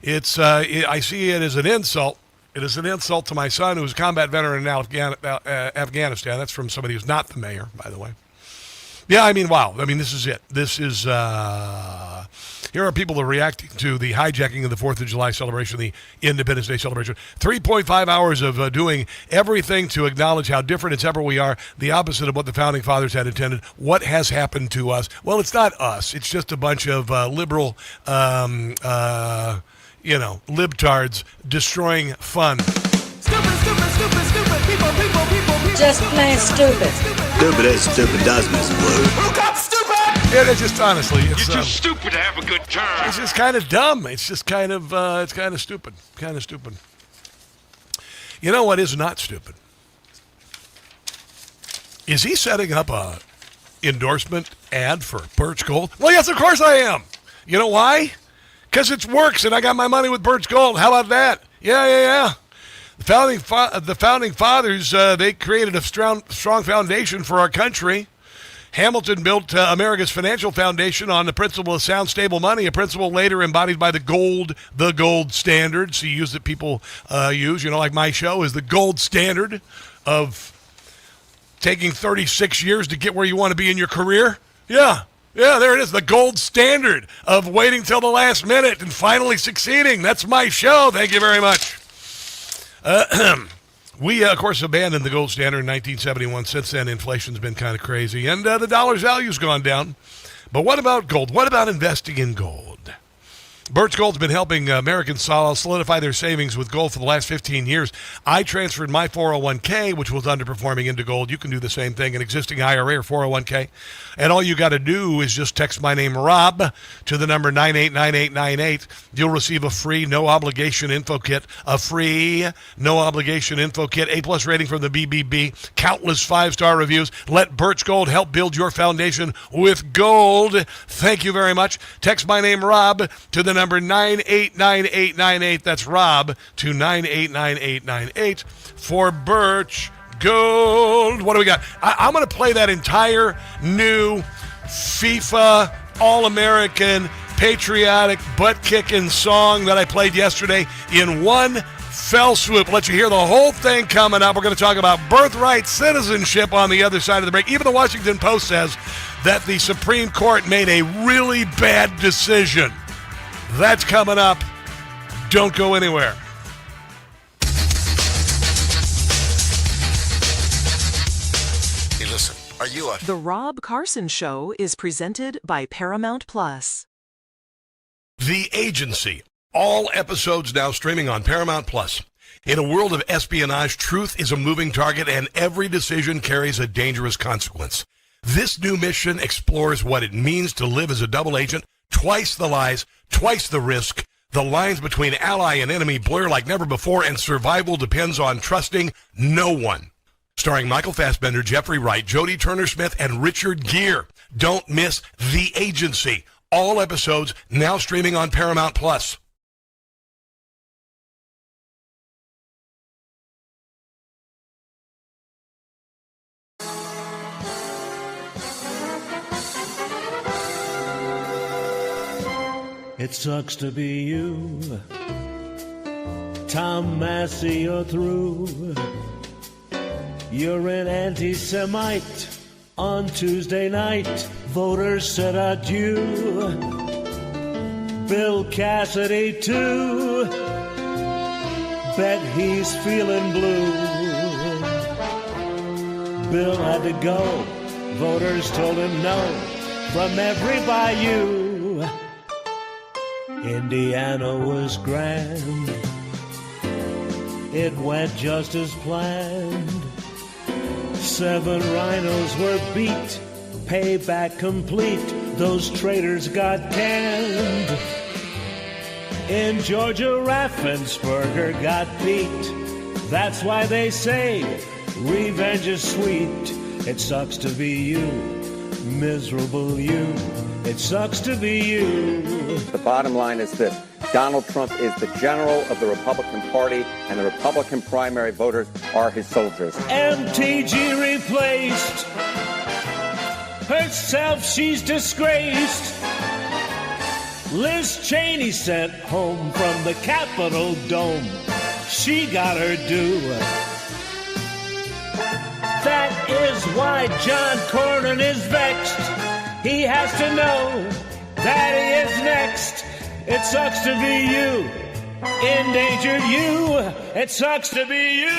I see it as an insult. It is an insult to my son, who's a combat veteran in Afghanistan. That's from somebody who's not the mayor, by the way. Yeah, wow. This is it. This is... Here are people that are reacting to the hijacking of the 4th of July celebration, the Independence Day celebration. 3.5 hours of doing everything to acknowledge how different as ever we are, the opposite of what the Founding Fathers had intended. What has happened to us? Well, it's not us. It's just a bunch of liberal, libtards destroying fun. Stupid, people. Just plain stupid. Stupid as stupid does, Miss Blue. Who got stupid? Yeah, it's just honestly, it's You're just stupid to have a good time. It's just kind of dumb. It's just kind of stupid. Kind of stupid. You know what is not stupid? Is he setting up a endorsement ad for Birch Gold? Well, yes, of course I am. You know why? Because it works, and I got my money with Birch Gold. How about that? Yeah. The Founding Fathers, they created a strong foundation for our country. Hamilton built America's financial foundation on the principle of sound, stable money, a principle later embodied by the gold standard. So you use that people use, like my show is the gold standard of taking 36 years to get where you want to be in your career. Yeah, there it is, the gold standard of waiting till the last minute and finally succeeding. That's my show. Thank you very much. We, of course, abandoned the gold standard in 1971. Since then, inflation's been kind of crazy, and the dollar's value's gone down. But what about gold? What about investing in gold? Birch Gold's been helping Americans solidify their savings with gold for the last 15 years. I transferred my 401k, which was underperforming, into gold. You can do the same thing, an existing IRA or 401k. And all you got to do is just text my name, Rob, to the number 989898. You'll receive a free, no-obligation info kit. A free, no-obligation info kit. A-plus rating from the BBB. Countless 5-star reviews. Let Birch Gold help build your foundation with gold. Thank you very much. Text my name, Rob, to the number 989898. That's Rob to 989898 for Birch Gold. What do we got? I'm going to play that entire new FIFA All-American patriotic butt-kicking song that I played yesterday in one fell swoop. Let you hear the whole thing coming up. We're going to talk about birthright citizenship on the other side of the break. Even the Washington Post says that the Supreme Court made a really bad decision. That's coming up. Don't go anywhere. Hey, listen, are you a... The Rob Carson Show is presented by Paramount Plus. The Agency. All episodes now streaming on Paramount Plus. In a world of espionage, truth is a moving target, and every decision carries a dangerous consequence. This new mission explores what it means to live as a double agent. Twice the lies, twice the risk. The lines between ally and enemy blur like never before, and survival depends on trusting no one. Starring Michael Fassbender, Jeffrey Wright, Jodie Turner-Smith, and Richard Gere. Don't miss The Agency. All episodes now streaming on Paramount Plus. It sucks to be you. Tom Massey, you're through. You're an anti-Semite. On Tuesday night, voters said adieu. Bill Cassidy, too. Bet he's feeling blue. Bill had to go. Voters told him no. From every bayou. Indiana was grand. It went just as planned. 7 rhinos were beat. Payback complete. Those traitors got canned. In Georgia, Raffensperger got beat. That's why they say revenge is sweet. It sucks to be you, miserable you. It sucks to be you. The bottom line is this. Donald Trump is the general of the Republican Party, and the Republican primary voters are his soldiers. MTG replaced. Herself, she's disgraced. Liz Cheney sent home from the Capitol dome. She got her due. That is why John Cornyn is vexed. He has to know Daddy is next. It sucks to be you. Endangered you. It sucks to be you.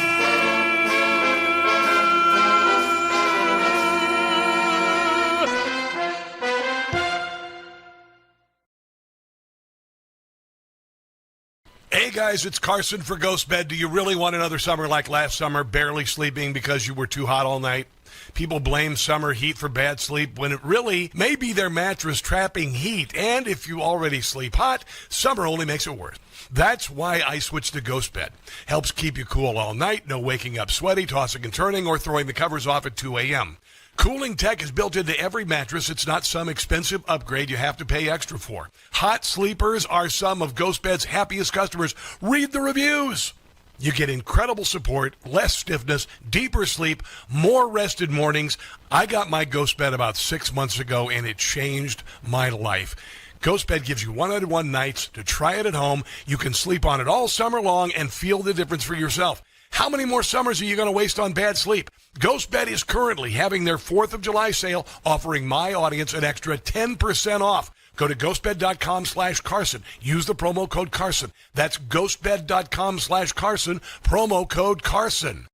Hey guys, it's Carson for Ghost Bed. Do you really want another summer like last summer, barely sleeping because you were too hot all night? People blame summer heat for bad sleep when it really may be their mattress trapping heat. And if you already sleep hot, summer only makes it worse. That's why I switched to Ghost Bed. Helps keep you cool all night, no waking up sweaty, tossing and turning, or throwing the covers off at 2 a.m. Cooling tech is built into every mattress. It's not some expensive upgrade you have to pay extra for. Hot sleepers are some of Ghost Bed's happiest customers. Read the reviews. You get incredible support, less stiffness, deeper sleep, more rested mornings. I got my Ghost Bed about 6 months ago, and it changed my life. Ghost Bed gives you 101 nights to try it at home. You can sleep on it all summer long and feel the difference for yourself. How many more summers are you going to waste on bad sleep? Ghost Bed is currently having their 4th of July sale, offering my audience an extra 10% off. Go to ghostbed.com/Carson. Use the promo code Carson. That's ghostbed.com/Carson, promo code Carson.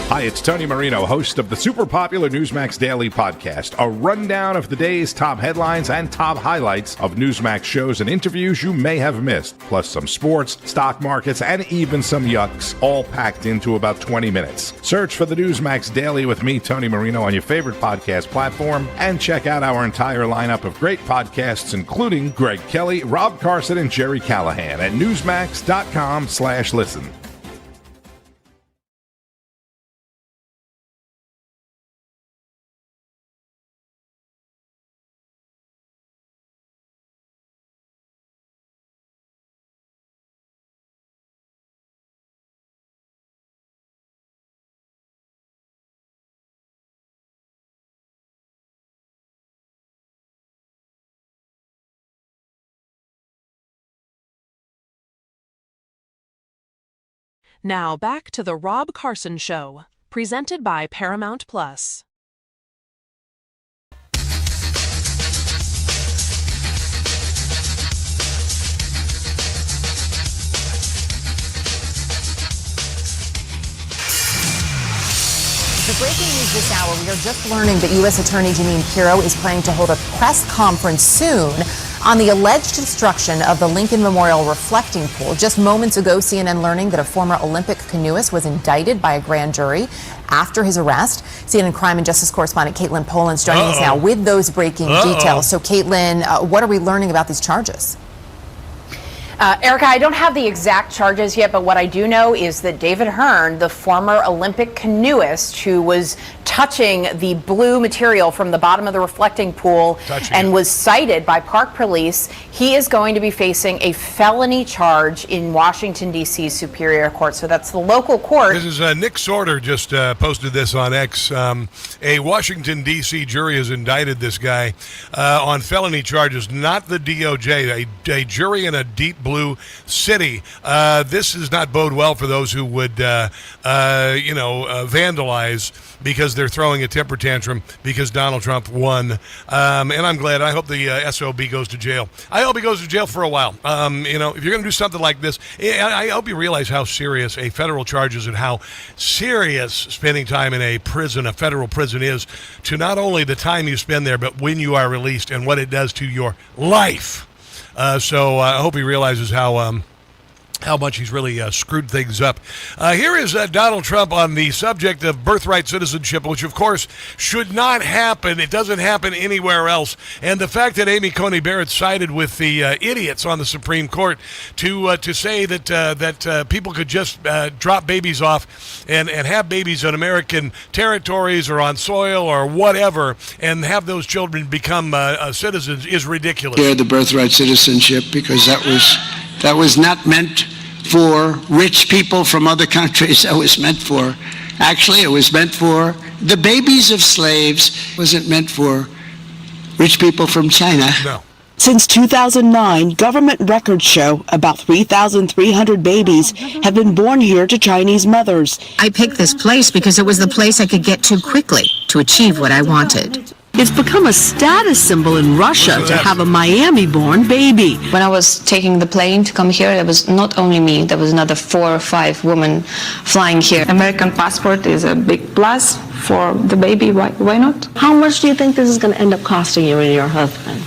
Hi, it's Tony Marino, host of the super popular Newsmax Daily podcast, a rundown of the day's top headlines and top highlights of Newsmax shows and interviews you may have missed, plus some sports, stock markets, and even some yucks, all packed into about 20 minutes. Search for the Newsmax Daily with me, Tony Marino, on your favorite podcast platform, and check out our entire lineup of great podcasts, including Greg Kelly, Rob Carson, and Jerry Callahan at newsmax.com/listen. Now back to the Rob Carson Show, presented by Paramount Plus. The breaking news this hour, we are just learning that U.S. Attorney Jeanine Pirro is planning to hold a press conference soon on the alleged destruction of the Lincoln Memorial reflecting pool. Just moments ago, CNN learning that a former Olympic canoeist was indicted by a grand jury after his arrest. CNN crime and justice correspondent Caitlin Poland's joining us now with those breaking details. So, Caitlin, what are we learning about these charges? Erica, I don't have the exact charges yet, but what I do know is that David Hearn, the former Olympic canoeist who was touching the blue material from the bottom of the reflecting pool and was cited by Park Police, he is going to be facing a felony charge in Washington, D.C. Superior Court. So that's the local court. This is Nick Sorter just posted this on X. A Washington, D.C. jury has indicted this guy on felony charges, not the DOJ, a jury in a deep blue city. This does not bode well for those who would, vandalize because they're throwing a temper tantrum because Donald Trump won. And I'm glad. I hope the SOB goes to jail. I hope he goes to jail for a while. If you're going to do something like this, I hope you realize how serious a federal charge is and how serious spending time in a prison, a federal prison, is to not only the time you spend there, but when you are released and what it does to your life. So I hope he realizes how much he's really screwed things up. Here is Donald Trump on the subject of birthright citizenship, which, of course, should not happen. It doesn't happen anywhere else. And the fact that Amy Coney Barrett sided with the idiots on the Supreme Court to say that people could just drop babies off and have babies on American territories or on soil or whatever and have those children become citizens is ridiculous. The birthright citizenship, because that was not meant for rich people from other countries. It was meant for the babies of slaves. It wasn't meant for rich people from China. No. Since 2009, government records show about 3,300 babies have been born here to Chinese mothers. I picked this place because it was the place I could get to quickly to achieve what I wanted. It's become a status symbol in Russia to have a Miami-born baby. When I was taking the plane to come here, there was not only me, there was another 4 or 5 women flying here. American passport is a big plus for the baby. Why not? How much do you think this is going to end up costing you and your husband?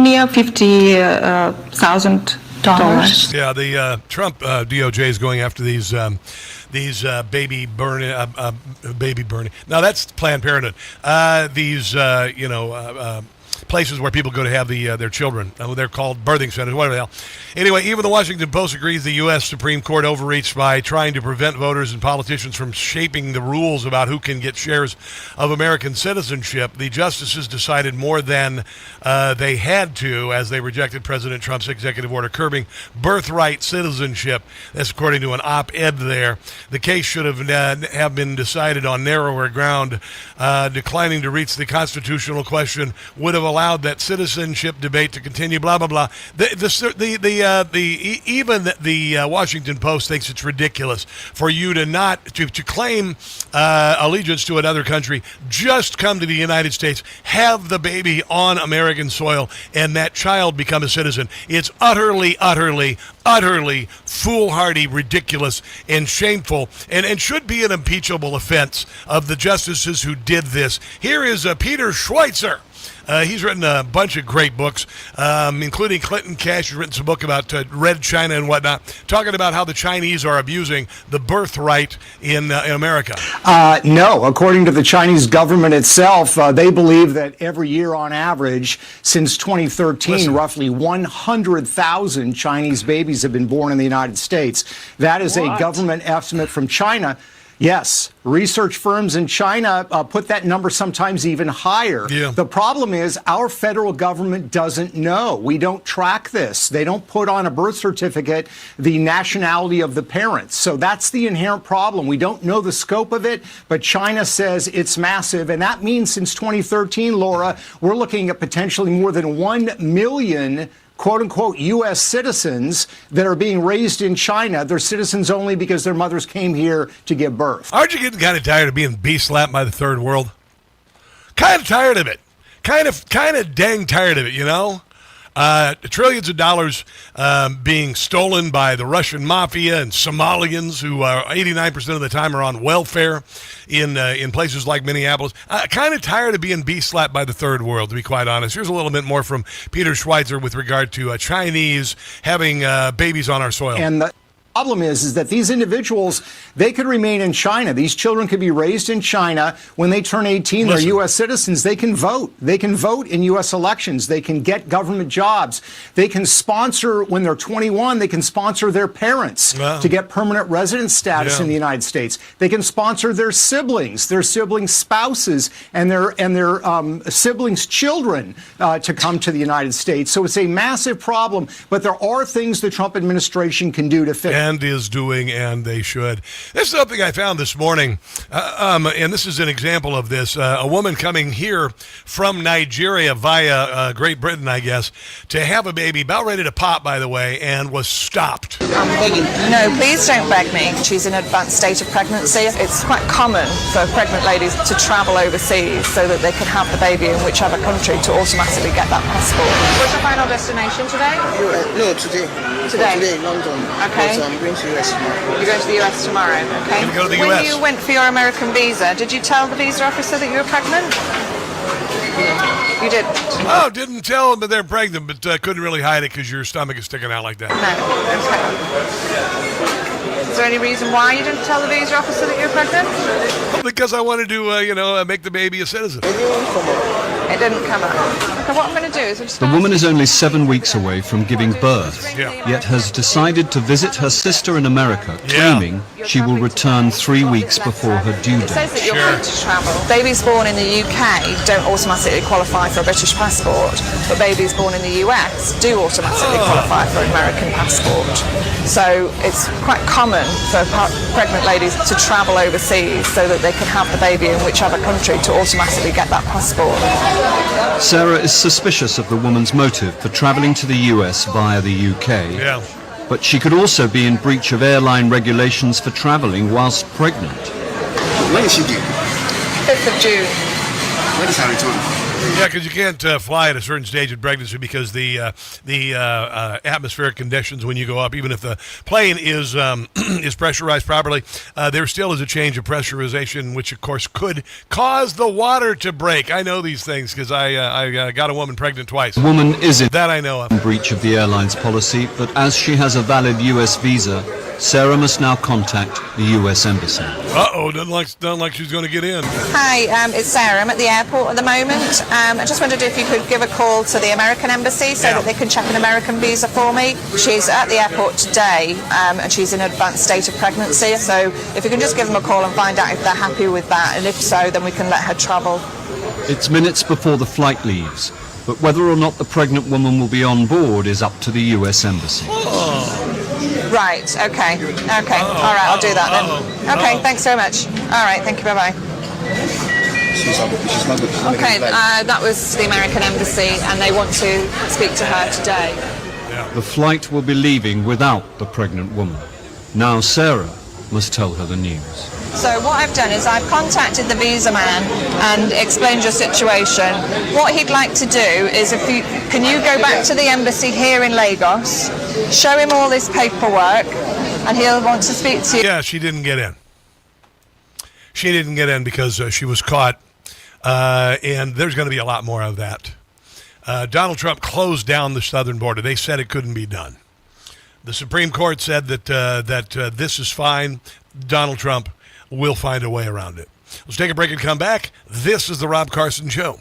Near $50,000. Yeah, the Trump DOJ is going after these baby burning. Now that's Planned Parenthood. Places where people go to have their children. They're called birthing centers, whatever the hell. Anyway, even the Washington Post agrees the U.S. Supreme Court overreached by trying to prevent voters and politicians from shaping the rules about who can get shares of American citizenship. The justices decided more than they had to as they rejected President Trump's executive order curbing birthright citizenship. That's according to an op-ed there. The case should have been decided on narrower ground. Declining to reach the constitutional question would have allowed that citizenship debate to continue, blah, blah, blah. Even the Washington Post thinks it's ridiculous for you to not to claim allegiance to another country, just come to the United States, have the baby on American soil, and that child become a citizen. It's utterly foolhardy, ridiculous, and shameful, and should be an impeachable offense of the justices who did this. Here is Peter Schweitzer. He's written a bunch of great books, including Clinton Cash. He's written some book about Red China and whatnot, talking about how the Chinese are abusing the birthright in America. No, according to the Chinese government itself, they believe that every year on average, since 2013, roughly 100,000 Chinese babies have been born in the United States. That is a government estimate from China. Yes, research firms in China put that number sometimes even higher. Yeah. The problem is our federal government doesn't know. We don't track this. They don't put on a birth certificate the nationality of the parents. So that's the inherent problem. We don't know the scope of it, but China says it's massive. And that means since 2013, Laura, we're looking at potentially more than 1 million quote-unquote U.S. citizens that are being raised in China. They're citizens only because their mothers came here to give birth. Aren't you getting kind of tired of being bee-slapped by the third world? Kind of tired of it. Kind of dang tired of it, you know? Trillions of dollars being stolen by the Russian mafia and Somalians who are 89% of the time are on welfare in places like Minneapolis. Kind of tired of being bee-slapped by the third world, to be quite honest. Here's a little bit more from Peter Schweitzer with regard to Chinese having babies on our soil. And the problem is that these individuals, they could remain in China. These children could be raised in China. When they turn 18, they're U.S. citizens. They can vote. They can vote in U.S. elections. They can get government jobs. They can sponsor, when they're 21, they can sponsor their parents to get permanent resident status in the United States. They can sponsor their siblings spouses, and their siblings' children to come to the United States. So it's a massive problem, but there are things the Trump administration can do to fix. And is doing, and they should. This is something I found this morning, and this is an example of this. A woman coming here from Nigeria via Great Britain, I guess, to have a baby, about ready to pop, by the way, and was stopped. No, please don't beg me. She's in an advanced state of pregnancy. It's quite common for pregnant ladies to travel overseas so that they can have the baby in whichever country to automatically get that passport. What's your final destination today? No, today. Today, London. Okay. I'm going to the US tomorrow. You're going to the US tomorrow, okay? Go to the when US. you went for your American visa, did you tell the visa officer that you were pregnant? You didn't? Oh, didn't tell them that they're pregnant, but couldn't really hide it because your stomach is sticking out like that. No, okay. Is there any reason why you didn't tell the visa officer that you were pregnant? Well, because I wanted to, make the baby a citizen. It didn't come up. Okay, what I'm going to do is... The woman is only 7 weeks away from giving birth, yet has decided to visit her sister in America, claiming she will return 3 weeks before her due date. It says that you're free to travel. Babies born in the UK don't automatically qualify for a British passport, but babies born in the US do automatically qualify for an American passport. So it's quite common for pregnant ladies to travel overseas so that they can have the baby in whichever country to automatically get that passport. Sarah is suspicious of the woman's motive for travelling to the US via the UK. Yeah. But she could also be in breach of airline regulations for travelling whilst pregnant. When is she due? 5th of June. When is her return? Yeah, because you can't fly at a certain stage of pregnancy because the atmospheric conditions when you go up, even if the plane is is pressurized properly, there still is a change of pressurization, which of course could cause the water to break. I know these things because I got a woman pregnant twice. The woman is in that I know of. Breach of the airline's policy, but as she has a valid US visa, Sarah must now contact the US Embassy. Uh-oh, doesn't like she's going to get in. Hi, it's Sarah. I'm at the airport at the moment. I just wondered if you could give a call to the American Embassy so that they can check an American visa for me. She's at the airport today, and she's in an advanced state of pregnancy. So if you can just give them a call and find out if they're happy with that, and if so, then we can let her travel. It's minutes before the flight leaves, but whether or not the pregnant woman will be on board is up to the US Embassy. Right, okay. All right, I'll do that then. Okay, thanks very much. All right, thank you, bye-bye. Okay, that was the American Embassy, and they want to speak to her today. The flight will be leaving without the pregnant woman. Now Sarah must tell her the news. So what I've done is I've contacted the visa man and explained your situation. What he'd like to do is can you go back to the embassy here in Lagos, show him all this paperwork, and he'll want to speak to you. Yeah, she didn't get in. She didn't get in because she was caught, and there's going to be a lot more of that. Donald Trump closed down the southern border. They said it couldn't be done. The Supreme Court said that this is fine. Donald Trump will find a way around it. Let's take a break and come back. This is the Rob Carson Show.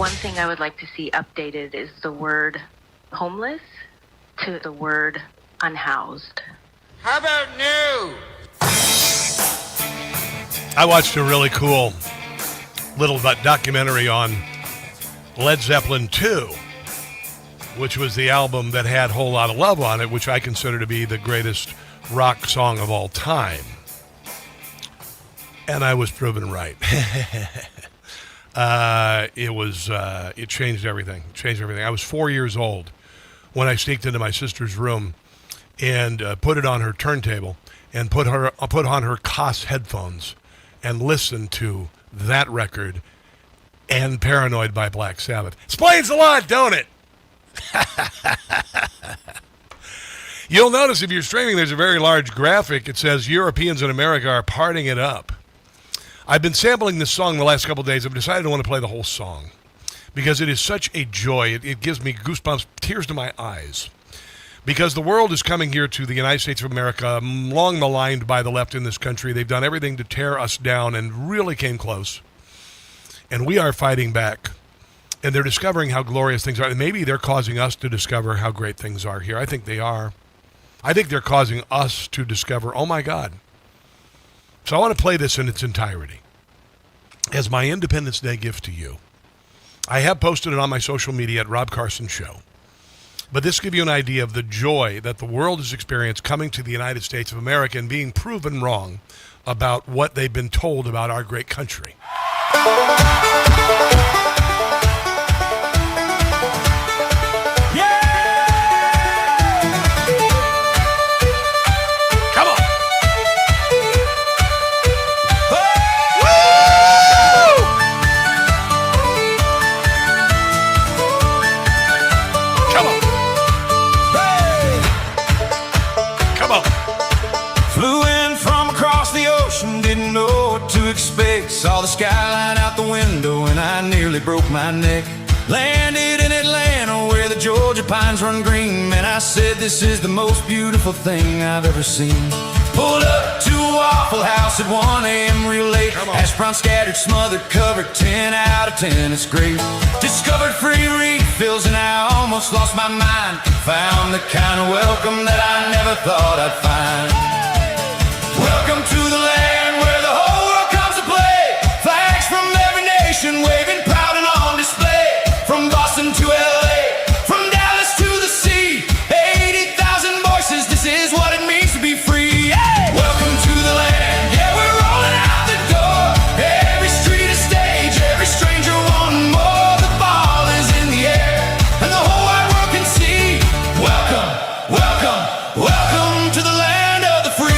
One thing I would like to see updated is the word homeless to the word unhoused. How about new? I watched a really cool little documentary on Led Zeppelin 2, which was the album that had Whole Lotta Love on it, which I consider to be the greatest rock song of all time. And I was proven right. It changed everything. I was 4 years old when I sneaked into my sister's room and put it on her turntable and put on her Koss headphones and listened to that record and Paranoid by Black Sabbath. Explains a lot, don't it? You'll notice if you're streaming, there's a very large graphic. It says Europeans in America are partying it up. I've been sampling this song the last couple of days. I've decided I want to play the whole song because it is such a joy. It gives me goosebumps, tears to my eyes. Because the world is coming here to the United States of America, long maligned by the left in this country. They've done everything to tear us down and really came close. And we are fighting back. And they're discovering how glorious things are. And maybe they're causing us to discover how great things are here. I think they are. I think they're causing us to discover, oh my God. So I want to play this in its entirety as my Independence Day gift to you. I have posted it on my social media at Rob Carson Show. But this gives you an idea of the joy that the world has experienced coming to the United States of America and being proven wrong about what they've been told about our great country. Saw the skyline out the window and I nearly broke my neck. Landed in Atlanta where the Georgia pines run green. Man, I said this is the most beautiful thing I've ever seen. Pulled up to a Waffle House at 1 a.m. real late. Hash brown scattered, smothered, covered, 10 out of 10, it's great. Discovered free refills and I almost lost my mind. Found the kind of welcome that I never thought I'd find. Welcome to the land where the whole world comes to play. Flags from every nation waving proud and on display. From Boston to LA, from Dallas to the sea. 80,000 voices, this is what it means to be free. Hey! Welcome to the land, yeah, we're rolling out the door. Every street a stage, every stranger wanting more. The ball is in the air, and the whole wide world can see. Welcome, welcome, welcome to the land of the free.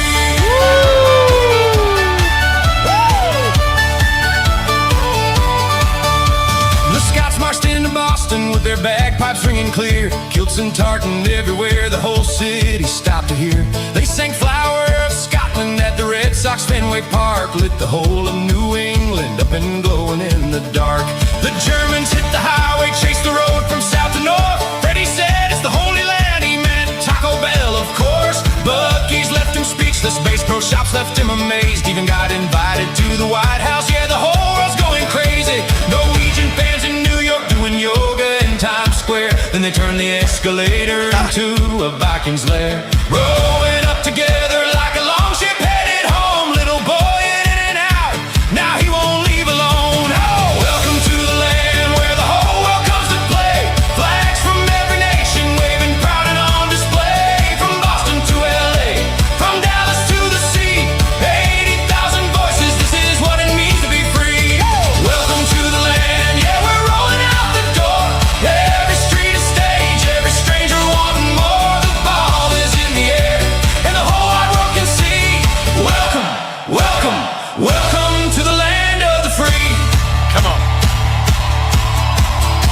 With their bagpipes ringing clear, kilts and tartan everywhere, the whole city stopped to hear. They sang Flower of Scotland at the Red Sox Fenway Park, lit the whole of New England up and glowing in the dark. The Germans hit the highway, chased the road from south to north. Freddie said it's the Holy Land, he meant Taco Bell, of course. Buc-ee's left him speechless, Bass Pro Shops left him amazed. Even got invited to the White House, yeah, the whole world's going crazy. Norwegian fans in New York doing yoga in Times Square. Then they turned the escalator into a Viking's lair. Rowing up together like a long ship headed home. Little boy in and out, now he won't leave alone. Oh, welcome to the land where the whole world comes to play. Flags from every nation waving proud and on display. From Boston to LA, from Dallas to the sea. 80,000 voices, this is what it means to be free. Welcome to the land, yeah, we're rolling out the door. Every street a stage, every stranger wanting more. The ball is in the air, and the whole wide world can see. Welcome, welcome, welcome to the land of the free. Come on.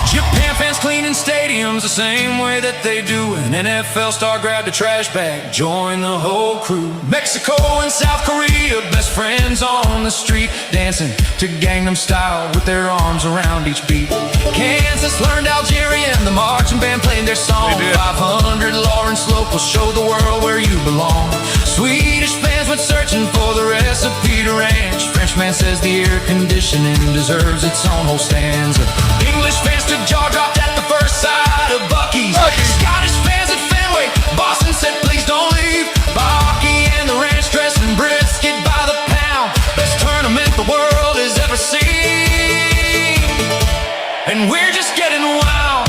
Japan fans cleaning stadiums the same way that they do. An NFL star grabbed a trash bag, joined the whole crew. Mexico and South Korea, best friends on the street, dancing to Gangnam Style with their arms around each beat. Kansas learned Algerian, the marching band played their song. 500 Lawrence locals show the world where you belong. Swedish fans went searching for the recipe to ranch. Frenchman said says the air conditioning deserves its own whole stanza. English fans stood jaw-dropped at the first sight of Buc-ee's. Scottish fans at Fenway, Boston said please don't leave. Bucky and the ranch dressing brisket by the pound. Best tournament the world has ever seen. And we're just getting wild.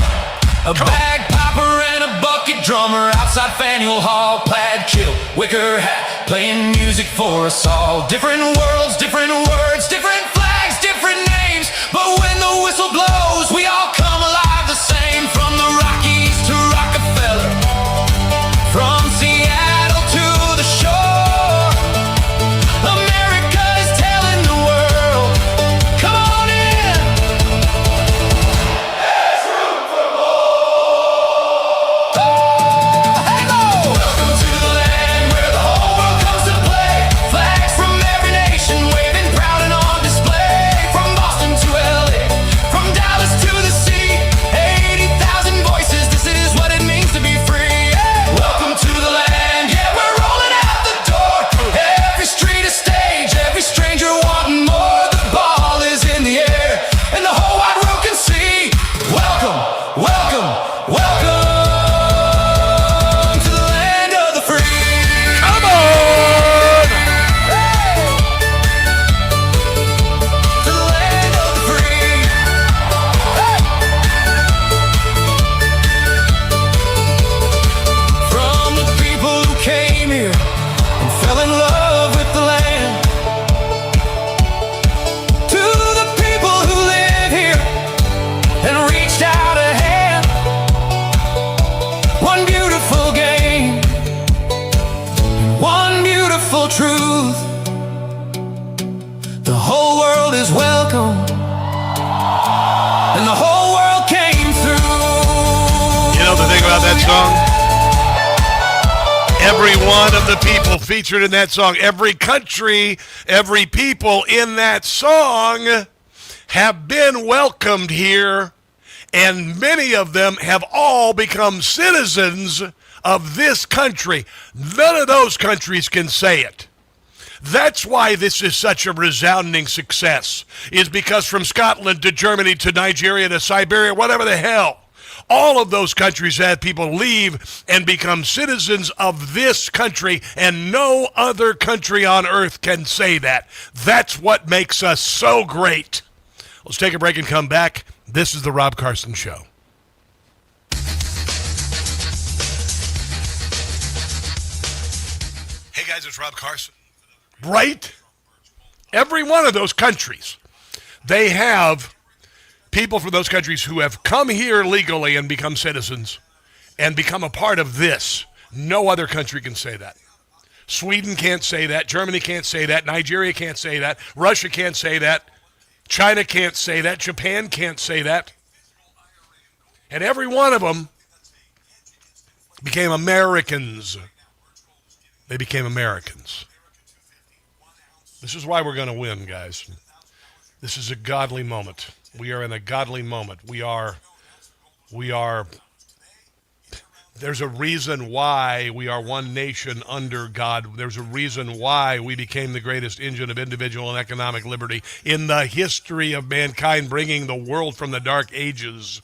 A bagpiper and a bucket drummer outside Faneuil Hall. Plaid kilt, wicker hat, playing music for us all. Different worlds, different words, different flags, different names. But when the whistle blows, we all come alive the same. From the Rockies to Rockefeller, from Seattle to the shore, America is telling the world, come on in. There's room for more. Welcome to the land where the whole world comes to play. Flags from every nation waving proud and on display. From Boston to LA, from Dallas to the sea, 80,000 voices, this is what it means to be free. Welcome to the land, yeah, we're rolling out the door. Every street a stage, every stranger wanting more. The ball is in the air, and the whole wide world can see. Welcome, welcome, welcome to the land of the free. Come on! To the land of the free. From the people who came here and fell in love with the land, to the people who live here and reached out a hand. One beautiful game, one beautiful truth. The whole world is welcome, and the whole world came through. You know the thing about that song? Every one of the people featured in that song, every country, every people in that song have been welcomed here, and many of them have all become citizens of this country. None of those countries can say it. That's why this is such a resounding success, is because from Scotland to Germany to Nigeria to Siberia, whatever the hell, all of those countries had people leave and become citizens of this country, and no other country on earth can say that. That's what makes us so great. Let's take a break and come back. This is the Rob Carson Show. Hey guys, it's Rob Carson. Right? Every one of those countries, they have people from those countries who have come here legally and become citizens and become a part of this. No other country can say that. Sweden can't say that. Germany can't say that. Nigeria can't say that. Russia can't say that. China can't say that. Japan can't say that. And every one of them became Americans. They became Americans. This is why we're going to win, guys. This is a godly moment. We are in a godly moment. We are, there's a reason why we are one nation under God. There's a reason why we became the greatest engine of individual and economic liberty in the history of mankind, bringing the world from the dark ages.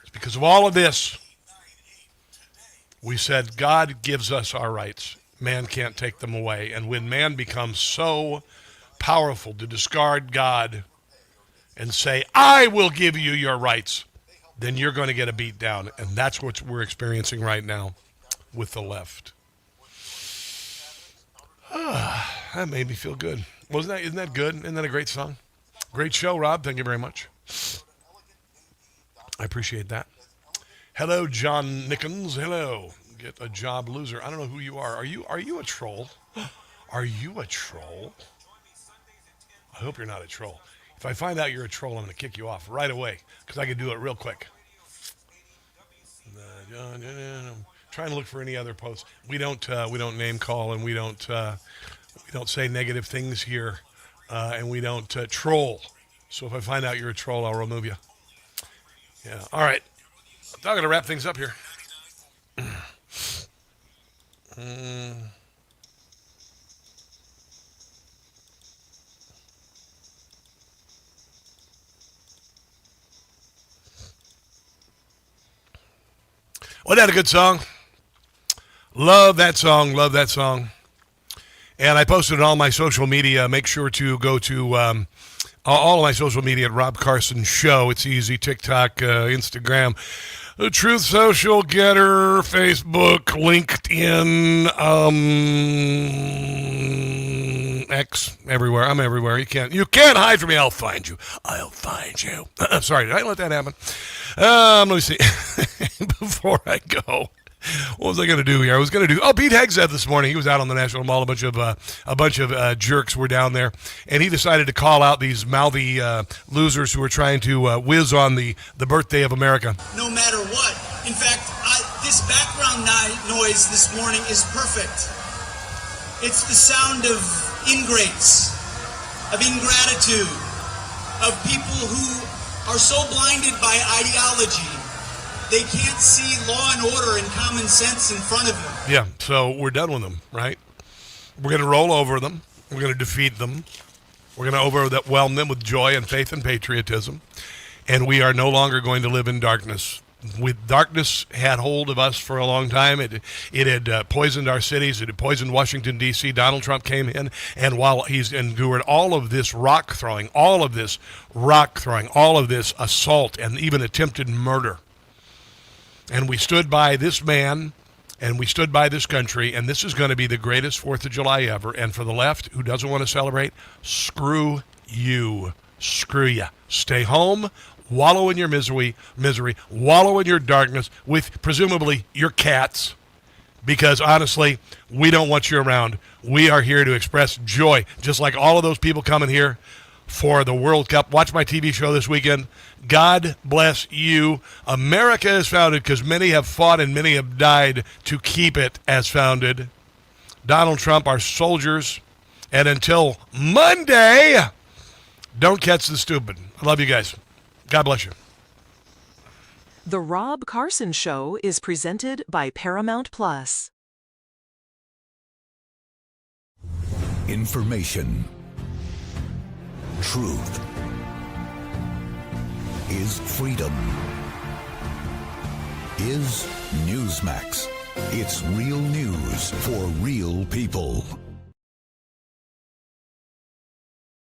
It's because of all of this, we said God gives us our rights. Man can't take them away. And when man becomes so powerful to discard God and say, I will give you your rights, then you're going to get a beat down. And that's what we're experiencing right now with the left. That made me feel good. Isn't that good? Isn't that a great song? Great show, Rob. Thank you very much. I appreciate that. Hello, John Nickens. Hello. Get a job loser. I don't know who you are. Are you a troll? Are you a troll? I hope you're not a troll. If I find out you're a troll, I'm going to kick you off right away because I can do it real quick. I'm trying to look for any other posts. We don't name call, and we don't say negative things here, and we don't troll. So if I find out you're a troll, I'll remove you. Yeah. All right. I'm going to wrap things up here. Wasn't that a good song? Love that song. Love that song. And I posted it on my social media. Make sure to go to all of my social media at Rob Carson Show. It's easy. TikTok, Instagram, the Truth Social, Getter, Facebook, LinkedIn, X, everywhere. I'm everywhere. You can't hide from me. I'll find you. I'll find you. Sorry, did I let that happen? Let me see. Before I go, what was I going to do here? I was going to do. Pete Hegseth this morning. He was out on the National Mall. A bunch of jerks were down there, and he decided to call out these mouthy losers who were trying to whiz on the birthday of America. No matter what. In fact, this background noise this morning is perfect. It's the sound of ingrates, of ingratitude, of people who are so blinded by ideology they can't see law and order and common sense in front of them. Yeah, so we're done with them, right? We're going to roll over them. We're going to defeat them. We're going to overwhelm them with joy and faith and patriotism. And we are no longer going to live in darkness. Darkness had hold of us for a long time. It had poisoned our cities. It had poisoned Washington, D.C. Donald Trump came in, and while he's endured all of this rock throwing, all of this assault, and even attempted murder, and we stood by this man, and we stood by this country, and this is going to be the greatest 4th of July ever. And for the left who doesn't want to celebrate, screw you. Screw you. Stay home, wallow in your misery, wallow in your darkness with presumably your cats, because honestly, we don't want you around. We are here to express joy, just like all of those people coming here for the World Cup. Watch my TV show this weekend. God bless you. America is founded because many have fought and many have died to keep it as founded. Donald Trump, our soldiers. And until Monday, don't catch the stupid. I love you guys. God bless you. The Rob Carson Show is presented by Paramount Plus. Information. Truth is freedom. Is Newsmax. It's real news for real people.